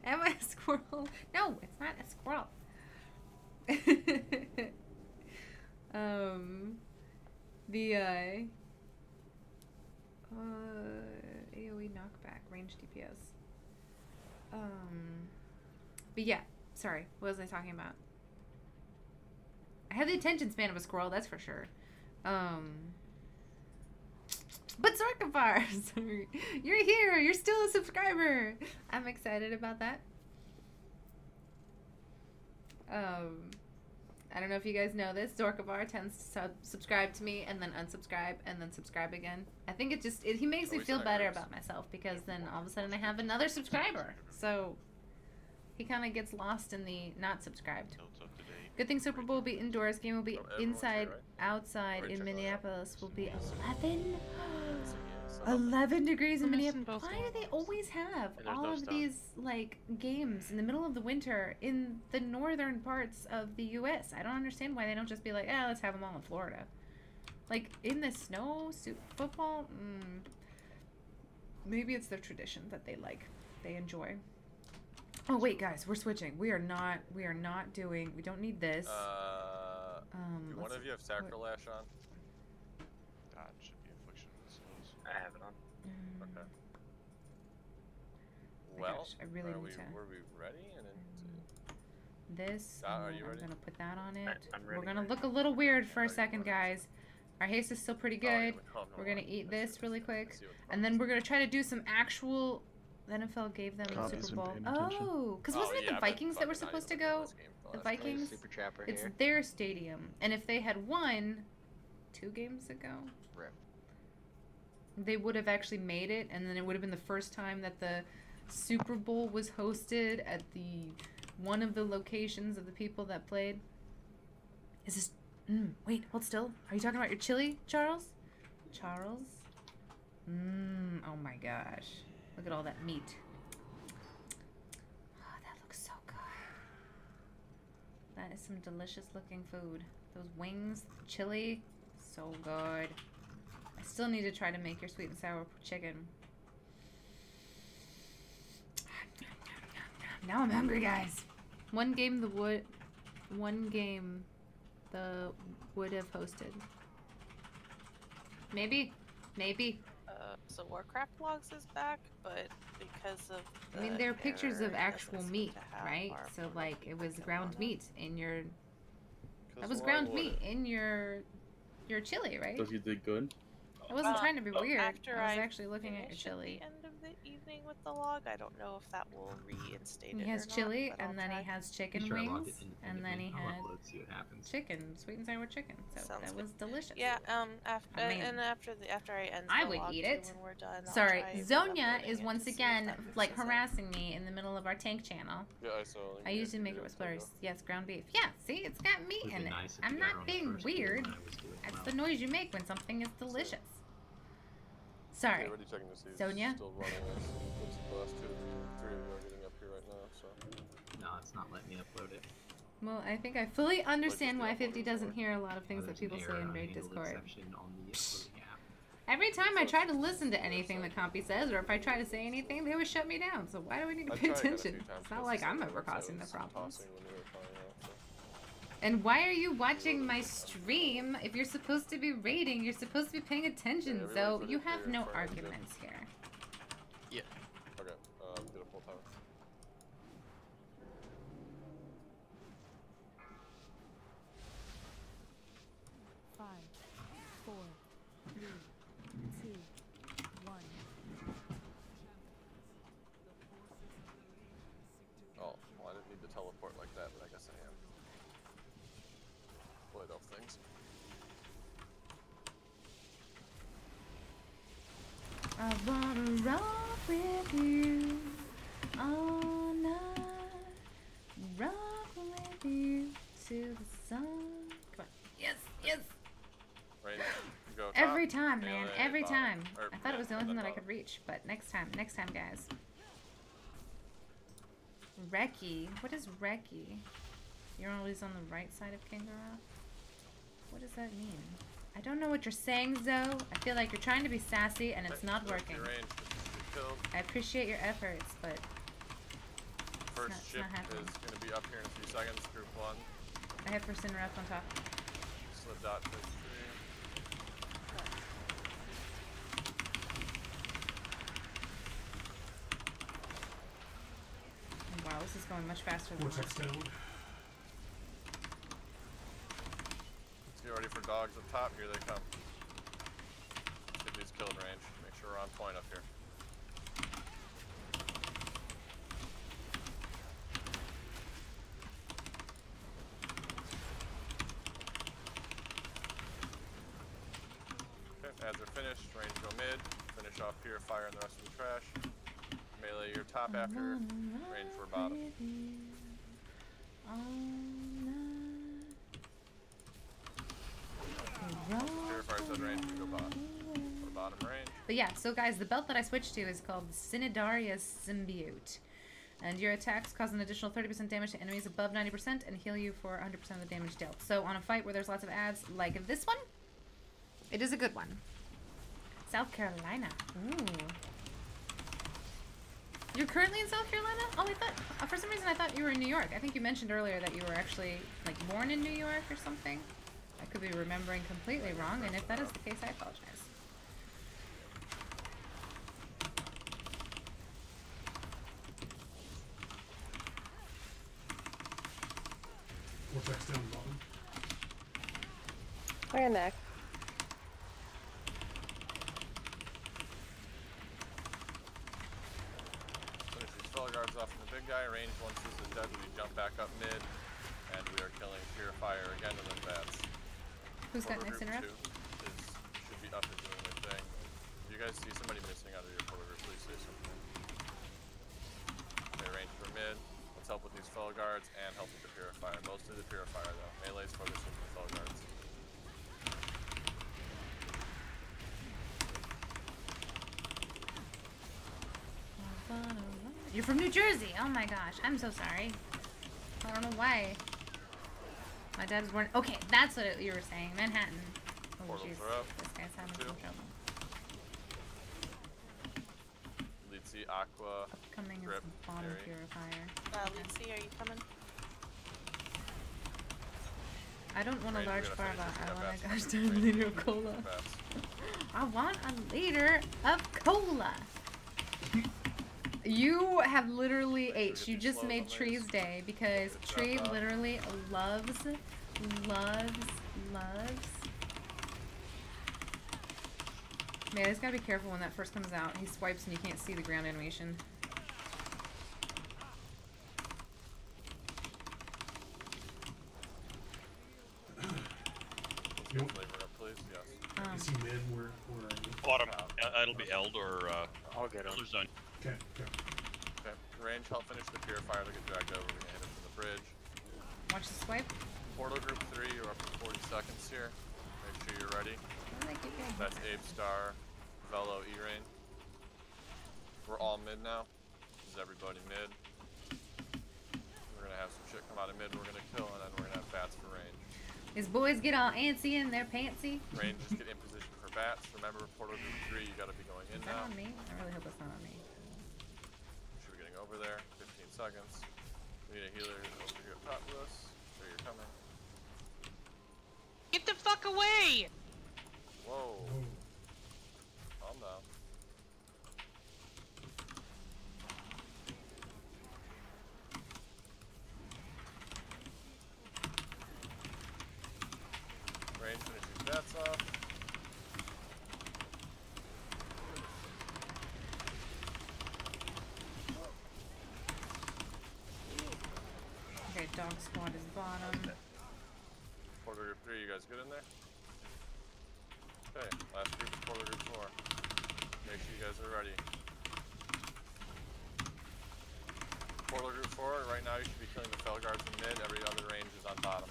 Am I a squirrel? No, it's not a squirrel. AoE knockback, range DPS. But yeah, sorry, what was I talking about? I have the attention span of a squirrel, that's for sure. But Zorkafar, sorry, you're here, you're still a subscriber. I'm excited about that. I don't know if you guys know this, Zorkavar tends to subscribe to me and then unsubscribe and then subscribe again. I think he makes me feel better about myself, because then all of a sudden I have another subscriber. So he kind of gets lost in the not subscribed. Good thing Super Bowl will be indoors. Game will be inside, outside in Minneapolis will be 11. 11 degrees in Minneapolis. Why do they always have all of these like games in the middle of the winter in the northern parts of the U.S.? I don't understand why they don't just be like, let's have them all in Florida. Like in the snow, football. Maybe it's their tradition that they enjoy. Oh wait, guys, we're switching. We don't need this. Do one of you have Sacrilash on? That should be Affliction of the Souls. I have it on. Okay. Oh Well, gosh, I really need to. Were we ready? This. Are you I'm ready? gonna put that on it. I'm ready. We're gonna look a little weird for a second, guys. Our haste is still pretty good. We're gonna eat this really quick, and then we're gonna try to do some actual. The NFL gave them the Super Bowl. Oh, because wasn't it the Vikings that were supposed to go? The Vikings. It's their stadium, and if they had won 2 games ago, they would have actually made it, and then it would have been the first time that the Super Bowl was hosted at one of the locations of the people that played. Is this? Wait, hold still. Are you talking about your chili, Charles? Charles? Oh my gosh. Look at all that meat. Oh, that looks so good. That is some delicious looking food. Those wings, chili, so good. I still need to try to make your sweet and sour chicken. Now I'm hungry, guys. One game the wood have hosted. Maybe. So Warcraft logs is back, but because of I mean, the there are pictures error, of it actual doesn't seem meat, to have right? our So portal like it was icon ground on it. meat in your. That was why ground would meat it? in your chili, right? Does you did good? I wasn't trying to be weird. After I was I actually looking at your finish chili. At the end of the evening with the log, I don't know if that will reinstate He it has or chili, not, but and I'll then try. he has chicken Sure, I logged wings, it and then he independently. had I'll upload, see what happens. chicken, sweet and sour chicken. So Sounds that good. was delicious. Yeah. After I mean, and after I end I the would log eat too, it. when we're done, I'll Sorry, try Zonia re-uploading is it once to see if again that like fixes it. harassing me in the middle of our tank channel. Yeah, I usually make it with slurs. Yes, ground beef. Yeah, see, it's got meat in it. Nice if I'm you got her not on the being first day weird. when I was doing That's well. the noise you make when something is delicious. Sorry, Yeah, already checking to see if Sonia. it's still running this. Looks like the last three of you are getting up here right now, so. No, it's not letting me upload it. Well, I think I fully understand why upload 50 doesn't hear a lot of things that There's people an say error in on Raid handle Discord. exception on the uploading app. Every time I try to listen to anything that Compy says, or if I try to say anything, they always shut me down. So why do we need to I've pay tried that a few attention? times, It's not but like I'm the ever website causing the was problems. tossing when we were flying out, so. And why are you watching my stream? If you're supposed to be raiding, you're supposed to be paying attention. Yeah, So everybody you put have their no Inferno dip. arguments here. Yeah. Okay, did a full time. 5, 4, 3, 2, 1. Oh, well, I didn't need to teleport like that, but I guess I am. Avoid those things. I wanna rock with you all night. Rock with you to the sun. Come on. Yes, yes. Right, go top, Every time, man. melee, Every bottom, time. or I thought it was the yeah, only thing and that I then could reach, but next time, guys. Reki. What is Reki? You're always on the right side of Kangara? What does that mean? I don't know what you're saying, Zoe. I feel like you're trying to be sassy and it's not working. I appreciate your efforts, but First it's ship not happening. is going to be up here in a few seconds, group 1. I have first interrupt on top. Slip dot to 3. Wow, this is going much faster than Vortex last. down. Let's get ready for dogs up top. Here they come. Let's get these killed range. Make sure we're on point up here. Okay, as they're finished, range go mid. Finish off purifier and the rest of the trash. Melee your top after. Range for bottom. Purifier said range, we go bottom. Or bottom range. But yeah, so guys, the belt that I switched to is called Synodaria's Symbiote. And your attacks cause an additional 30% damage to enemies above 90% and heal you for 100% of the damage dealt. So on a fight where there's lots of ads like this one, it is a good one. South Carolina. Ooh. You're currently in South Carolina? Oh, I thought, for some reason I thought you were in New York. I think you mentioned earlier that you were actually, like, born in New York or something. I could be remembering completely wrong, and if that is the case, I apologize. Vortex down bottom. We're neck. Finish these spell guards off from the big guy. Range once this is dead, we jump back up mid. And we are killing Purifier again and then bats. Who's got Portal next group interrupt? 2 should be up and doing their thing. If you guys see somebody missing out of your portal group, please say something. Okay, range for mid. Let's help with these spell guards and help with the Purifier. Mostly the Purifier though. Melee's focusing on the spell guards. You're from New Jersey! Oh my gosh, I'm so sorry. I don't know why. My dad was born. Okay, that's what you were saying. Manhattan. Oh Portals jeez. are up. This guy's having some trouble. Lead C, Aqua, Coming Grip, as the bottom Airy. purifier. Lucy, are you coming? I don't want a Range, large we're gonna barba. finish this. I We got want a bats gosh coming. darn Range, linear we got cola. bats. I want a liter of cola. You have literally H. You just made Tree's day because Tree literally loves. Man, he's gotta be careful when that first comes out. He swipes and you can't see the ground animation. Is he mid? Where Bottom. It'll be Eld or I'll get him. Zone. Okay. Range, help finish the purifier to get dragged over. We're gonna hit him from the bridge. Watch the swipe. Portal group 3, you're up to 40 seconds here. Make sure you're ready. That's Abe Star, Velo, E-Rain. We're all mid now. This is everybody mid. We're gonna have some shit come out of mid we're gonna kill, and then we're gonna have bats for range. His boys get all antsy in their pantsy. Range, just get in position for bats. Remember, portal group 3, you gotta be going in Is that now. on me? I really hope it's not on me. Should be getting over there. 15 seconds. We need a healer over here up top with us. There you're coming. Get the fuck away! Whoa. Calm down. Range, finish these bats off. Okay, dog squad is bottom. Portal group 3, you guys good in there? Okay, last group is portal group 4. Make sure you guys are ready. Portal group 4, right now you should be killing the fell guards in mid, every other range is on bottom.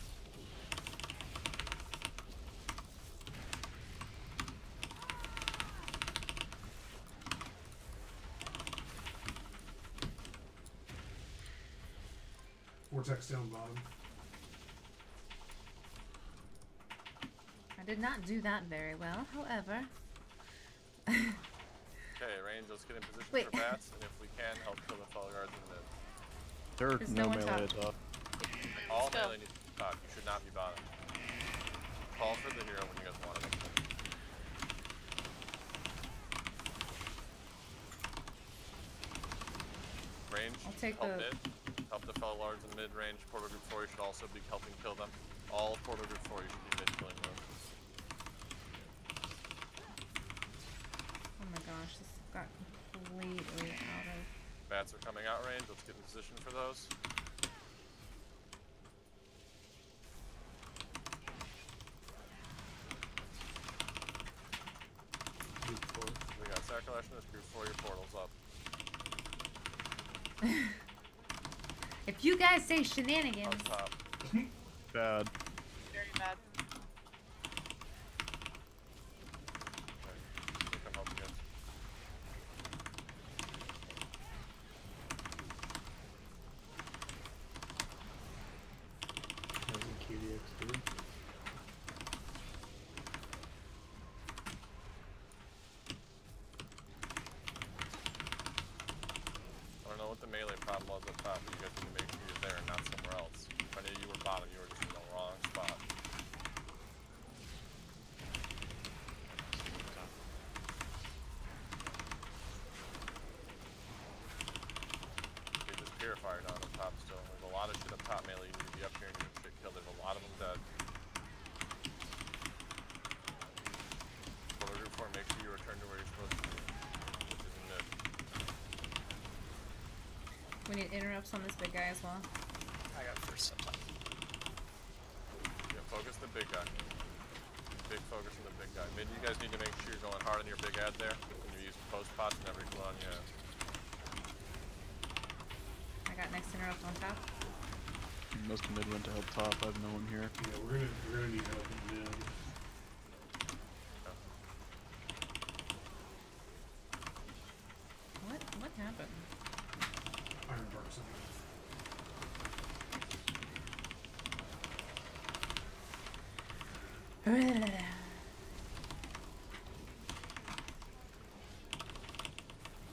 Vortex down bottom. I did not do that very well, however. Okay, range, let's get in position for bats, and if we can, help kill the fell guards in mid. There are There's no no one melee top. at top. All melee needs to be top, you should not be bottom. Call for the hero when you guys want it. Range, I'll take help the- mid. Help the fell guards in mid range. Portal group 4, you should also be helping kill them. All portal group 4, you should be mid killing them. Oh my gosh, this got completely out of. Bats are coming out range, let's get in position for those. Group 4. We got Sacrilege in this group 4, your portal's up. If you guys say shenanigans. On top. Bad. Very bad. Okay, come help you guys. QDX, dude. I don't know what the melee problem was up top, but you guys need to make sure you're there and not somewhere else. If I knew you were bottom, you were just in the wrong spot. Get this purifier down up top still. There's a lot of shit up top melee. You need to be up here and get shit killed. There's a lot of them dead. Portal group 4, make sure you return to where you're supposed to be, which is in mid. We need interrupts on this big guy as well. I got first sometime. Yeah, focus the big guy. Big focus on the big guy. Mid, you guys need to make sure you're going hard on your big ad there. When you use post pots and every clone you have. I got next interrupt on top. Most of mid went to help top. I have no one here. Yeah, we're gonna need help in mid. What happened? Iron Barks.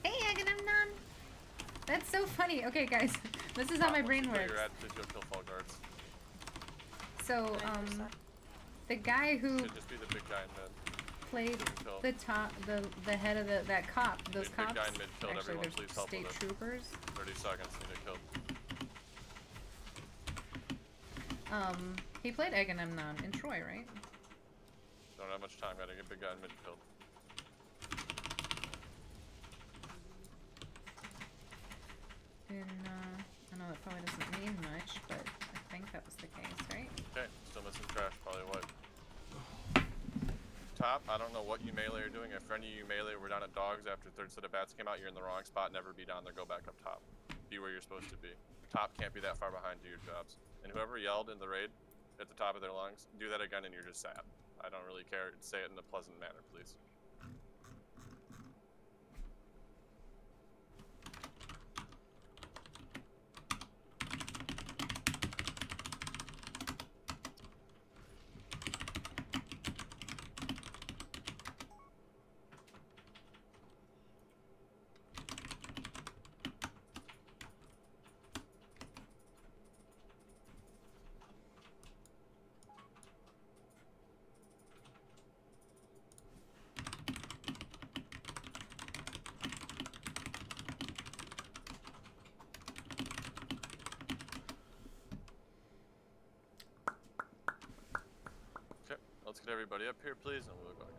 Hey, Agamemnon! That's so funny. Okay, guys, this is how my brain works. You're at, please go kill fall guards. So, the guy who. Should just be the big guy in mid. played Killed. the head of that cop, those Big cops. guy in mid killed. Actually, Everyone, they're please help state with it. troopers. 30 seconds. Need it killed. He played Agamemnon in Troy, right? Don't have much time. Gotta get big guy in mid killed. I know that probably doesn't mean much, but I think that was the case, right? Okay, still missing trash. Probably what? Top. I don't know what you melee are doing. If any of you melee were down at dogs after third set of bats came out, you're in the wrong spot. Never be down there. Go back up top. Be where you're supposed to be. Top can't be that far behind. Do your jobs. And whoever yelled in the raid at the top of their lungs, do that again and you're just sad. I don't really care. Say it in a pleasant manner, please. Let's get everybody up here, please, and we'll go back.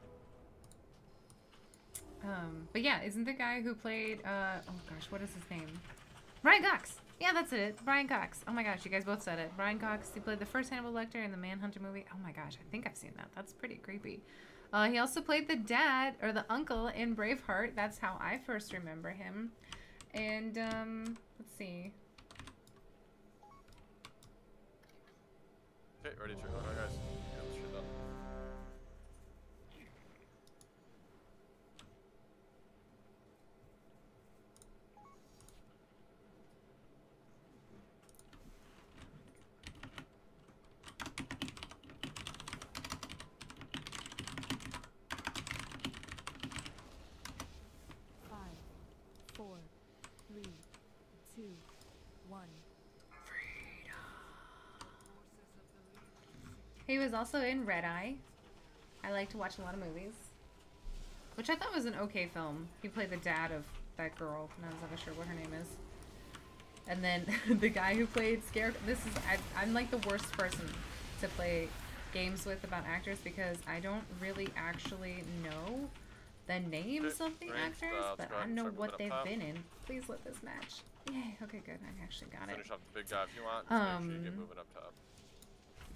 But yeah, isn't the guy who played, oh gosh, what is his name? Brian Cox! Yeah, that's it. Brian Cox. Oh my gosh, you guys both said it. Brian Cox, he played the first Hannibal Lecter in the Manhunter movie. Oh my gosh, I think I've seen that. That's pretty creepy. He also played the dad, or the uncle, in Braveheart. That's how I first remember him. And, let's see. Okay, ready to go, guys. Get this shit done. He was also in Red Eye. I like to watch a lot of movies. Which I thought was an okay film. He played the dad of that girl. Not exactly sure what her name is. And then the guy who played Scarecrow. I'm like the worst person to play games with about actors because I don't really actually know the names of the actors, but I know what they've been in. Please let this match. Yay. Okay, good. I actually got it. Finish off the big guy if you want. Just make sure you get moving up top.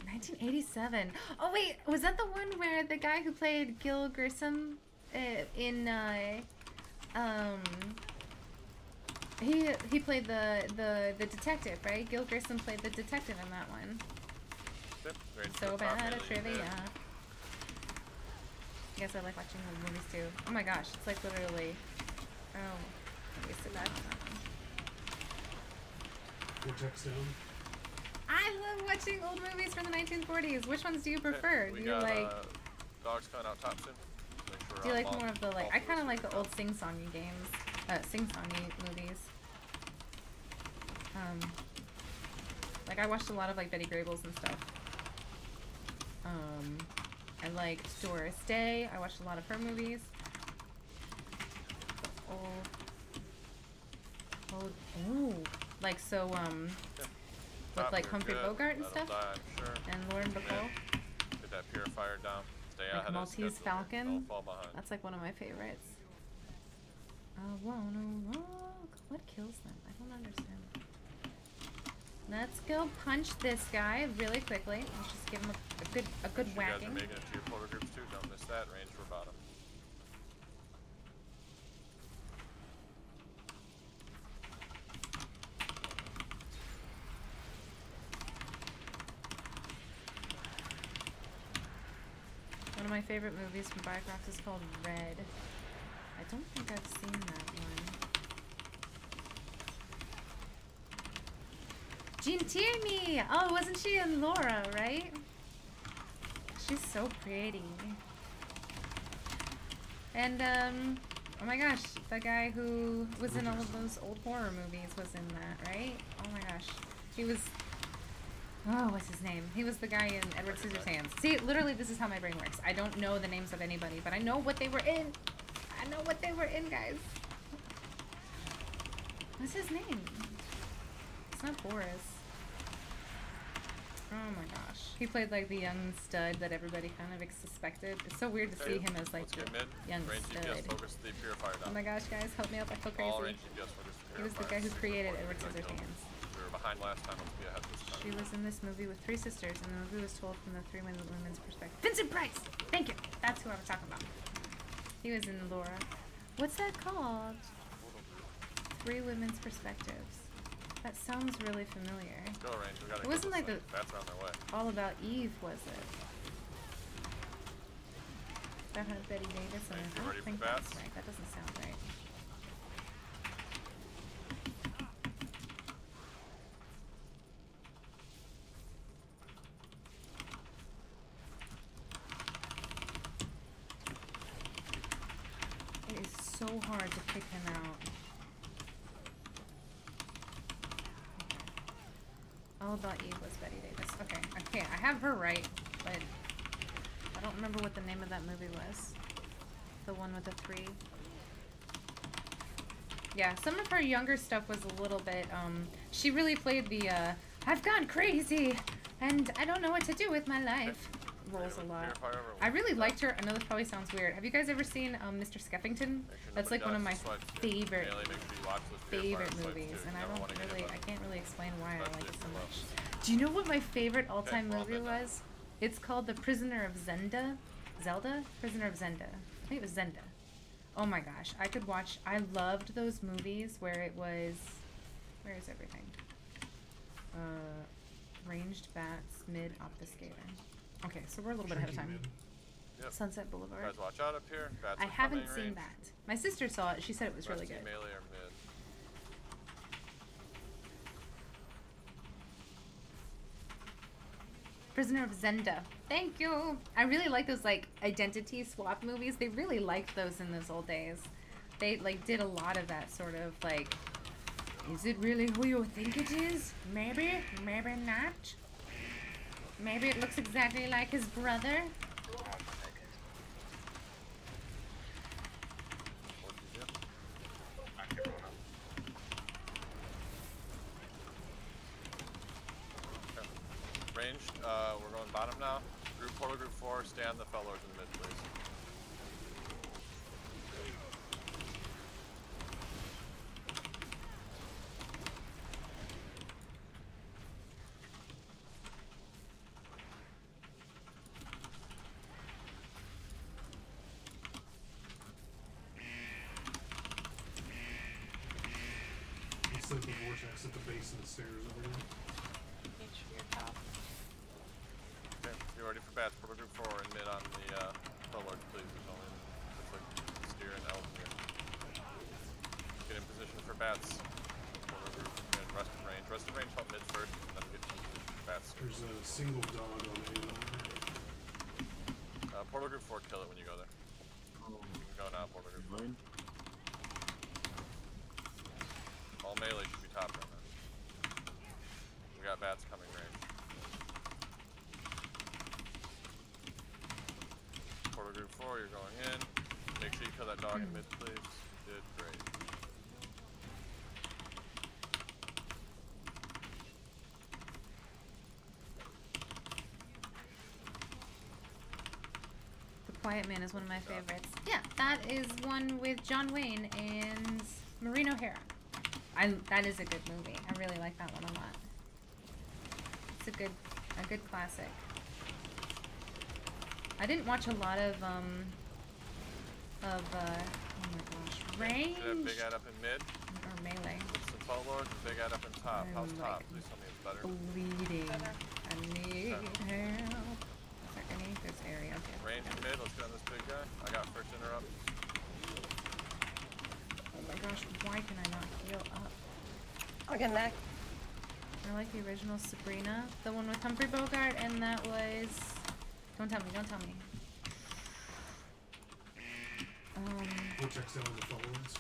1987. Oh wait, was that the one where the guy who played Gil Grissom in he played the detective, right? Gil Grissom played the detective in that one. So bad at trivia. I guess I like watching the movies too. Oh my gosh, it's like literally. Oh, I wasted that on that one. Vortex down. I love watching old movies from the 1940s. Which ones do you prefer? We Do you got, like? dogs coming out top soon. Sure Do you like more of the like? I kind of like the old sing-songy games, sing-songy movies. Like I watched a lot of like Betty Grable and stuff. I liked Doris Day. I watched a lot of her movies. Ooh, like so with like Humphrey Bogart and stuff, and Lauren Bacall. Get that purifier down. Stay Like ahead Maltese of Falcon. Don't fall behind. That's like one of my favorites. I wanna walk. What kills them? I don't understand. Let's go punch this guy really quickly. Let's just give him a good whacking. You guys are making it to your polar groups too. Don't miss that range for bottom. One of my favorite movies from Warcraft is called Red. I don't think I've seen that one. Jean Tierney! Oh, wasn't she in Laura, right? She's so pretty. And, oh my gosh, the guy who was in all of those old horror movies was in that, right? Oh my gosh. He was... Oh, what's his name? He was the guy in Edward Scissorhands. See, literally, this is how my brain works. I don't know the names of anybody, but I know what they were in. I know what they were in, guys. What's his name? It's not Boris. Oh my gosh. He played like the young stud that everybody kind of suspected. It's so weird to see him as like the young stud. Oh my gosh, guys, help me out. I feel crazy. He was the guy who created Edward Scissorhands. We were behind last time. Let's be ahead this time. She was in this movie with 3 sisters, and the movie was told from the 3 women's perspective. Vincent Price! Thank you! That's who I was talking about. He was in Laura. What's that called? 3 women's perspectives. That sounds really familiar. Let's go, Range. We gotta it wasn't like the bats are on their way. All About Eve, was it? That had Betty Davis in it. I don't think that's right. That doesn't sound right. It is so hard to pick him out. All About Eve was Betty Davis. Okay, okay, I have her right, but I don't remember what the name of that movie was. The one with the 3. Yeah, some of her younger stuff was a little bit, she really played the, I've gone crazy, and I don't know what to do with my life roles a lot. I really liked her. I know this probably sounds weird. Have you guys ever seen Mr. Skeffington? That's like one of my favorite movies, and I can't really explain why I like it so much. Do you know what my favorite all-time movie was? It's called The Prisoner of Zenda. Zelda? Prisoner of Zenda. I think it was Zenda. Oh my gosh, I loved those movies where it was, where is everything? Ranged bats, mid obfuscator. Okay, so we're a little bit ahead of time. Yep. Sunset Boulevard. Guys, watch out up here. Bats I haven't seen that. My sister saw it. She said it was really good. Melee or mid. Prisoner of Zenda. Thank you. I really like those like identity swap movies. They really liked those in those old days. They like did a lot of that sort of like, is it really who you think it is? Maybe, maybe not. Maybe it looks exactly like his brother. Ranged, we're going bottom now. Group 4 to group 4, stay on the fellers in the mid, please. It's like the vortex at the base of the stairs over there. Make sure you're top. Okay, you ready for bats? Put a group 4 and mid on the fellers, please. There's only looks like steer and elf here. Get in position for bats. Put a group and rest of range. Rest of range, help mid first, and then get to bats. There's a single dog on the end. Portal group 4, kill it when you go there. Go now, portal group 4. All melee should be top right now. We got bats coming range. Portal group 4, you're going in. Make sure you kill that dog in mid, please. You did great. Quiet Man is one of my favorites. Yeah, that is one with John Wayne and Maureen O'Hara. That is a good movie. I really like that one a lot. It's a good classic. I didn't watch a lot of oh my gosh, Range. Big ad up in mid. Or melee. Some tall lords, big ad up in top. How's top? Please tell me it's better. Bleeding. I need help. Any this area. Okay. Range in mid, let's get on this big guy. I got first interrupt. Oh my gosh, why can I not heal up? I'll get neck. I like the original Sabrina, the one with Humphrey Bogart, and that was... Don't tell me, don't tell me. We'll check down the followers.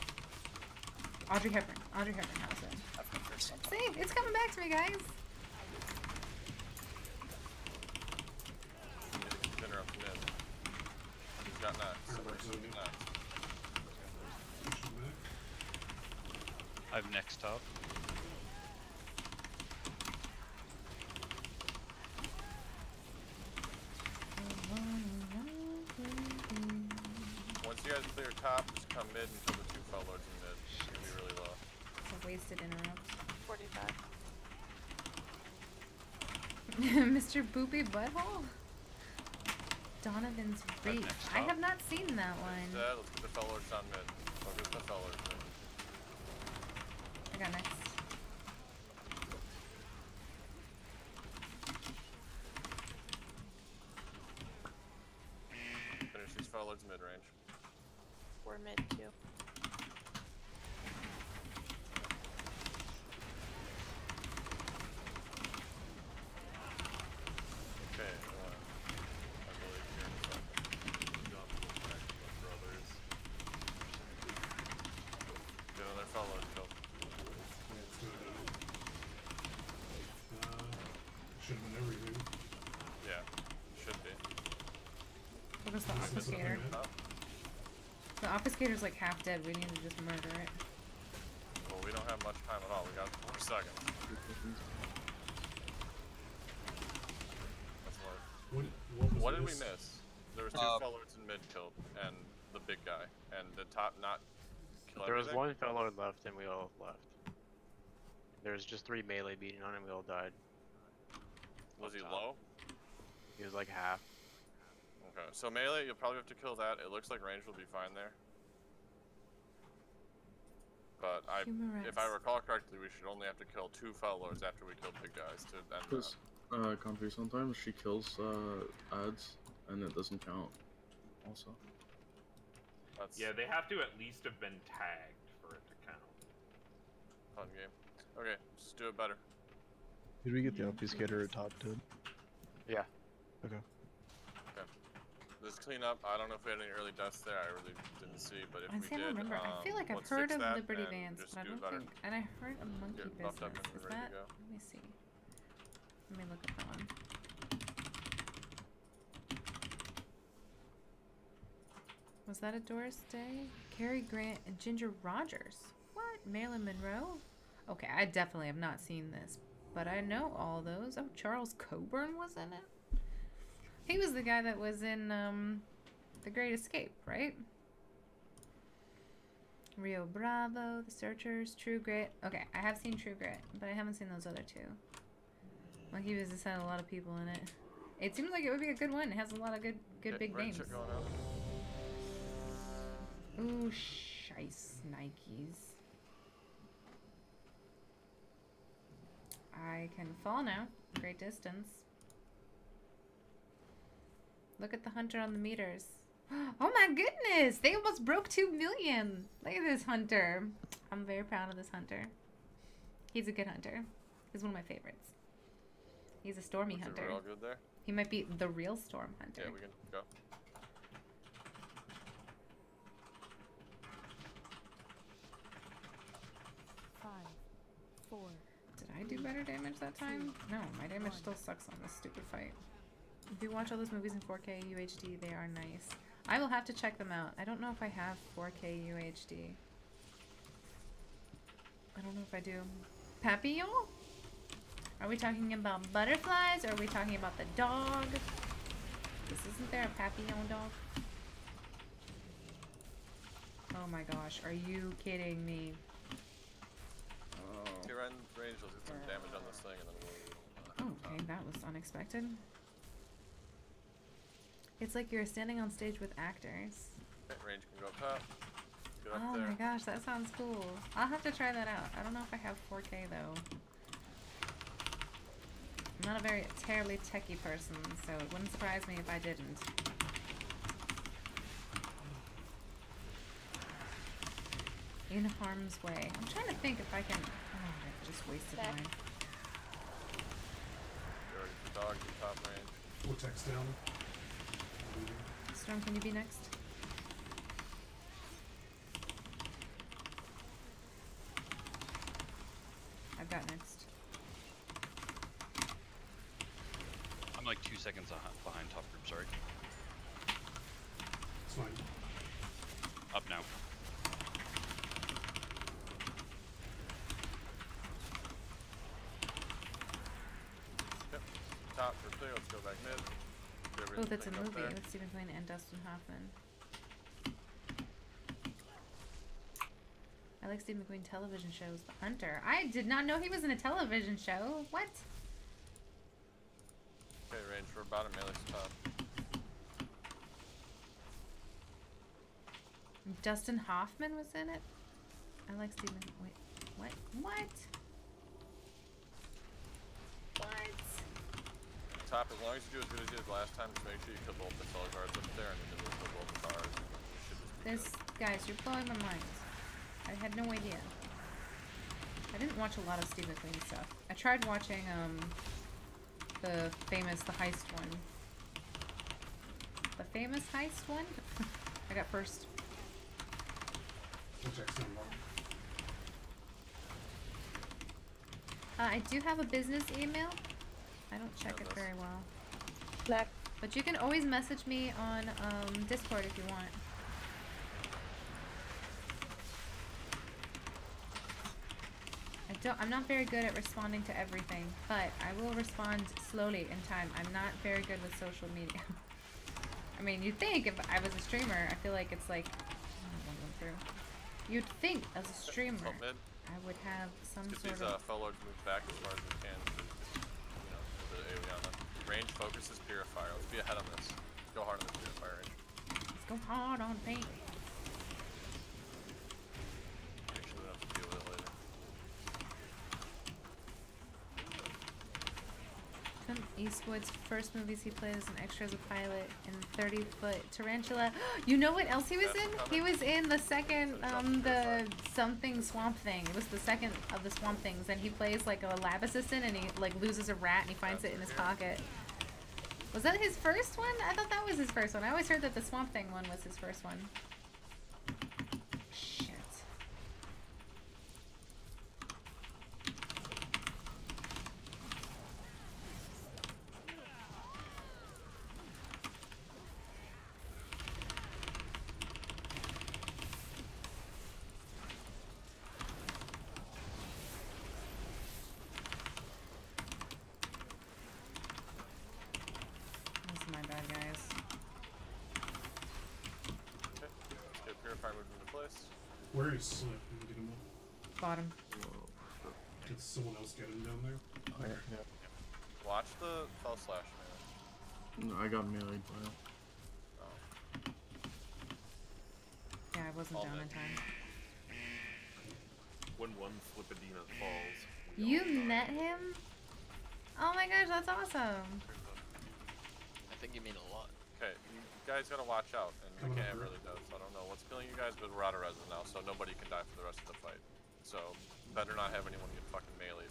Audrey Hepburn. Audrey Hepburn, how's it? I've got first on top. See, it's coming back to me, guys. knocked mid. He's got knocked. So he's knocked. I have next top. Once you guys clear top, just come mid and kill the 2 fell lords in mid. It's gonna be really low. It's a wasted interrupt. 45. Mr. Boopy Butthole? Donovan's Reach. I have not seen that one. Let's get the fell lords on mid. Focus the fell lords mid. I got next. Finish these fell lords mid range. We're mid too. Okay, I believe you're in brothers. Get another fell lord kill. Should have been everything. Yeah, should be. What was the obfuscator? The obfuscator's like half dead. We need to just murder it. Well, we don't have much time at all. We got 4 seconds. That's what did we miss? There was 2 fell lords in mid killed, and the big guy, and the top not kill There was everything? 1 fell lord left, and we all left. There was just 3 melee beating on him, we all died. Was he low? He was like half. Okay, so melee, you'll probably have to kill that. It looks like range will be fine there. But if I recall correctly, we should only have to kill 2 fell lords after we kill big guys to end Because, Comfy, sometimes she kills, ads, and it doesn't count, also. Yeah, they have to at least have been tagged for it to count. Fun game. Okay, just do it better. Did we get the obfuscator at top, dude? Yeah. Okay. Okay. Just clean up. I don't know if we had any early deaths there. I really didn't see, but if we I did, don't remember. I feel like I've let's heard fix of that Liberty and Vance, just but I do it don't better. think. And I heard a monkey Get buffed up business. and Is ready that? to go. Let me see. Let me look at that one. Was that a Doris Day? Cary Grant and Ginger Rogers. What? Marilyn Monroe? Okay, I definitely have not seen this, but I know all those. Oh, Charles Coburn was in it. He was the guy that was in The Great Escape, right? Rio Bravo, The Searchers, True Grit. Okay, I have seen True Grit, but I haven't seen those other 2. Monkey Business had a lot of people in it. It seems like it would be a good one. It has a lot of good big names. Ooh, shice Nikes. I can fall now. Great distance. Look at the hunter on the meters. Oh my goodness! They almost broke 2 million! Look at this hunter. I'm very proud of this hunter. He's a good hunter. He's one of my favorites. He's a stormy hunter. We're all good there? He might be the real storm hunter. Yeah, we can go. Did I do better damage that time? No, my damage still sucks on this stupid fight. If you watch all those movies in 4K UHD, they are nice. I will have to check them out. I don't know if I have 4K UHD. I don't know if I do. Papillon? Are we talking about butterflies or are we talking about the dog? Isn't there a papillon dog? Oh my gosh, are you kidding me? If you're in range, let's get some damage on this thing and then we'll... Okay, that was unexpected. It's like you're standing on stage with actors. Range can go up top. Get up Oh there. my gosh, that sounds cool. I'll have to try that out. I don't know if I have 4K though. I'm not a very terribly techie person, so it wouldn't surprise me if I didn't. In harm's way. I'm trying to think if I can... Oh, I just wasted mine. You're already the dog in top range. Vortex down. Storm, can you be next? I've got next. I'm like 2 seconds behind top group, sorry. fine. Up now. Yep. Top for clear. Let's go back mid. Oh, that's a movie with Stephen Quinn and Dustin Hoffman. I like Steve McQueen television shows. The Hunter. I did not know he was in a television show. What? Okay, range for bottom, melee's top. Dustin Hoffman was in it? I like Stephen. Wait, what? What? What? Top, as long as you do as good as you did last time, just make sure you kill both the solar guards up there and then you kill both the cars. You should just be This, guys, you're blowing my mind. I had no idea. I didn't watch a lot of Steve McQueen stuff. I tried watching, the heist one. The famous heist one? I got first. We'll check some more. I do have a business email. I don't check it very well. Black. But you can always message me on Discord if you want. I'm not very good at responding to everything, but I will respond slowly in time. I'm not very good with social media. I mean, you'd think if I was a streamer, I feel like it's like, you'd think as a streamer, I would have some sort these of... fellows move back as far as we can to, you know, the Aeoliana. Range focus is Purifier. Let's be ahead on this. Let's go hard on this Purifier range. Let's go hard on paint. Actually, we don't have to deal with it later. Clint Eastwood's first movies he played as an extra as a pilot in 30-Foot Tarantula. You know what else he was in? He was in the second, the something Swamp Thing. It was the second of the Swamp Things, and he plays like a lab assistant, and he like loses a rat, and he finds it in his pocket. Was that his first one? I thought that was his first one. I always heard that the Swamp Thing one was his first one. Shit. This is my bad, guys. Okay, let's get Purifier moved into place. Where is Slip? Can we get him up? Bottom. Did someone else get him down there? Oh, yeah. Watch the fell slash, man. No, I got meleeed by it. Oh. Yeah, I wasn't down in time. When one Flippadina falls. You met him? Oh my gosh, that's awesome. I think you mean a lot. Okay, you guys gotta watch out, and the cam really does. I don't know what's killing you guys, but we're out of resin now, so nobody can die for the rest of the fight. So, better not have anyone get fucking meleeed.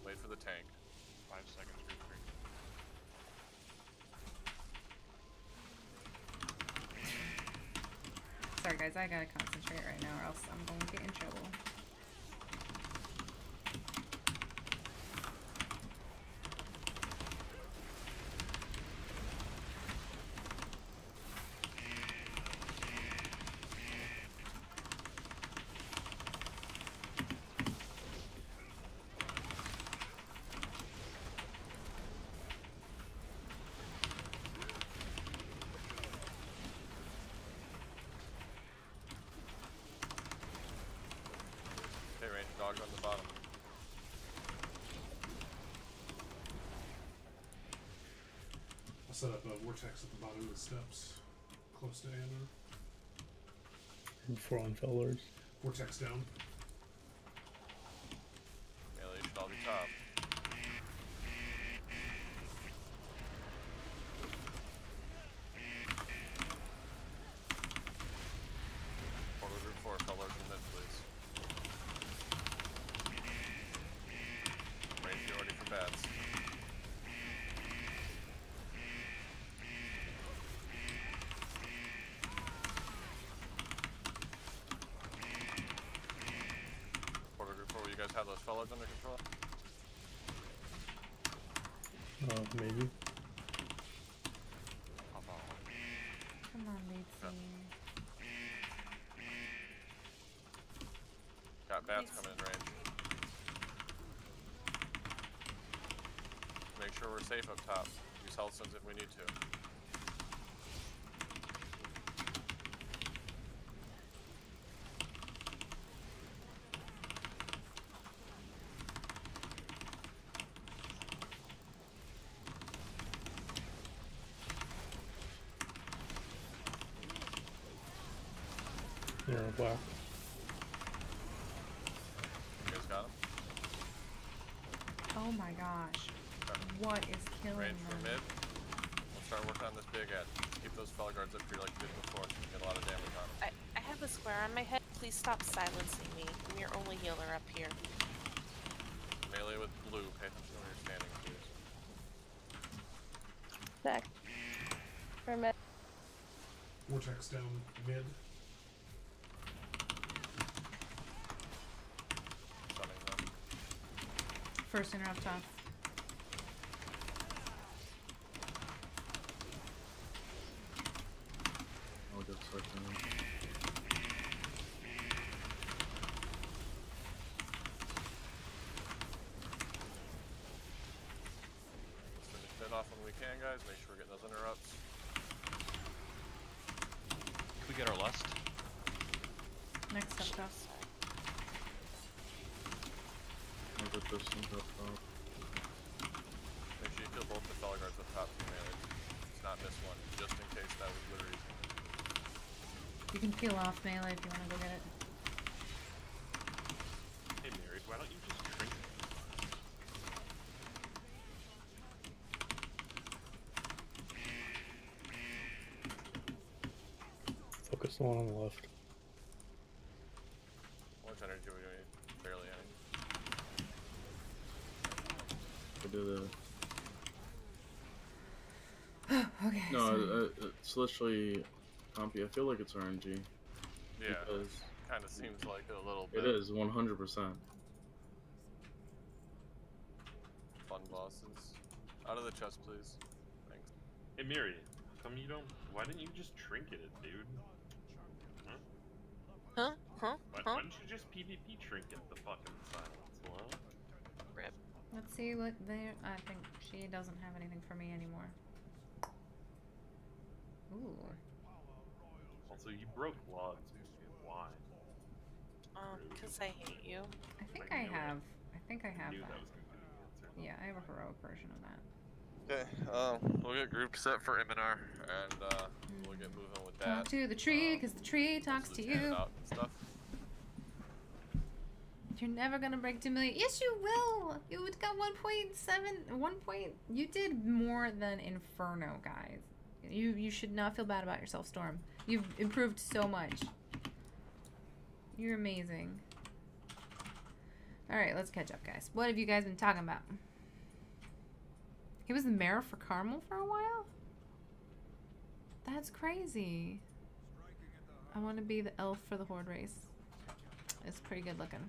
Wait for the tank. 5 seconds, retreat. Sorry guys, I gotta concentrate right now or else I'm going to get in trouble. Okay, range dogs on the bottom. I'll set up a vortex at the bottom of the steps, close to Anna. And 4 on fellers. Vortex down. Melee should all be top. Forward group 4, fellows in mid, please. Range, get ready for bats. Quarter group 4, will you guys have those fellows under control? Maybe. How about Come on, Leedsy. Bats coming in range. Make sure we're safe up top. Use health stones if we need to. Yeah, black. You guys got him? Oh my gosh. What is killing Range them? from mid. We'll start working on this big head. Keep those fell guards up here like you did before so we get a lot of damage on them. I have a square on my head. Please stop silencing me. I'm your only healer up here. Melee with blue. Pay attention to where you're standing, please. Back. For mid. Vortex down mid. Stunning them. First interrupt top. I'll get second. Let's finish that off when we can, guys. Make sure we're getting those interrupts. Can we get our lust? Next up top. I'll get this one up top. Make sure you kill both the fell guards up top too, melee. Let's not miss one, just in case that was literally. You can peel off melee if you want to go get it. Hey, Mary, why don't you just drink it? Focus the one on the left. How much energy do we need? Barely any. I did it. Okay. No, it's literally compy. I feel like it's RNG. Yeah, Because kind of seems like a little bit. it is 100%. Fun bosses. Out of the chest, please. Thanks. Hey, Miri, how come you don't? Why didn't you just trinket it, dude? Huh? Huh? Why don't you just PvP trinket the fucking silence? What? Rip. Let's see what they. I think she doesn't have anything for me anymore. Ooh. Also, you broke logs, dude. Why? Because I hate you. I think I have. I think I have knew that. that was gonna be the answer. Yeah, I have a heroic version of that. Okay, we'll get group set for Iminar, and we'll get moving with that. Talk to the tree, because the tree talks to you. Out and stuff. You're never gonna break 2 million. Yes, you will. You got 1.7. 1 point. You did more than Inferno, guys. You should not feel bad about yourself, Storm. You've improved so much. You're amazing. All right, let's catch up, guys. What have you guys been talking about? He was the mayor for Carmel for a while? That's crazy. I want to be the elf for the Horde race. It's pretty good looking.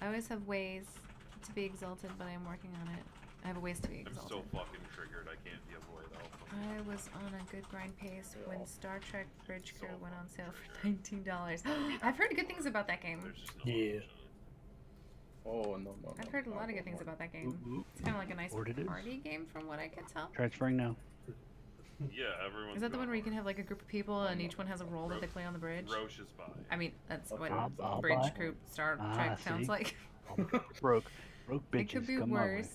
I always have ways to be exalted, but I'm working on it. I have a ways to be exalted. I'm so fucking triggered. I can't be a void elf. I was on a good grind pace when Star Trek Bridge Crew went on sale for $19. I've heard good things about that game. Yeah. Oh, no. I've heard a lot of good things about that game. It's kind of like a nice party game from what I could tell. Transferring now. Yeah, everyone's. Is that the one where you can have like a group of people and each one has a role that they play on the bridge? Roche is by. I mean, that's what I'll Bridge buy. Group Star Trek sounds see? like. Broke bitches. It could be come my way. worse.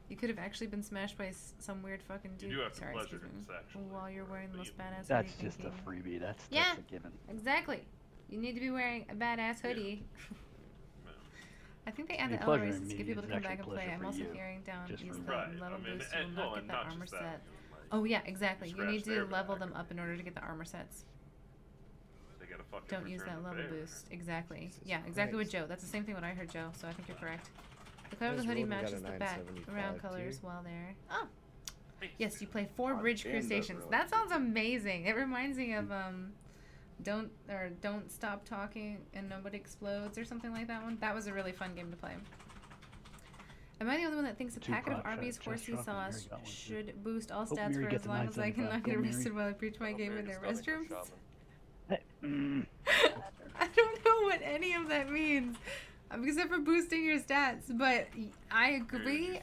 You could have actually been smashed by some weird fucking dude. You do have to Sorry, pleasure excuse me. him sexually. While you're wearing the most badass That's hoodie. just a freebie. That's Yeah, a given. exactly. You need to be wearing a badass hoodie. I think they add The the L pleasure races in to me get people to is come back actually and play. pleasure I'm for also you, hearing down just use for the Right, level I mean, boost. You and- will oh, not and get not the armor just that, set. like, Oh yeah, exactly. You scratch need to their level back. them up in order to get the armor sets. They gotta fucking Don't use return that the level favor. boost. Exactly. Yeah, exactly with Joe. That's the same thing what I heard, Joe. So I think you're correct. The color of the This hoodie Roden got matches a the background 975 colors too. while there. Oh. Yes, you play 4 Bridge Crew damn, that's stations. really That sounds amazing. It reminds me of Don't Stop Talking and Nobody Explodes or something like that one. That was a really fun game to play. Am I the only one that thinks a packet of Arby's horsey sauce should boost all stats for as long as I can not get arrested while I preach my game in their restroom? I don't know know what any of that means, except for boosting your stats. But I agree,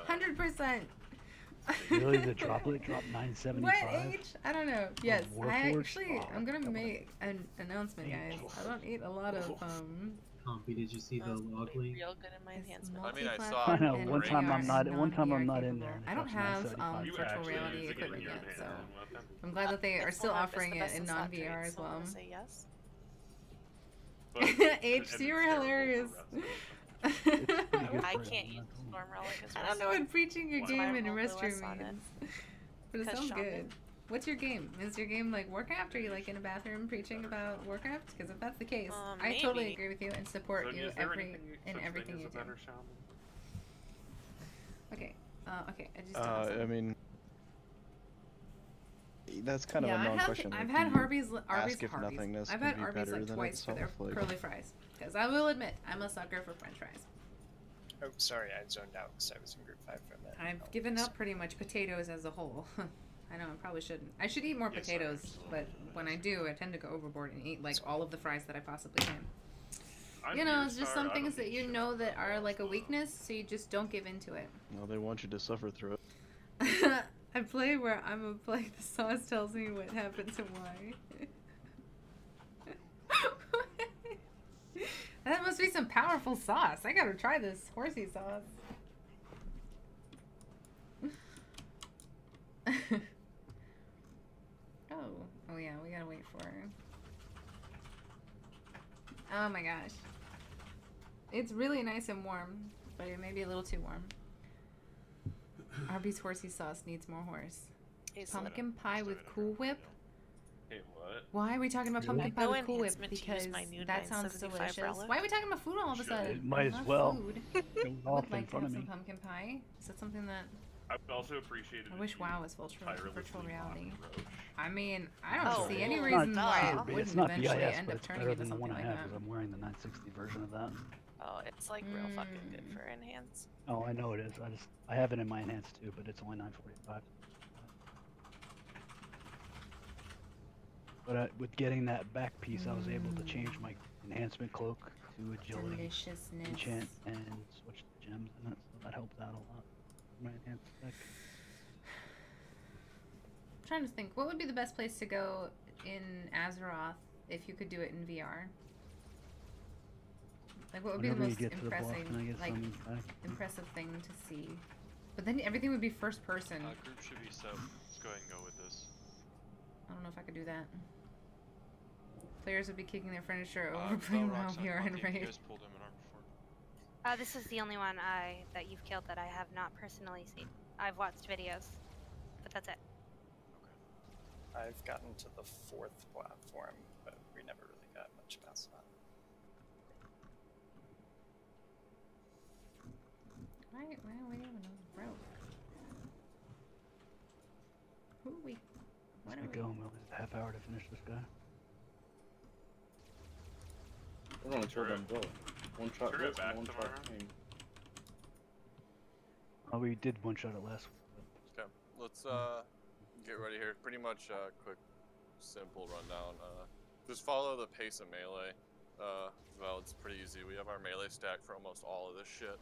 100%. Really, the droplet dropped 975. What age? I don't know. Yes, Warforged? I'm gonna make an announcement, guys. I don't eat a lot of Compy, did you see the log link? Real good in my enhancement. I mean, I saw. I know. One time I'm not in there. and it I don't costs have 975. virtual reality equipment yet, so I'm glad that they are still offering it in non-VR as well. Say yes. H, you were hilarious. I can't use Storm Relic as I don't know what preaching your game in a restroom on it. means, but it sounds good. What's your game? Is your game like Warcraft? Are you like in a bathroom preaching about Warcraft? Because if that's the case, I totally agree with you and support you in everything you do. Okay. Okay. I mean, that's kind of a known question. I've had Arby's Nothingness I've can had be Arby's better like than twice for their itself, like- curly fries. Because I will admit, I'm a sucker for French fries. Oh, sorry, I zoned out because I was in group 5 for a minute. I've given up pretty much potatoes as a whole. I know I probably shouldn't. I should eat more potatoes, but when I do, I tend to go overboard and eat like all of the fries that I possibly can. You know, it's just some things that you know that are like a weakness, so you just don't give into it. No, they want you to suffer through it. I play where I'm a play. The sauce tells me what happens and why. That must be some powerful sauce. I gotta try this horsey sauce. Oh yeah, we gotta wait for her. Oh my gosh. It's really nice and warm, but it may be a little too warm. Arby's horsey sauce needs more horse. Pumpkin pie with Cool Whip? Hey, what? Why are we talking about pumpkin pie with Cool Whip? enhancement to Because use my new that sounds 975 delicious. relic. Why are we talking about food all of a sudden? It might I as love well. Food. It was I off would in like to front have of some me. pumpkin pie. Is that something that... I would also appreciate it. I wish WoW was virtual reality. I mean, I Oh, don't see any well, reason why it It's wouldn't not eventually BIS, end but up it's turning better into than the something one I like have that. because I'm wearing the 960 version of that. Oh, it's like real fucking good for enhance. Oh, I know it is. I have it in my enhanced too, but it's only 945. But with getting that back piece, I was able to change my enhancement cloak to agility, Deliciousness. enchant, and switch the gems in it, so that helped out a lot. My enhanced deck. I'm trying to think, what would be the best place to go in Azeroth if you could do it in VR? Like, what would Whenever be you the get most to the boss impressive, and I get like, summoned back. impressive thing to see? But then everything would be first person. Group should be set. Let's go ahead and go with this. I don't know if I could do that. Players would be kicking their furniture over Without playing WoW rocks on VR and Monday, you Raid. guys pulled him in arm before. This is the only one that you've killed that I have not personally seen. I've watched videos, but that's it. I've gotten to the 4th platform, but we never really got much past that. Why are we doing a rope? Who are we? What Let's are get going. We only have a half hour to finish this guy. We're gonna turn them both. One shot Turn it this back and one tomorrow. shot king. Oh, we did one shot it last week. Okay, let's get ready here. Pretty much quick, simple rundown. Just follow the pace of melee. Well, it's pretty easy. We have our melee stack for almost all of this shit.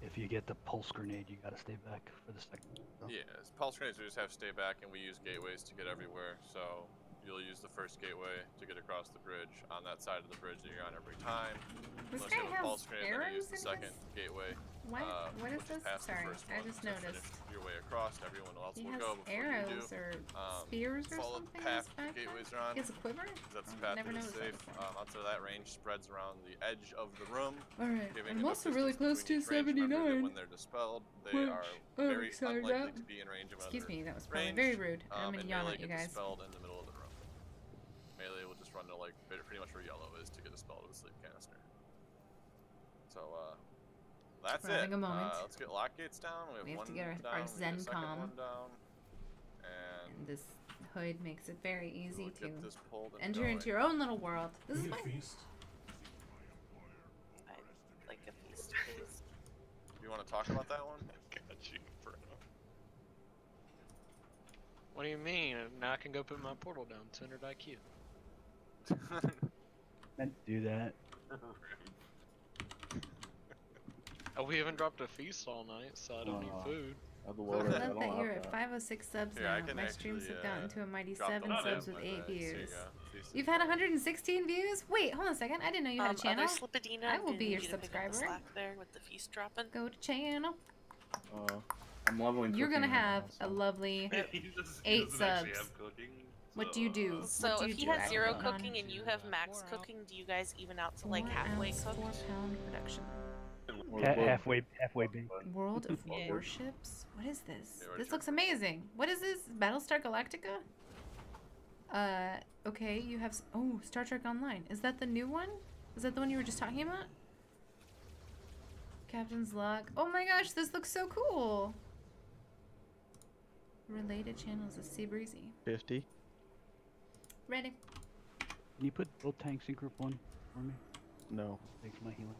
If you get the pulse grenade, you gotta stay back for the second. So. Yeah, as pulse grenades, we just have to stay back, and we use gateways to get everywhere. So you'll use the first gateway to get across the bridge on that side of the bridge that you're on every time. This Unless guy you have a has pulse grenade, then you use arrows the in second his- gateway. What is which this? past the Sorry, first I one just to finish noticed. your way across. Everyone else He will has go before arrows you do. or spears or Follow something the in path his the backpack? gateways are on. He has a quiver? That's the Oh, path never that is noticed that safe. before. Outside of that, range spreads around the edge of the room. Alright, giving I'm enough also really distance close to between each range. Remember that 79. when they're dispelled, they Which are I'm very excited unlikely at. to be in range of Excuse another me, that was probably range, very rude. I'm and gonna yawn melee at you get guys. dispelled in the middle of the room. Melee will just run to like pretty much where yellow is to get dispelled with a sleep canister. So that's We're having it. a moment. Let's get lock gates down. We have We have one to get our down. We Zen need a second comm. one down. And And this hood makes it very easy to get this pulled and enter going. into your own little world. This is Need a my feast. I'd like a feast, please. You want to talk about that one? Got you, Bruno. What do you mean? Now I can go put my portal down. 200 IQ. Meant to do that. Oh, we haven't dropped a feast all night, so I don't need food. I love that you're at 506 subs now. My streams have gotten to a mighty 7 subs with 8 views. You've had 116 views? Wait, hold on a second. I didn't know you had a channel. I will be your subscriber. Slack there with the feast dropping. Go to channel. I'm leveling. You're gonna cooking have right now, a lovely He 8 doesn't actually subs. have cooking, What do you do? So What do if you he do has 0 actually? cooking and you have max cooking, do you guys even out to like 4 halfway ounce, cooked? 4 pound production. Halfway baked. World of Warships? What is this? This looks amazing. What is this? Battlestar Galactica? Okay, you have... Oh, Star Trek Online. Is that the new one? Is that the one you were just talking about? Captain's Log. Oh my gosh, this looks so cool! Related channels of Sea Breezy. 50. Ready. Can you put both tanks in group 1 for me? No. Thanks for my healing.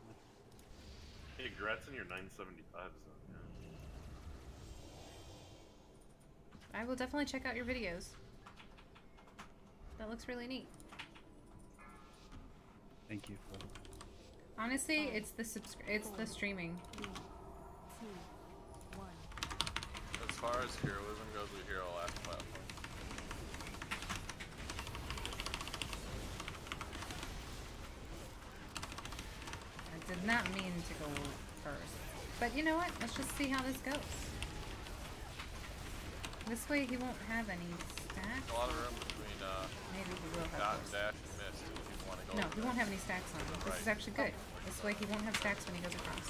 Hey, congrats on your 975s though. I will definitely check out your videos. That looks really neat. Thank you. Honestly, it's the streaming. As far as heroism goes, we hero last platform. I did not mean to go first. But you know what? Let's just see how this goes. This way he won't have any stacks. A lot of room between Maybe he will have dot those. and dash and mist if you want to go. No, he won't have any stacks on him. This is actually good. This way he won't have stacks when he goes across.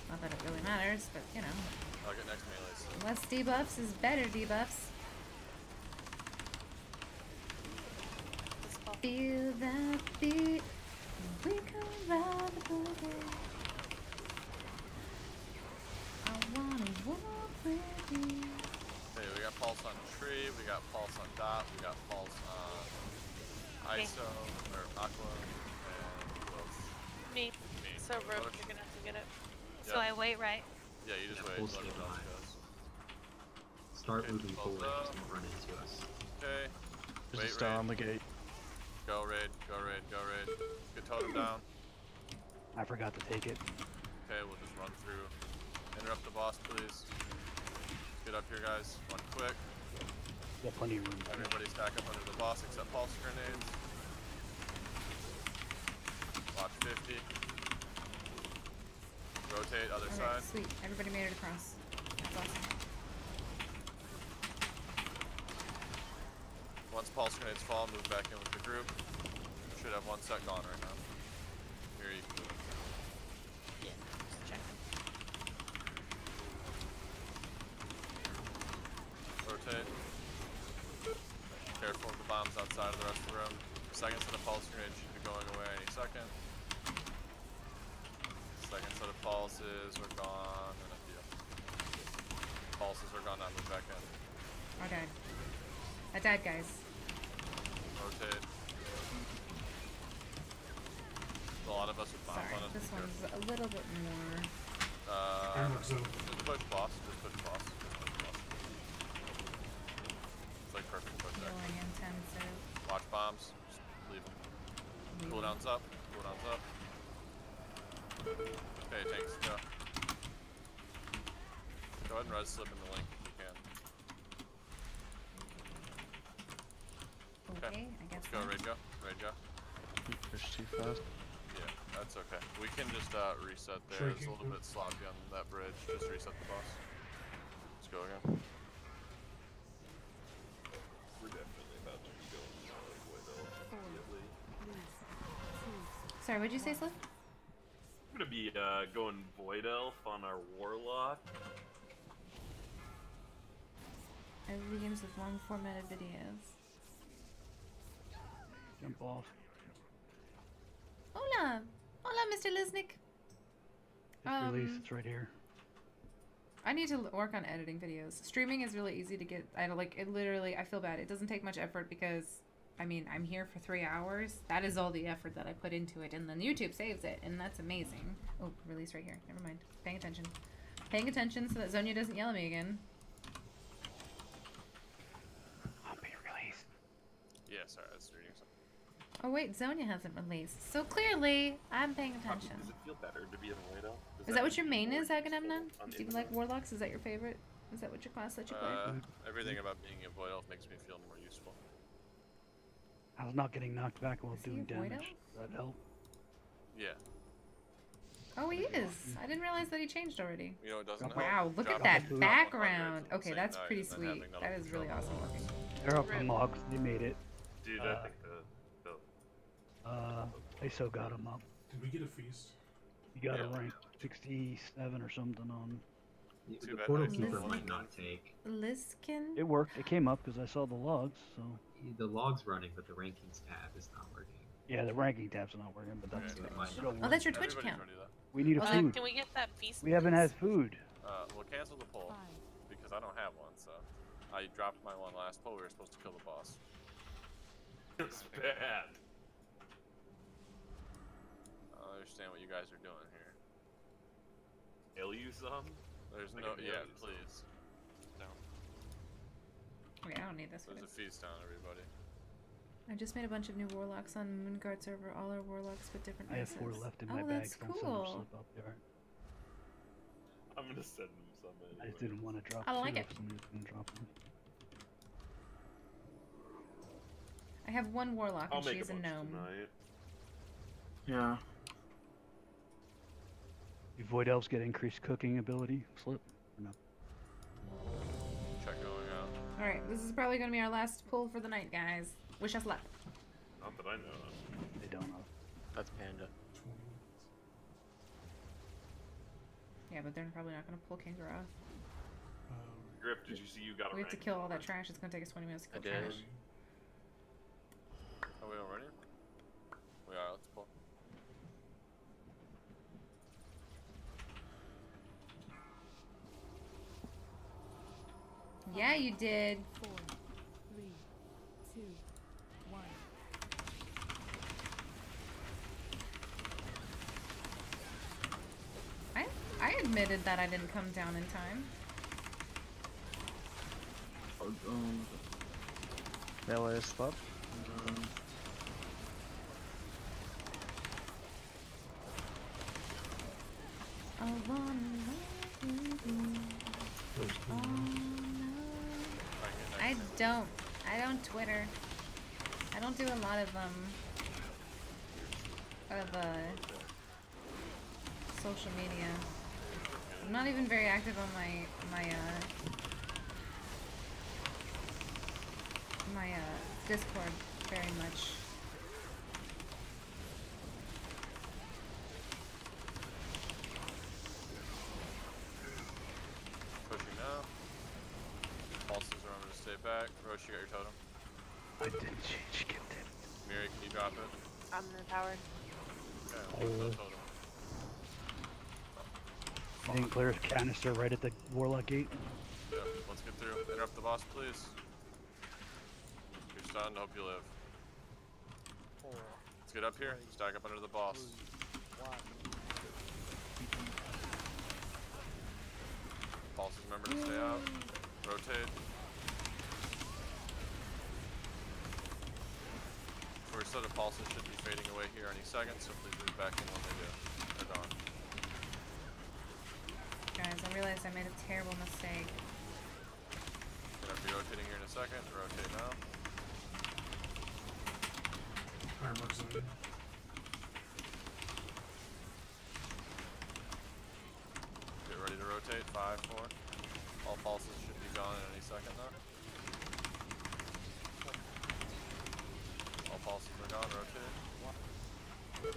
Not that it really matters, but you know. I'll get next melees. Less debuffs is better debuffs. Feel that beat. We can ride the boogie. I wanna walk with you. Okay, we got pulse on tree, we got pulse on dot, we got pulse on ISO or aqua, and who else? Me. So Rogue, Roach. you're gonna have to get it. So I wait, right? Yeah, you just wait. Full Let speed everyone else behind. goes. Start Okay, moving close forward. up. Don't run into us. Okay. There's Wait, a star raid. on the gate. Go raid, go raid, go raid. Get totem down. I forgot to take it. Okay, we'll just run through. Interrupt the boss, please. Get up here, guys. Run quick. Got plenty of room. Everybody stack up under the boss except pulse grenades. Watch 50. Rotate other Alright, side. sweet. Everybody made it across. That's awesome. Once pulse grenades fall, move back in with the group. Should have one set gone right now. Here you can move. Yeah, just checking. Rotate. Careful of the bombs outside of the rest of the room. Second set of pulse grenades should be going away any second. Second set of pulses are gone, and a few. Pulses are gone, now move back in. I died. I died, guys. Rotate. A lot of us with bombs Sorry, on us. this be one's careful. a little bit more. Just push boss. Just push boss. Just push boss. It's like perfect push Healing actually. intensive. Watch bombs. Just leave them. Cooldowns up. Cooldowns up. Okay, tanks, go. Go ahead and res slip in the link if you can. Okay, I guess Let's go, not. raid go. Raid go. You push too fast. Yeah, that's okay. We can just reset there. It's a little bit sloppy on that bridge. Just reset the boss. Let's go again. We're definitely about to be going Void Elf immediately. Sorry, what'd you say, Slip? I'm gonna be going Void Elf on our Warlock. I love games with long formatted videos. Jump off. Hola! Hola, Mr. Lisnik! It's release. It's right here. I need to work on editing videos. Streaming is really easy to get. I don't like it. Literally, I feel bad. It doesn't take much effort because, I mean, I'm here for 3 hours. That is all the effort that I put into it, and then YouTube saves it, and that's amazing. Oh, release right here. Never mind. Paying attention. Paying attention so that Zonia doesn't yell at me again. I'll be released. Yeah, sorry, I was reading something. Oh wait, Zonia hasn't released. So clearly, I'm paying attention. Does it feel better to be a Void Elf? Is that what your main is, Agamemnon? on Do you Imminent? like Warlocks? Is that your favorite? Is that what your class that you play? Everything about being a Void Elf makes me feel more useful. I was not getting knocked back while Is he doing a Void damage. Does that help? Yeah. Oh, he is. I didn't realize that he changed already. You know it doesn't help? Wow, look at Drop that it. background. Drop Okay, 100 that's same pretty night and then sweet. having none That of is the really trouble. awesome looking. They're up on logs. They made it. Dude, I think They still got him up. Did we get a feast? You got a rank 67 or something on. The portal keeper might not take. Liskin? It worked. It came up because I saw the logs. So The log's running, but the rankings tab is not working. yeah, the ranking tab's not working, but that's Okay, it might it'll not. Oh, that's your work. Twitch account. We need a food. Can we get that feast? We haven't please? had food. We'll cancel the poll because I don't have one. So I dropped my one last poll. We were supposed to kill the boss. It's bad. I don't understand what you guys are doing here. Kill you some? There's I no. can Yeah, kill you some. please. Down. Wait, I don't need this for There's a this. feast down, everybody. I just made a bunch of new Warlocks on Moonguard server. All our Warlocks with different I have races. 4 left in oh, my bag. that's So I'm cool. slip up there. I'm gonna send them some. Anyway. I just didn't want to drop. I two like if it. somebody's gonna drop them. I have one Warlock I'll and make she's a bunch gnome. tonight. Yeah. Do Void Elves get increased cooking ability? Slip? Or no? Check going out. Alright, this is probably going to be our last pull for the night, guys. Wish us luck. Not that I know of. They don't know. That's Panda. Yeah, but they're probably not going to pull Kangaroo. Grip, did you see you got a We have to rank kill all for that it? trash. It's going to take us 20 minutes to I kill did. trash. Are we already? We are. Let's pull. Yeah, you did. 4, 3, 2, 1. I admitted that I didn't come down in time. Melee is slip. I wanna love you. Oh, no. I don't Twitter. I don't do a lot of social media. I'm not even very active on my Discord very much. Pushing now. Pulses are going to stay back. Roche, you got your totem. I didn't change. Get it. Miri, can you drop it? I'm empowered. Okay, let's go totem. I didn't clear a canister right at the Warlock gate. Yeah, let's get through. Interrupt the boss, please. You're stunned. Hope you live. Let's get up here. Stack up under the boss. Pulses, remember to stay out. Rotate. First set of pulses should be fading away here any second, so please move back in when they do. They're gone. Guys, I realized I made a terrible mistake. Gonna be rotating here in a second. Rotate now. Armor's in. Get ready to rotate. 5, 4. All pulses should be gone in any second now. All pulses are gone. Rotate.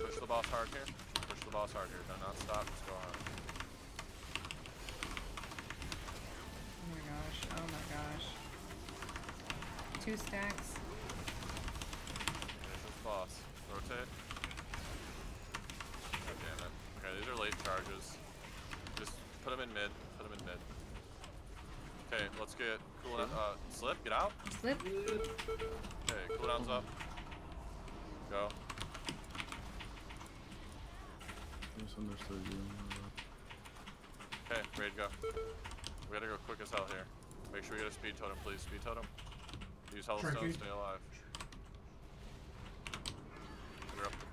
Push the boss hard here. Push the boss hard here. Do not stop. Just go hard. Oh my gosh. Oh my gosh. 2 stacks. Finish this boss. Rotate. God damn it. Okay, these are late charges. Just put them in mid. Put them in mid. Okay, let's get cool down. Slip, get out. Slip. Okay, cooldown's up. Go. Misunderstood you. Okay, ready to go. We gotta go quick as hell here. Make sure we get a speed totem, please. Speed totem. Use health Trinket. stone, stay alive.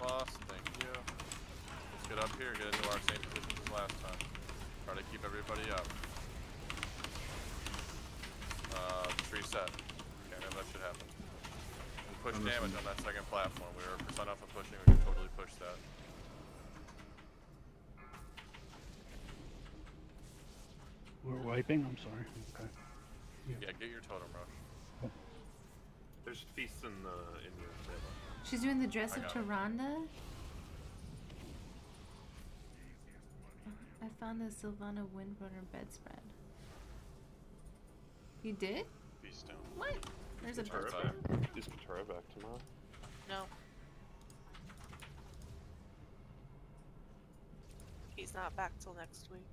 boss. Thank you. Let's get up here, get into our same positions as last time. Try to keep everybody up. Tree set. Can't have that shit happen. And push damage on that second platform. We were percent off of pushing, we can totally push that. We're wiping? I'm sorry. Okay. Yeah, get your totem rush. There's feasts in your bed. She's doing the dress of it. Tyrande. I found a Sylvana Windrunner bedspread. You did? Feast down. What? There's a Katara bedspread. back. Is Katara back tomorrow? No. He's not back till next week.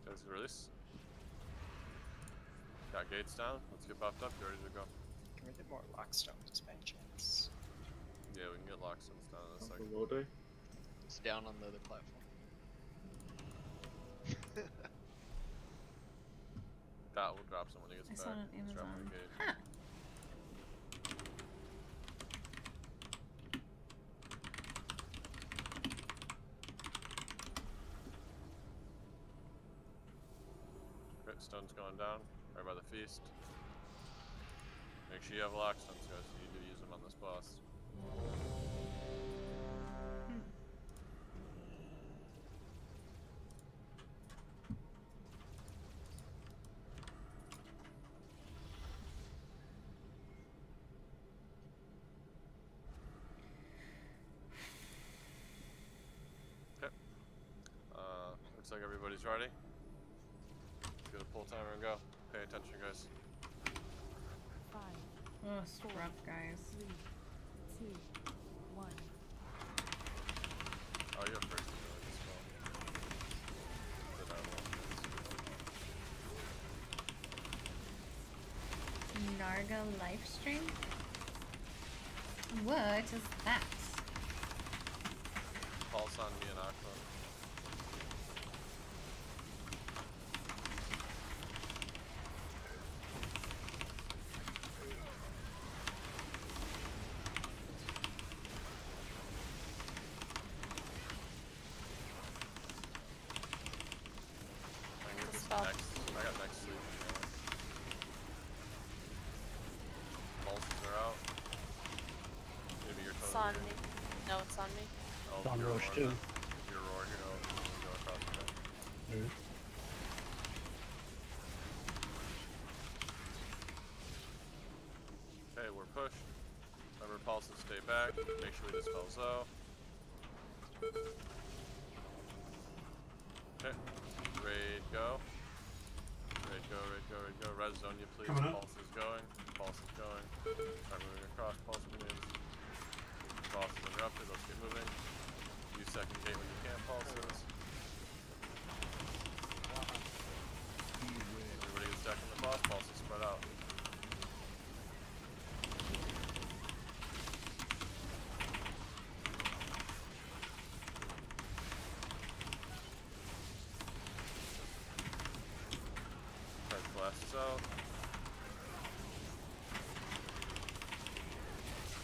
Guys, release. Got gates down. Let's get buffed up. Get ready to go. Can we get more lockstones by any chance? Yeah, we can get lockstones down in a second. Horde? It's down on the other platform. That will drop someone when he I gets saw back. it on Let's drop him Amazon. a gate. Huh. Okay, stone's going down. Right by the feast. Make sure you have lockstones, guys. You need to use them on this boss. Okay. Looks like everybody's ready. Let's get a pull timer and go. Pay attention, guys. 5, Oh, it's rough, guys. 3, 2, 1. Oh, you're first to go as well. Then I will. Narga livestream? What is that? Pulse on me and Aqua. I got next sleep. Pulses are out. Maybe your It's totem on here. me. No, it's on me. Oh, It's on your Roche roar too. then. Your roar, you know, go across the bed. Okay, we're pushed. Remember, pulses stay back. Make sure we dispel Zoe. Okay. Raid go. Raid go, raid go, raid go. Res zone you please. Coming up. Pulse is going. Pulse is going. Start moving across. Pulse grenades. Boss is interrupted. Let's get moving. Use second gate when you can. Pulses. Everybody gets back in the boss. Pulses spread out. Blasts out.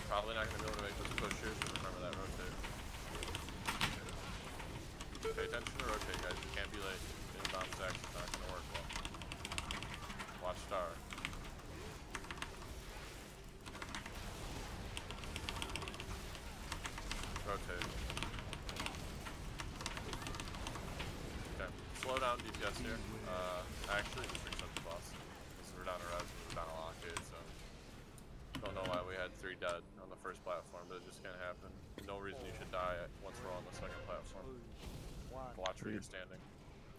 Probably not going to be able to make this push here, so remember that rotate. Pay attention to rotate, guys. You can't be late. Inbound Zax is not going to work well. Watch star. Rotate. Okay. Slow down DPS here. Actually, just reset the boss. Because we're down a res, we're down a blockade, so. Don't know why we had 3 dead on the first platform, but it just can't happen. No reason you should die once we're on the second platform. Watch where you're standing.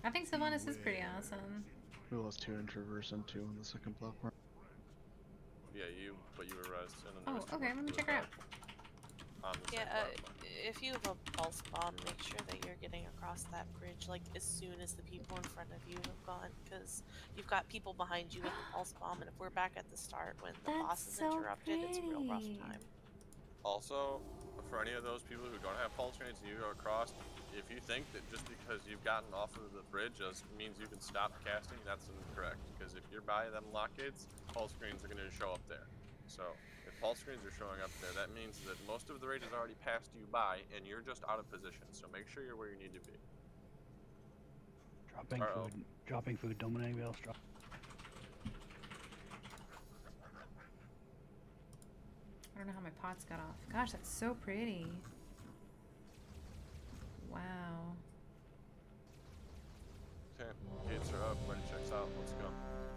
I think Sylvanas is pretty awesome. We lost 2 in Traverse and 2 on the second platform. Yeah, but you were res, and then there Oh, was 2 okay, let me more check her out. on the Yeah, same platform. if you have a pulse bomb, make sure that you're getting across that bridge like as soon as the people in front of you have gone, because you've got people behind you with the pulse bomb, and if we're back at the start when the boss is so interrupted, it's a real rough pretty. time. Also, for any of those people who don't have pulse grenades and you go across, if you think that just because you've gotten off of the bridge means you can stop casting, that's incorrect. Because if you're by them lock gates, pulse screens are going to show up there. So if pulse screens are showing up there, that means that most of the raid has already passed you by and you're just out of position. So make sure you're where you need to be. Dropping food. Dropping food. Don't let anybody else drop. I don't know how my pots got off. Gosh, that's so pretty. Wow. Okay, gates are up, ready checks out, let's go.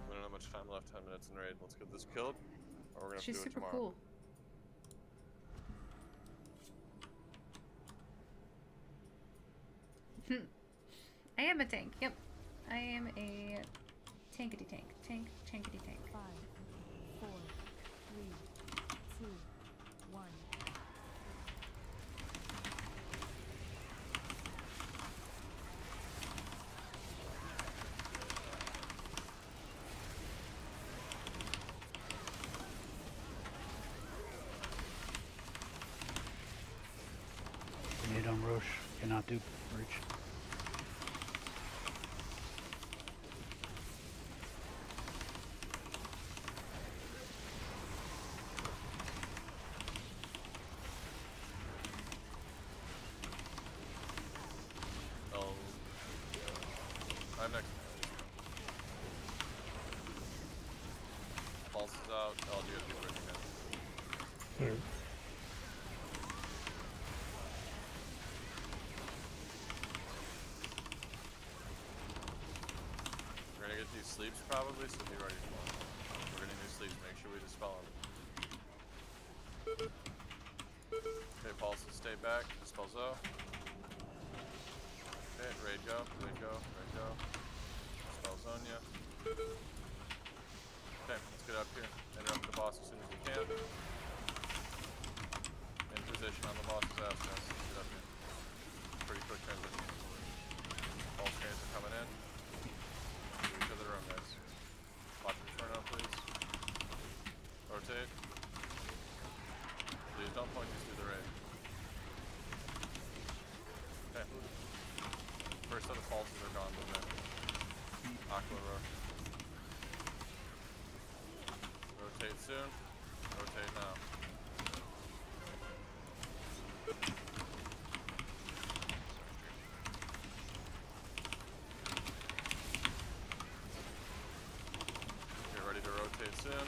We don't have much time left, 10 minutes in raid. Let's get this killed, or we're gonna have to do it tomorrow. She's super cool. I am a tank, yep. I am a tankety tank. Tankety tank. 5, 4, 3, 2, 1. Grenade on Roche. Cannot do bridge. I'm next. Pulse is out. I'll do it bridge again. We're gonna get these sleeps probably, so be ready for them. We're getting these sleeps, make sure we dispel them. Okay, pulses stay back, dispel Zo. Okay, raid go, raid go, raid go. Dispel Zonia. Okay, let's get up here. Interrupt the boss as soon as we can. In position on the boss's ass, guys. Let's get up here. Pretty quick transition. All scans are coming in. Move to the room, guys. Watch Inferno, please. Rotate. Please don't point these through the raid. Okay. First set of pulses are gone, move in. Aqua Roar. Rotate soon. Rotate now. Get ready to rotate soon.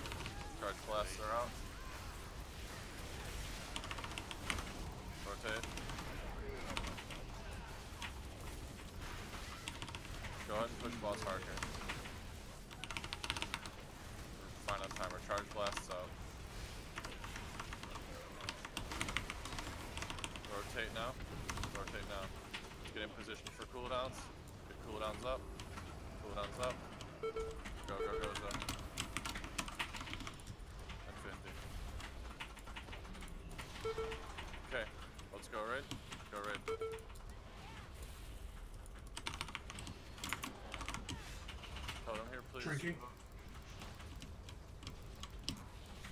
Charge blasts are out. Rotate. Go ahead and push boss hard here. Fine on timer. Charge blasts out. Rotate now. Rotate now. Get in position for cooldowns. Get cooldowns up. Cooldowns up. Go, go, go, Zo. And 50. Okay. Let's go raid. Go raid. Totem here, please. Drinking.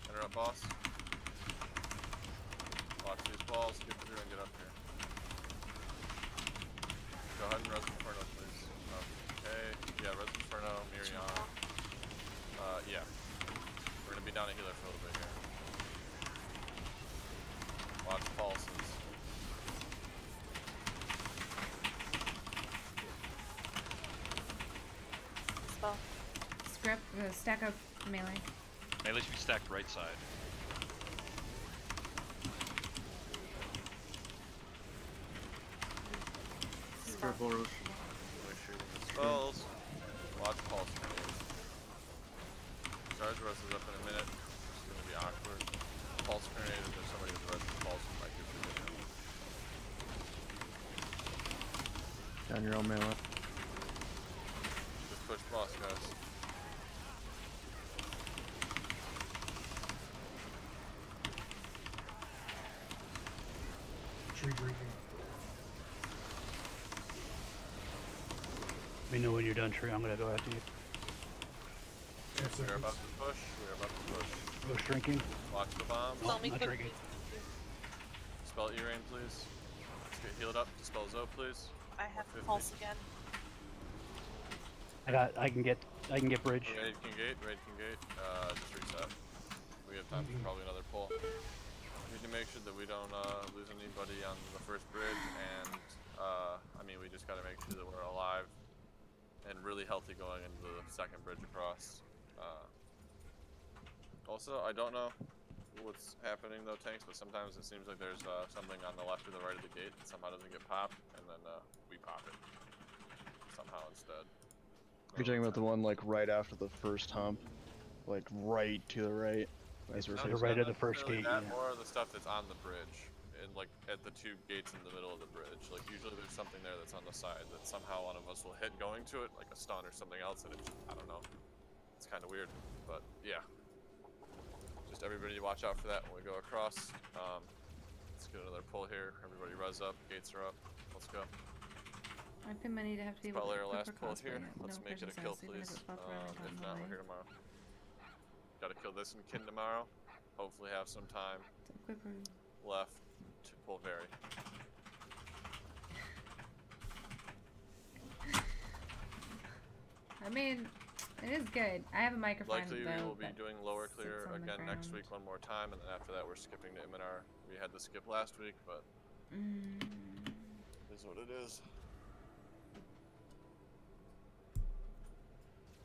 Interrupt boss. Watch these balls, get through and get up here. Go ahead and Res Inferno, please. Okay, yeah, Res Inferno, Mirion. Yeah. We're gonna be down a healer for a little bit here. Watch pulses. Spell. Scrap, stack up melee. Melee should be stacked right side. Careful, Roche. Spells. Watch pulse grenades. Charge Res is up in a minute. It's gonna be awkward. Pulse grenade, if there's somebody with the rest of the pulse, it might get through him. Down your own melee. Just push boss, guys. Tree drinking. Let me know when you're done, Tree. I'm gonna go after you. We're about to push. We're about to push. Roche drinking. Watch the bombs. Tell me not quickly. drinking. Dispel E-Rain, please. Let's get healed up. Dispel Zo, please. I have pulse again. I can get bridge. Raid can gate. Just reset. We have time for probably another pull. We need to make sure that we don't lose anybody on the first bridge, and I mean, we just gotta make sure that we're alive and really healthy going into the second bridge across. Also, I don't know what's happening though, tanks, but sometimes it seems like there's something on the left or the right of the gate that somehow doesn't get popped, and then we pop it somehow instead. You're talking about the one like right after the first hump, like right to the right. As we're to the right of the first gate. That Yeah. or the stuff that's on the bridge, and like at the two gates in the middle of the bridge. Like usually there's something there that's on the side that somehow one of us will hit going to it, like a stun or something else, and I don't know. It's kind of weird, but yeah. Just everybody watch out for that when we go across. Let's get another pull here. Everybody res up. Gates are up. Let's go. I pin money to have to be able Probably to our last pull cosplay here. it. Let's No make it a person kill, says, even if please. it's buff around and If gone not, we're away. here tomorrow. Gotta kill this and kin tomorrow. Hopefully have some time left to pull Very. I mean, it is good. I have a microphone Likely though, we will be that doing lower sits clear on the again next ground. week one more time, and then after that we're skipping to Iminar. We had the skip last week, but it is what it is.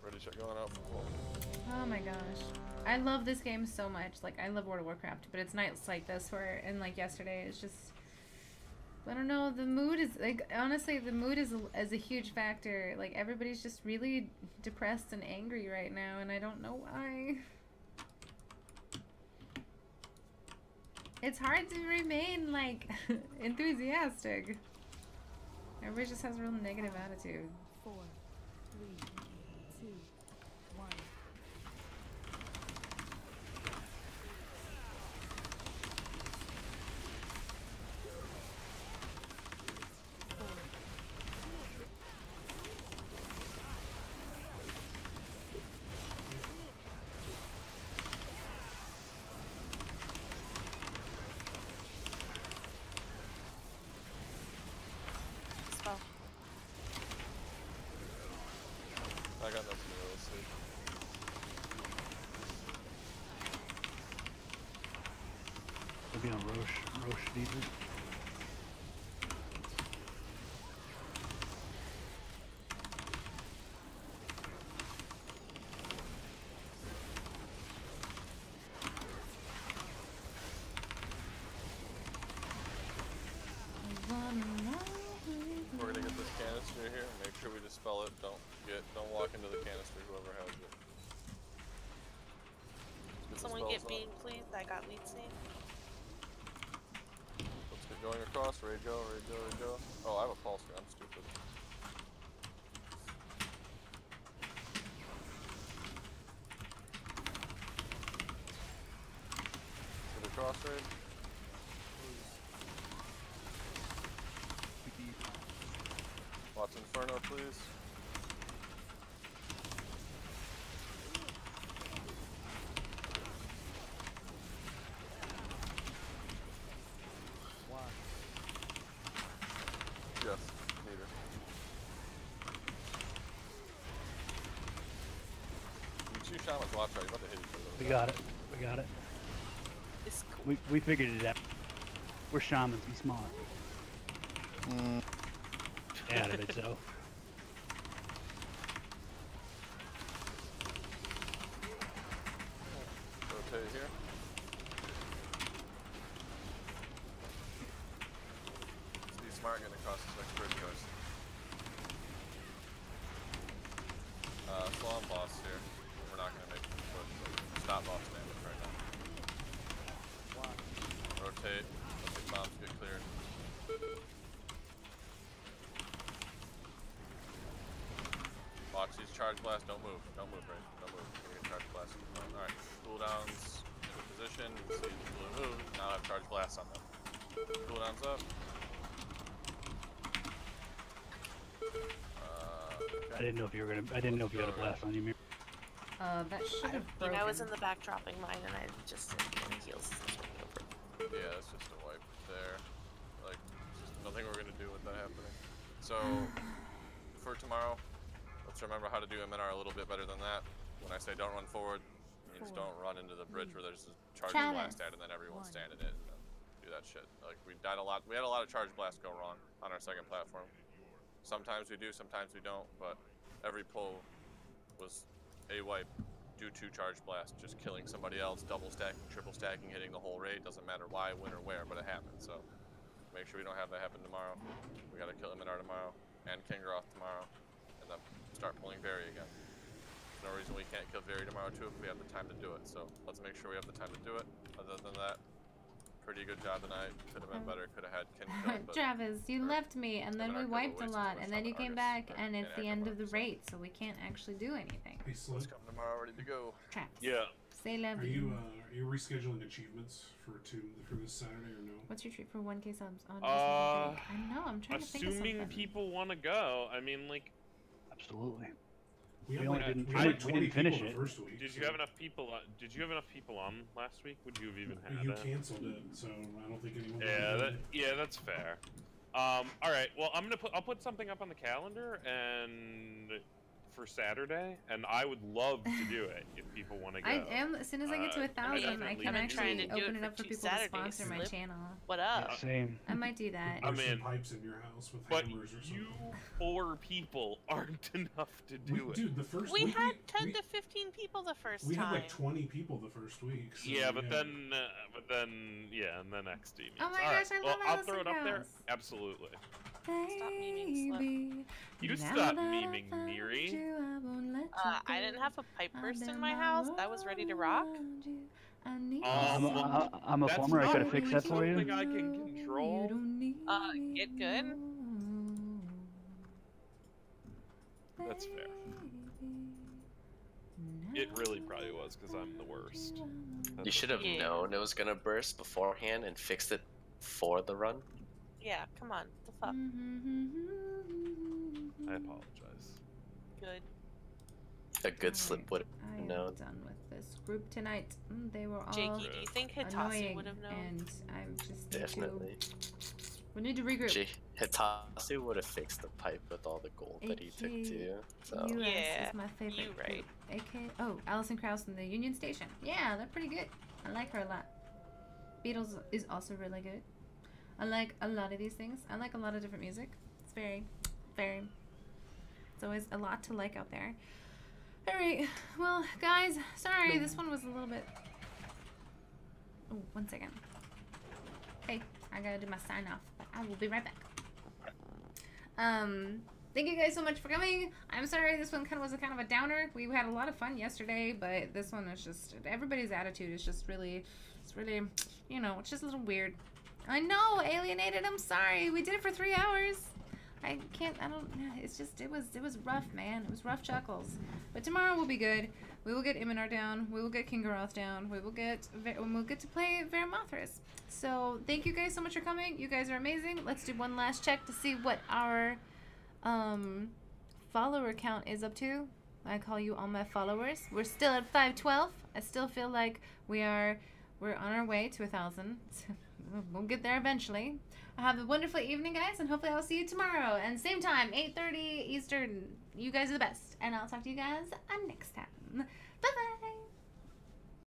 Ready, check going out for pull. Oh my gosh. I love this game so much. Like, I love World of Warcraft, but it's nights like this where, and like yesterday, it's just, I don't know, the mood is, like, honestly, the mood is a huge factor. Like, everybody's just really depressed and angry right now, and I don't know why. It's hard to remain, like, enthusiastic. Everybody just has a real negative attitude. 4, 3, 2, 1. Spell. I got nothing to really see. Maybe on Roche needs it. We're gonna get this canister here. Make sure we dispel it. Don't walk into the canister. Whoever has it. Someone Dispels get up. bean, please. I got lead scene. Let's get going across. Ready, go. Oh, I have a pulse here. I'm stupid. Get across, raid. Watch Inferno, please. Yes, neither. You two shamans watch out, you're about to hit each other. We got it. It's cool. We figured it out. We're shamans. Be smart. Stay out of it, so. Rotate here. Let's be smart getting across this next bridge, guys. Slow on boss here. We're not gonna make it, but stop boss damage right now. Rotate. Let the bombs get cleared. Watch these charge blasts. Don't move. Don't move, right? Don't move. We're gonna get charge blasts. Alright. Cooldowns into position. See the blue move. Now I have charge blasts on them. Cooldowns up. I didn't know if you were gonna. I didn't know if you had a blast on you, Mir. That should have When broken. I was in the back dropping mine and I just didn't get any heals. Yeah, that's just a wipe there. think we're gonna do with that happening. So for tomorrow, let's remember how to do MNR a little bit better than that. When I say don't run forward, it means don't run into the bridge where there's a charge blast at and then everyone's standing it and then do that shit. Like we died a lot. We had a lot of charge blasts go wrong on our second platform. Sometimes we do, sometimes we don't, but every pull was a wipe due to charge blast, just killing somebody else, double stacking, triple stacking, hitting the whole raid. Doesn't matter why, when, or where, but it happened. So make sure we don't have that happen tomorrow. We gotta kill Minar tomorrow and Kingroth tomorrow, and then start pulling Very again. There's no reason we can't kill Very tomorrow too if we have the time to do it. So let's make sure we have the time to do it. Other than that, pretty good job tonight. Could have been better. Could have had Kin killed, but Travis, you left me, and then we wiped a lot, and then you came back, and it's the end of the raid, so we can't actually do anything. Let's come tomorrow ready to go. Travis. Yeah. Say love Are you rescheduling achievements for this Saturday or no? What's your treat for 1K subs on I know, I'm trying to think of something. Assuming people want to go, I mean, like. Absolutely. We didn't finish it. First week, Did you have enough people? Did you have enough people on last week? Would you have even had You that? canceled it, so I don't think anyone. Yeah, that's fair. All right. Well, I'll put something up on the calendar and for Saturday, and I would love to do it if people want to go. I am. As soon as I get to 1,000, I can actually open it up for people to sponsor my channel. What up? Same. I might do that. I mean, pipes in your house with but hammers or something. you 4 people aren't enough to do it. Dude, the first we week had 10 to 15 people the first time. We had like 20 people the first week. So yeah, but then yeah, and then XD means. Oh my All right. gosh, I well, love I'll Allison throw it up there. Krauss. Absolutely. Stop memeing, Slip. You stop memeing, Miri. I didn't have a pipe burst in my house. That was ready to rock. I'm a plumber. I could have fixed that for you. Something I can control. Get good. That's fair. It really probably was because I'm the worst. You should have known it was gonna burst beforehand and fixed it for the run. Yeah, come on. The fuck? I apologize. Good. A good slip would have known. Done with this group tonight. They were all Jakey, do you think Hitasi annoying, would have known? and I'm just Definitely. We need to regroup. Hitasi would have fixed the pipe with all the gold that he took too. So. US is my favorite group. AK Allison Krauss from the Union Station. Yeah, they're pretty good. I like her a lot. Beatles is also really good. I like a lot of these things. I like a lot of different music. It's very, it's always a lot to like out there. Alright, well, guys, sorry, this one was a little bit... Oh, 1 second. Hey, I gotta do my sign off, but I will be right back. Thank you guys so much for coming. I'm sorry this one was kind of a downer. We had a lot of fun yesterday, but this one is just... Everybody's attitude is just really... It's really, you know, it's just a little weird. I know, alienated, I'm sorry. We did it for 3 hours. It was rough, man. It was rough chuckles. But tomorrow will be good. We will get Iminar down. We will get Kingaroth down. We'll get to play Veramothras. So thank you guys so much for coming. You guys are amazing. Let's do one last check to see what our follower count is up to. I call you all my followers. We're still at 512. I still feel like we're on our way to 1,000. We'll get there eventually. Have a wonderful evening, guys, and hopefully I'll see you tomorrow. And same time, 8:30 Eastern. You guys are the best. And I'll talk to you guys next time. Bye-bye.